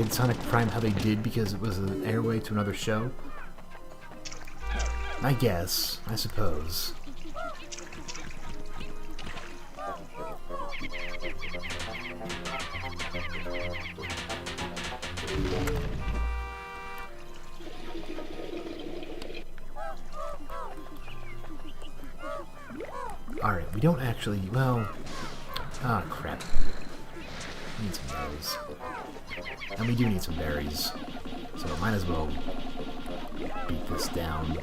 did Sonic Prime how they did because it was an airway to another show? I guess. I suppose. Alright, we don't actually... Well... Ah, crap. We need some berries. And we do need some berries. So might as well beat this down.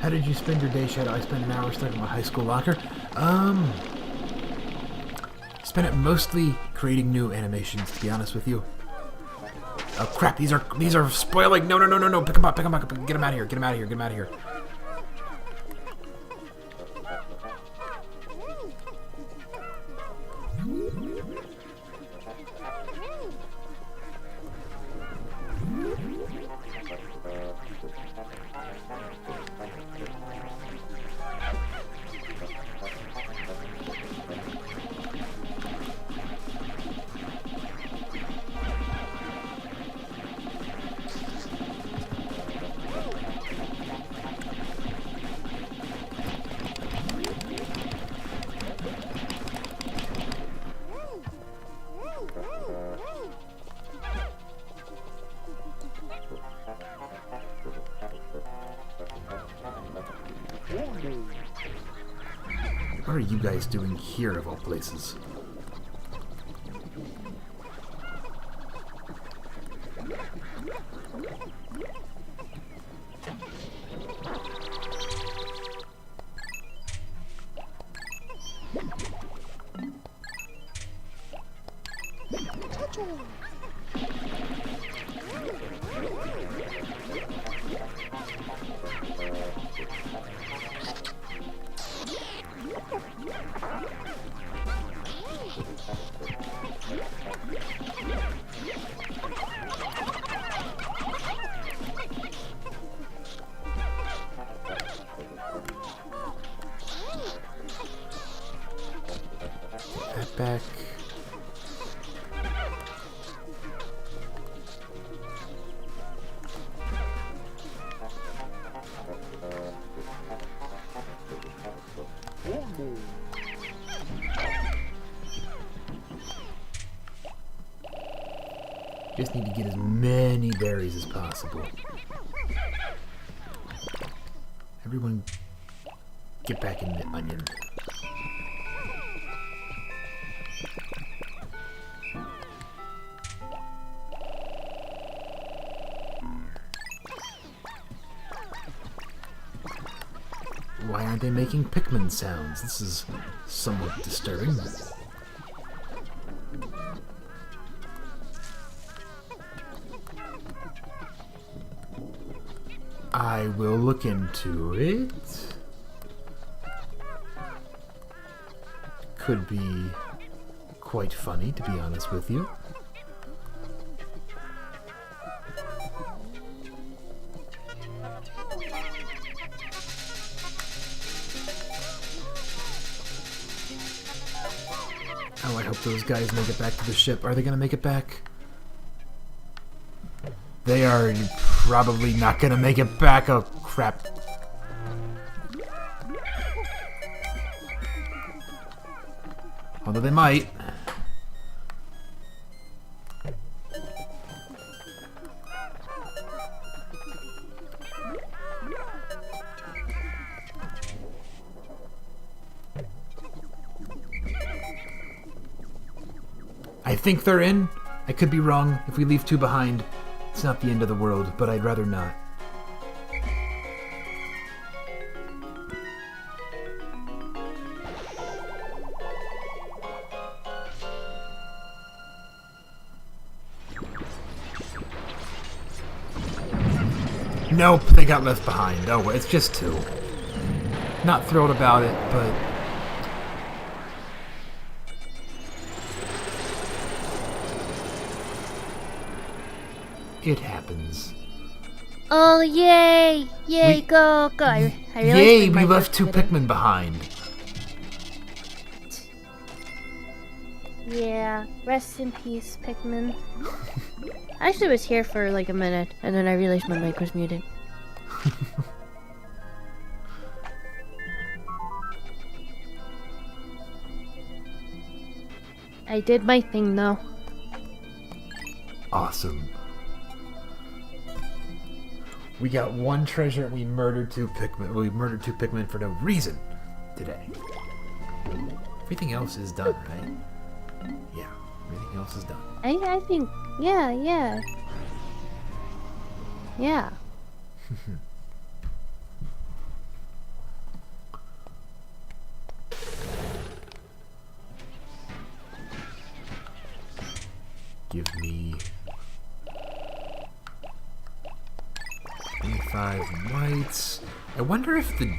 How did you spend your day, Shadow? I spent an hour stuck in my high school locker. Spent it mostly creating new animations, to be honest with you. Oh crap, these are spoiling. No, pick them up, get them out of here, get them out of here. What are you guys doing here, of all places? Back. Just need to get as many berries as possible. Everyone get back in the onion. Why aren't they making Pikmin sounds? This is somewhat disturbing. I will look into it. Could be quite funny, to be honest with you. Oh, I hope those guys make it back to the ship. Are they gonna make it back? They are probably not gonna make it back. Oh, crap. Although they might. I think they're in. I could be wrong. If we leave two behind, it's not the end of the world, but I'd rather not. Nope, they got left behind. Oh, it's just two. Not thrilled about it, but... it happens. Oh, yay! Yay, go! I realized yay, we left two Pikmin behind. Yeah, rest in peace, Pikmin. I actually was here for like a minute, and then I realized my mic was muted. I did my thing, though. Awesome. We got one treasure and we murdered two Pikmin. We murdered two Pikmin for no reason today. Everything else is done, right? Yeah, everything else is done. I think, yeah. Give me 25 whites. I wonder if the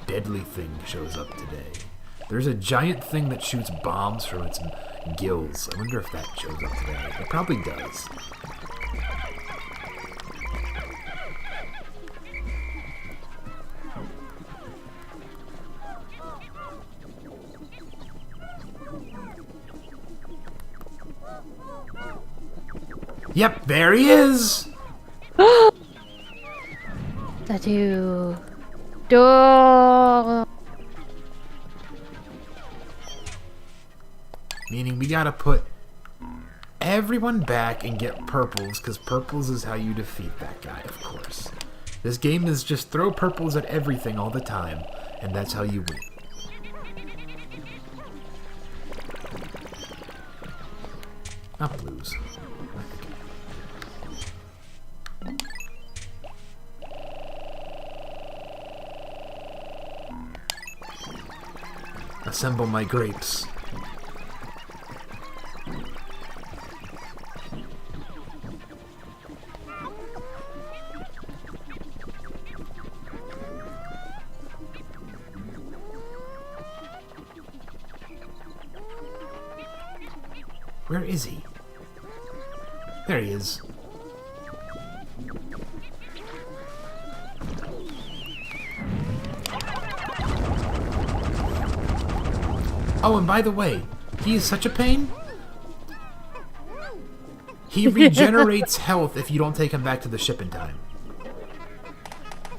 deadly thing shows up today. There's a giant thing that shoots bombs from its gills. I wonder if that shows up today. It probably does. Yep, there he is! Tattoo. Door. Meaning we gotta put everyone back and get purples, because purples is how you defeat that guy, of course. This game is just throw purples at everything all the time, and that's how you win. Not blues. Assemble my grapes. Where is he? There he is. Oh, and by the way, he is such a pain. He regenerates health if you don't take him back to the ship in time.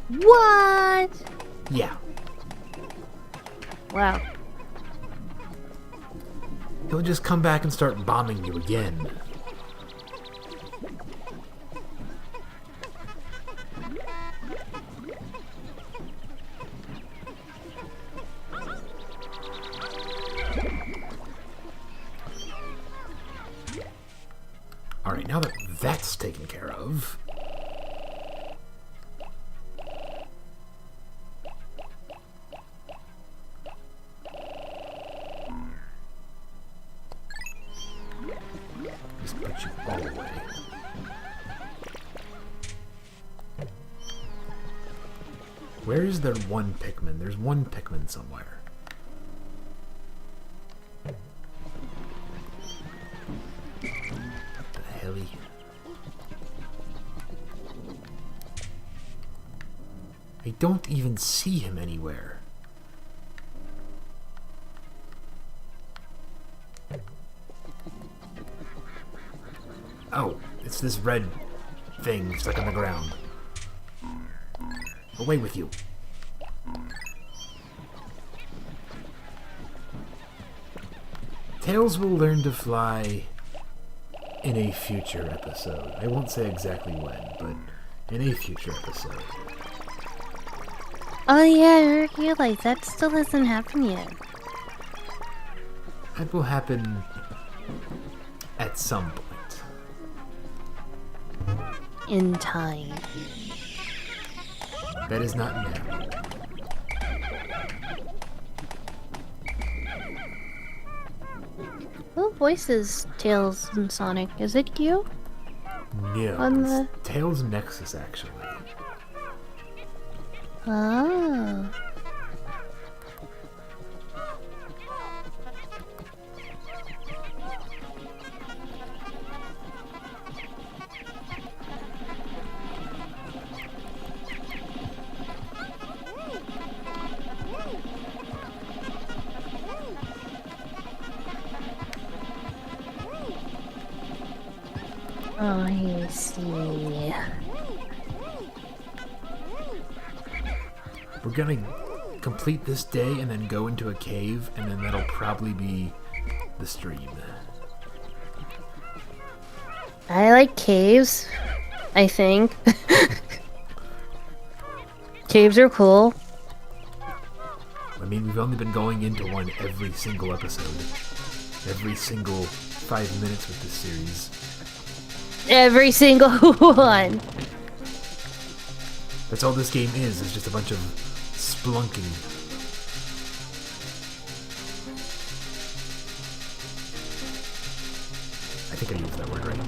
What? Yeah. Wow. He'll just come back and start bombing you again. Alright, now that that's taken care of... just put you all away. Where is there one Pikmin? There's one Pikmin somewhere. What the helly? I don't even see him anywhere. Oh, it's this red thing stuck on the ground. Away with you. Tails will learn to fly in a future episode. I won't say exactly when, but in a future episode. Oh yeah, I realized that still hasn't happened yet. That will happen at some point. In time. That is not now. Who voices Tails and Sonic? Is it you? No, On it's the- Tails Nexus, actually. Oh. I see. We're gonna complete this day and then go into a cave, and then that'll probably be the stream. I like caves, I think. Caves are cool. I mean, we've only been going into one every single episode. Every single 5 minutes with this series. Every single one. That's all this game is just a bunch of splunking. I think I used that word right.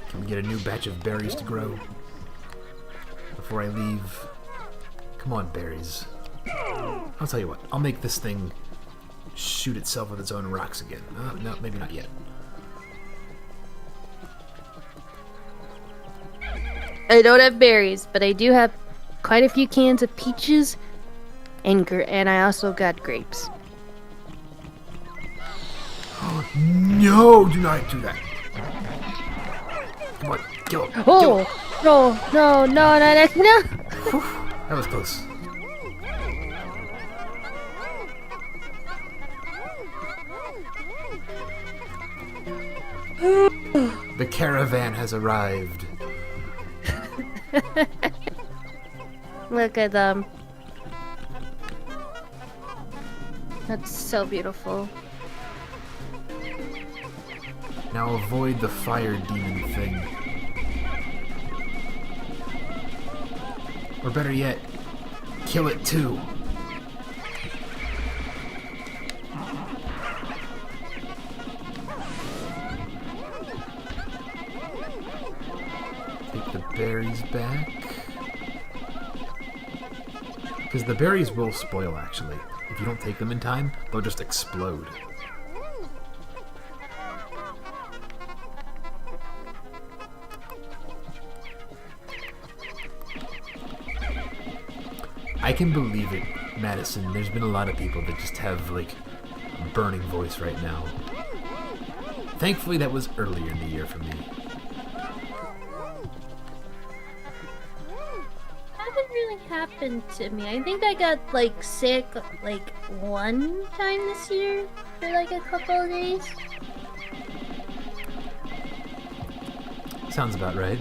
Can we get a new batch of berries to grow before I leave? Come on, berries. I'll tell you what, I'll make this thing shoot itself with its own rocks again. No, maybe not yet. I don't have berries, but I do have quite a few cans of peaches, and I also got grapes. No, do not do that. Come on, kill him. Kill him. Oh, no. Whew, that was close. The caravan has arrived. Look at them. That's so beautiful. Now avoid the fire demon thing. Or better yet, kill it too. Take the berries back. Because the berries will spoil, actually. If you don't take them in time, they'll just explode. I can believe it, Madison. There's been a lot of people that just have, like, a burning voice right now. Thankfully, that was earlier in the year for me. Hasn't really happened to me. I think I got like sick like one time this year for like a couple of days. Sounds about right.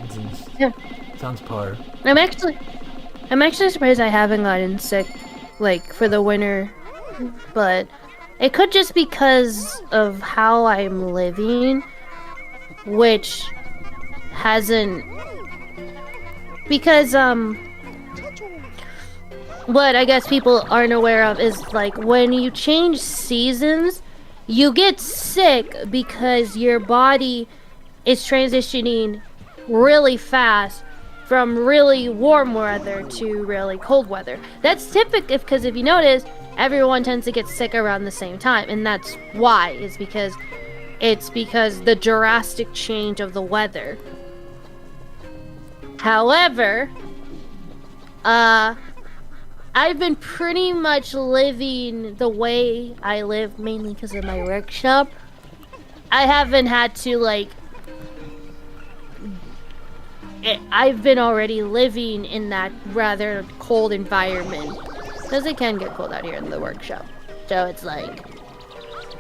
Yeah. Sounds par. I'm actually surprised I haven't gotten sick like for the winter, but It could just because of how I'm living, which hasn't... Because, what I guess people aren't aware of is, like, when you change seasons, you get sick because your body is transitioning really fast from really warm weather to really cold weather. That's typical because if you notice, everyone tends to get sick around the same time, and that's why. It's because the drastic change of the weather. However, I've been pretty much living the way I live mainly because of my workshop. I haven't had to, like... I've been already living in that rather cold environment. Because it can get cold out here in the workshop. So it's like...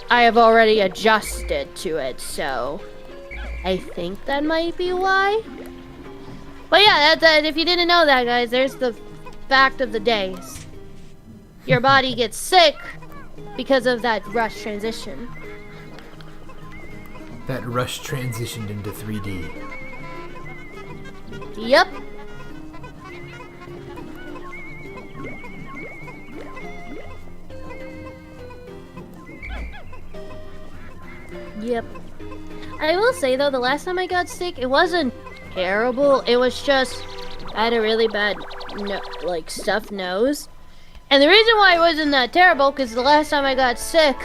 I have already adjusted to it, so... I think that might be why. But yeah, if you didn't know that, guys, there's the fact of the day. Your body gets sick because of that rush transition. That rush transitioned into 3D. Yep. Yep. I will say though, the last time I got sick, it wasn't terrible. It was just I had a really bad stuffed nose. And the reason why it wasn't that terrible, because the last time I got sick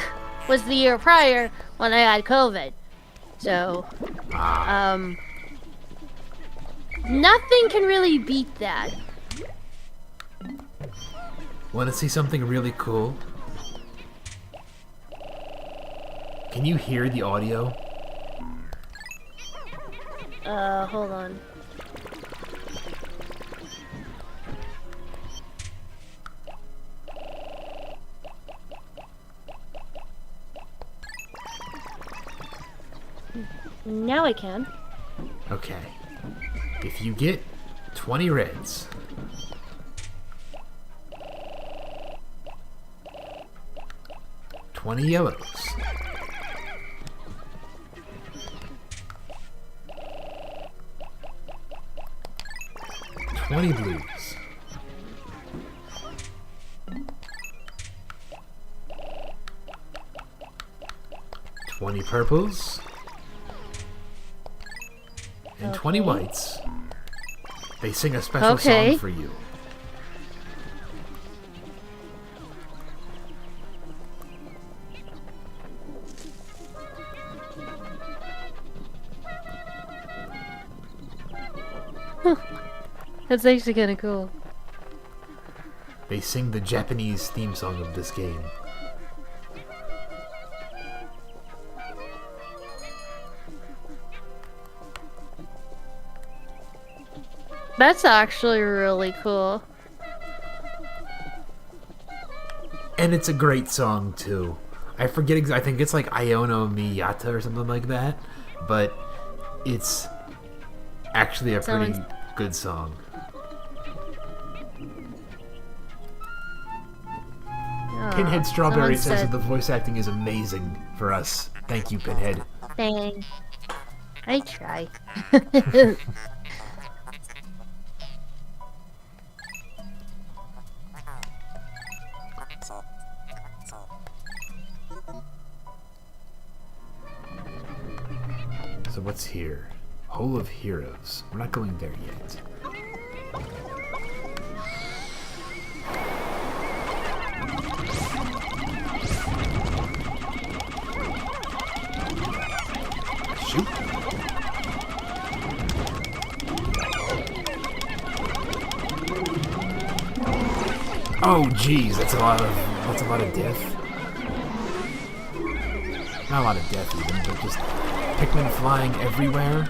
was the year prior when I had COVID. So, nothing can really beat that. Want to see something really cool? Can you hear the audio? Hold on. Now I can. Okay. If you get 20 reds, $20 yellows, $20 blues, $20 purples, and 20 whites, they sing a special song for you. That's actually kind of cool. They sing the Japanese theme song of this game. That's actually really cool. And it's a great song too. I forget I think it's like Iono Miyata or something like that, but it's actually a pretty good song. Pinhead Strawberry says that the voice acting is amazing for us. Thank you, Pinhead. Thanks. I try. So what's here? Hole of Heroes. We're not going there yet. Shoot. Oh geez, that's a lot of death. Not a lot of death even, but just Pikmin flying everywhere.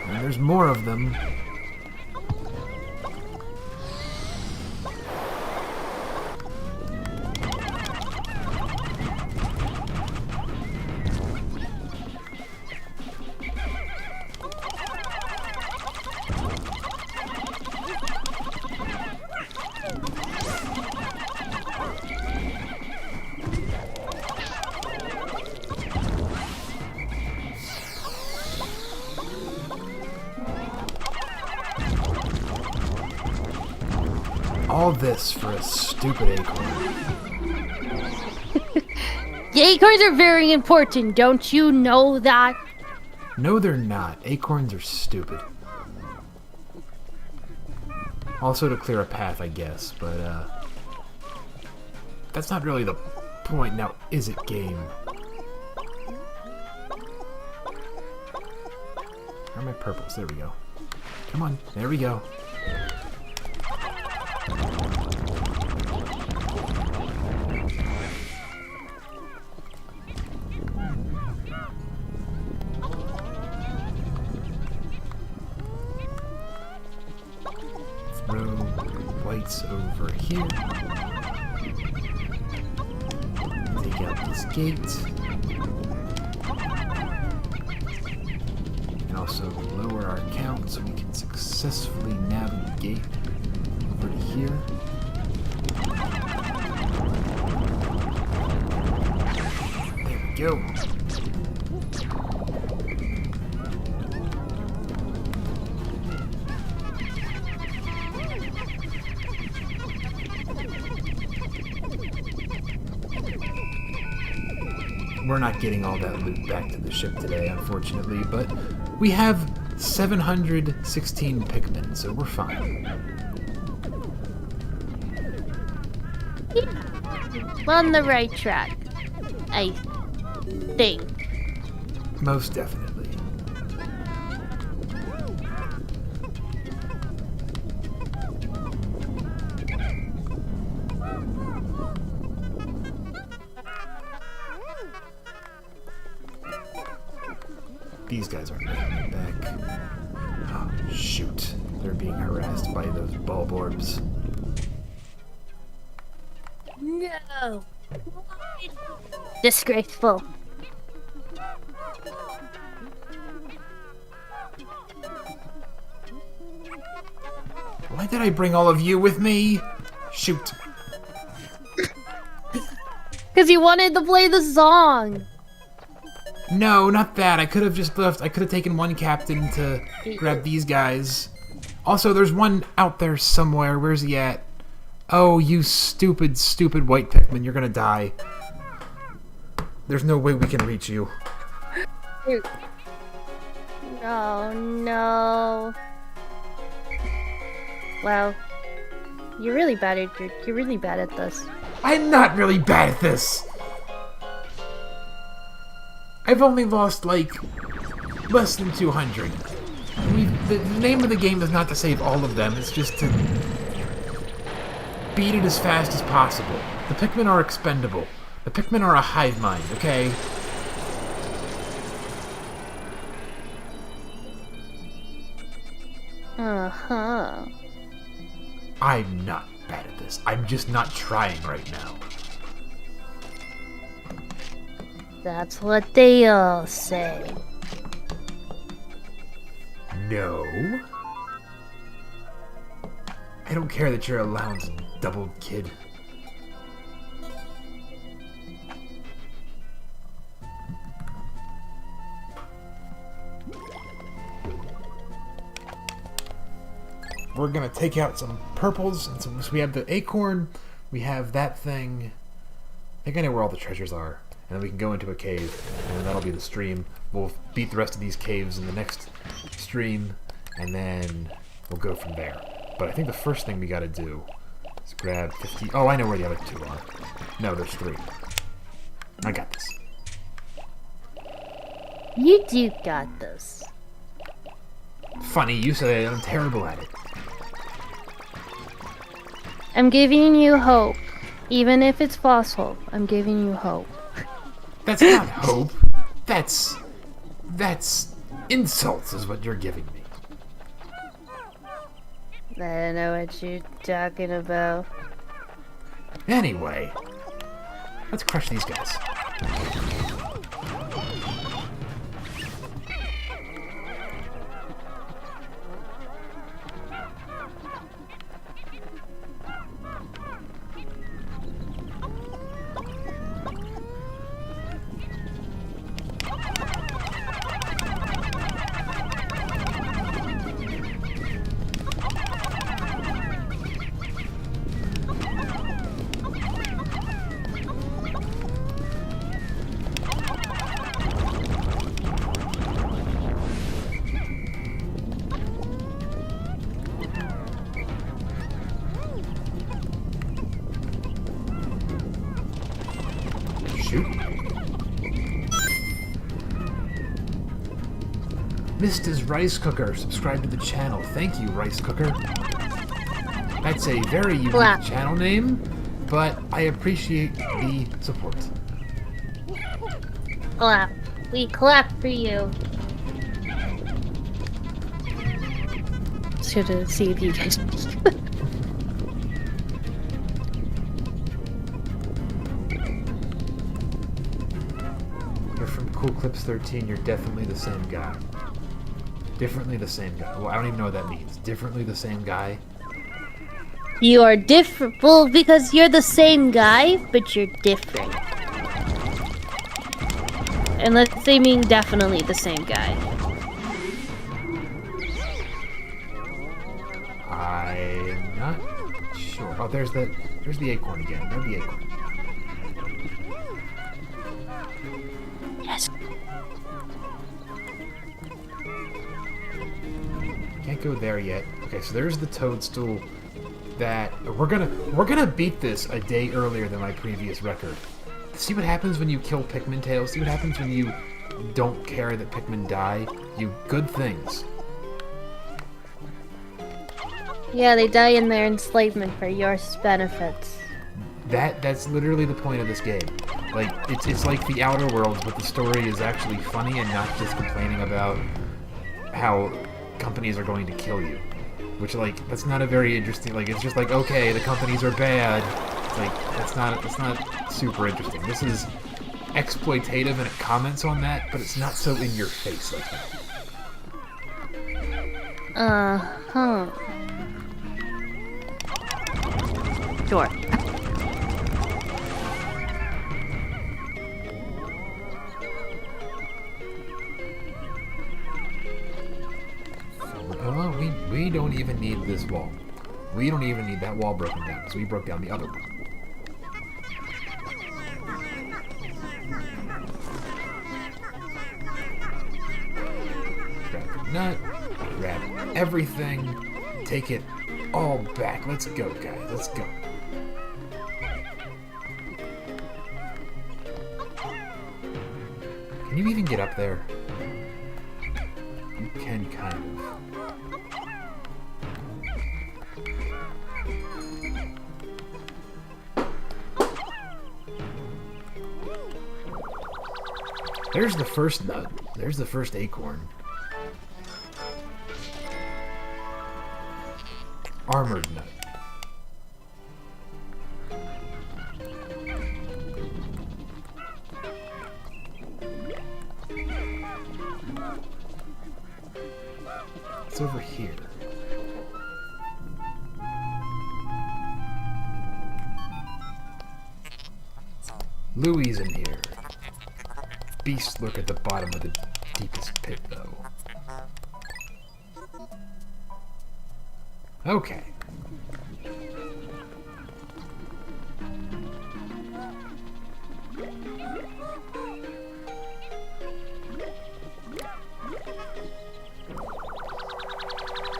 And there's more of them. All this for a stupid acorn. The acorns are very important, don't you know that? No, they're not. Acorns are stupid. Also to clear a path, I guess, but, that's not really the point now, is it, game? Where are my purples? There we go. Come on, there we go. Throw whites over here. Take out this gate. And also lower our count so we can successfully navigate over to here. There we go. We're not getting all that loot back to the ship today, unfortunately, but we have 716 Pikmin, so we're fine. We're on the right track, I think. Most definitely. These guys aren't making it back. Oh, shoot. They're being harassed by those bulb orbs. No! Disgraceful. Why did I bring all of you with me? Shoot. Because you wanted to play the song. No, not that. I could have just left. I could have taken one captain to grab these guys. Also, there's one out there somewhere. Where's he at? Oh, you stupid, stupid white Pikmin. You're gonna die. There's no way we can reach you. Oh, no. Wow. You're really bad at this. I'm not really bad at this. I've only lost, like, less than 200. The name of the game is not to save all of them, it's just to beat it as fast as possible. The Pikmin are expendable. The Pikmin are a hive mind, okay? Uh-huh. I'm not bad at this. I'm just not trying right now. That's what they all say. No. I don't care that you're a lounge double kid. We're gonna take out some purples, and so we have the acorn, we have that thing. I think I know where all the treasures are. And then we can go into a cave, and then that'll be the stream. We'll beat the rest of these caves in the next stream, and then we'll go from there. But I think the first thing we gotta do is grab 50... Oh, I know where the other two are. No, there's 3. I got this. You do got this. Funny, you say I'm terrible at it. I'm giving you hope. Even if it's false hope, I'm giving you hope. That's not hope. That's insults is what you're giving me. I don't know what you're talking about. Anyway, let's crush these guys. Mrs. Rice Cooker, subscribe to the channel. Thank you, Rice Cooker. That's a very unique Clap. channel name, but I appreciate the support. Clap. We clap for you. Just here to see if you guys. You're from Cool Clips 13, you're definitely the same guy. Differently the same guy. Well, I don't even know what that means. Differently the same guy? You are different. Well, because you're the same guy, but you're different. Unless they mean definitely the same guy. I'm not sure. Oh, there's the acorn again. Grab the acorn. Yes. Can't go there yet. Okay, so there's the toadstool that we're gonna beat this a day earlier than my previous record. See what happens when you kill Pikmin tails? See what happens when you don't care that Pikmin die? You good things. Yeah, they die in their enslavement for your benefits. That's literally the point of this game. Like it's like the Outer Worlds, but the story is actually funny and not just complaining about how companies are going to kill you. Which, like, that's not a very interesting, like, it's just like, okay, the companies are bad. It's like, that's not super interesting. This is exploitative and it comments on that, but it's not so in your face like that. Uh-huh. Sure. Oh, we don't even need this wall. We don't even need that wall broken down, because we broke down the other one. Grab the nut, grab everything, take it all back. Let's go, guys. Let's go. Can you even get up there? You can kind of. There's the first nut. There's the first acorn. Armored nut. It's over here. Louie's in here. Beasts lurk at the bottom of the deepest pit, though. Okay.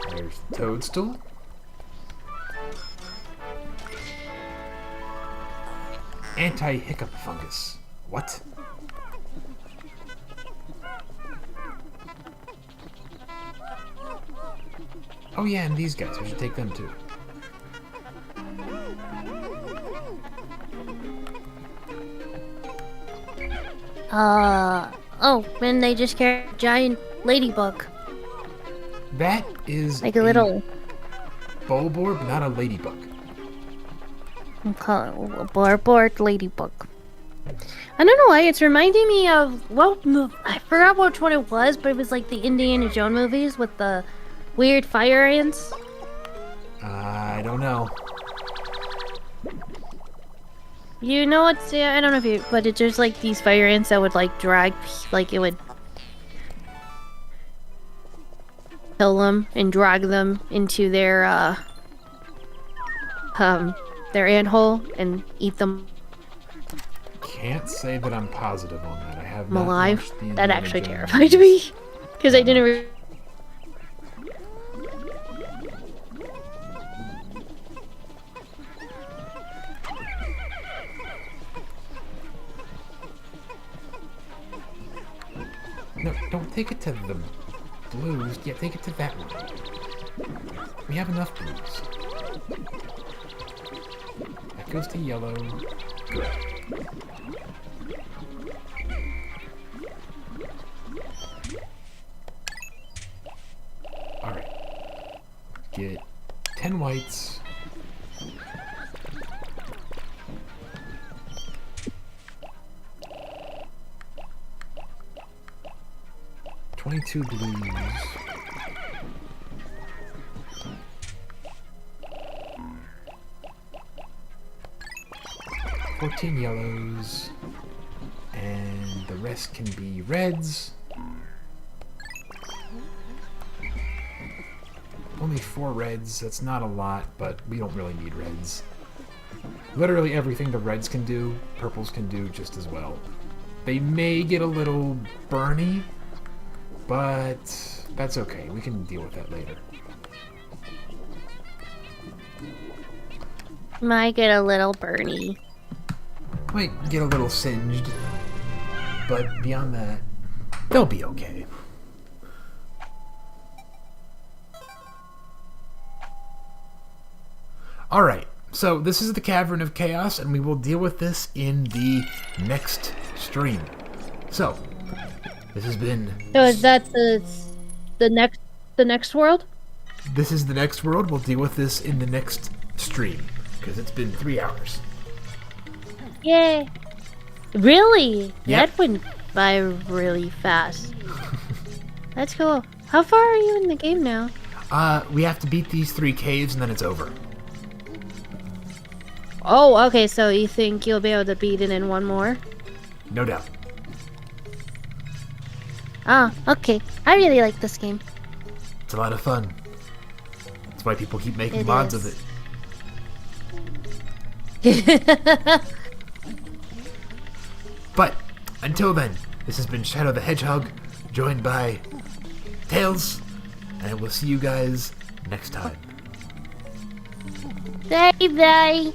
There's the toadstool. Anti-hiccup fungus. What? Oh yeah, and these guys. We should take them too. Oh, and they just carry a giant ladybug. That is Like a little... Bulbor, but not a ladybug. Call it a board ladybug. I don't know why, it's reminding me of... Well, I forgot which one it was, but it was like the Indiana Jones movies with the weird fire ants. I don't know. You know what's... Yeah, I don't know if you... But it's just like these fire ants that would like drag... Like it would... kill them and drag them into their anthole and eat them Can't say that I'm positive on that. I have not alive. watched the That Indiana actually Jones terrified movies. me because I didn't. No, don't take it to the blues. Yeah, take it to that one. We have enough blues. That goes to yellow. Good. Alright. Get 10 whites. $22 blues. 14 yellows. And the rest can be reds. Only 4 reds, that's not a lot, but we don't really need reds. Literally everything the reds can do, purples can do just as well. They may get a little burny, but that's okay. We can deal with that later. Might get a little burny. Might get a little singed, but beyond that, they'll be okay. Alright, so this is the Cavern of Chaos, and we will deal with this in the next stream. So, this has been... So is that the next world? This is the next world. We'll deal with this in the next stream, because it's been 3 hours. Yay. Really? Yep. That went by really fast. That's cool. How far are you in the game now? We have to beat these 3 caves, and then it's over. Oh, okay, so you think you'll be able to beat it in one more? No doubt. Ah, okay. I really like this game. It's a lot of fun. That's why people keep making It mods is. of it. But, until then, this has been Shadow the Hedgehog, joined by Tails, and we'll see you guys next time. Bye bye.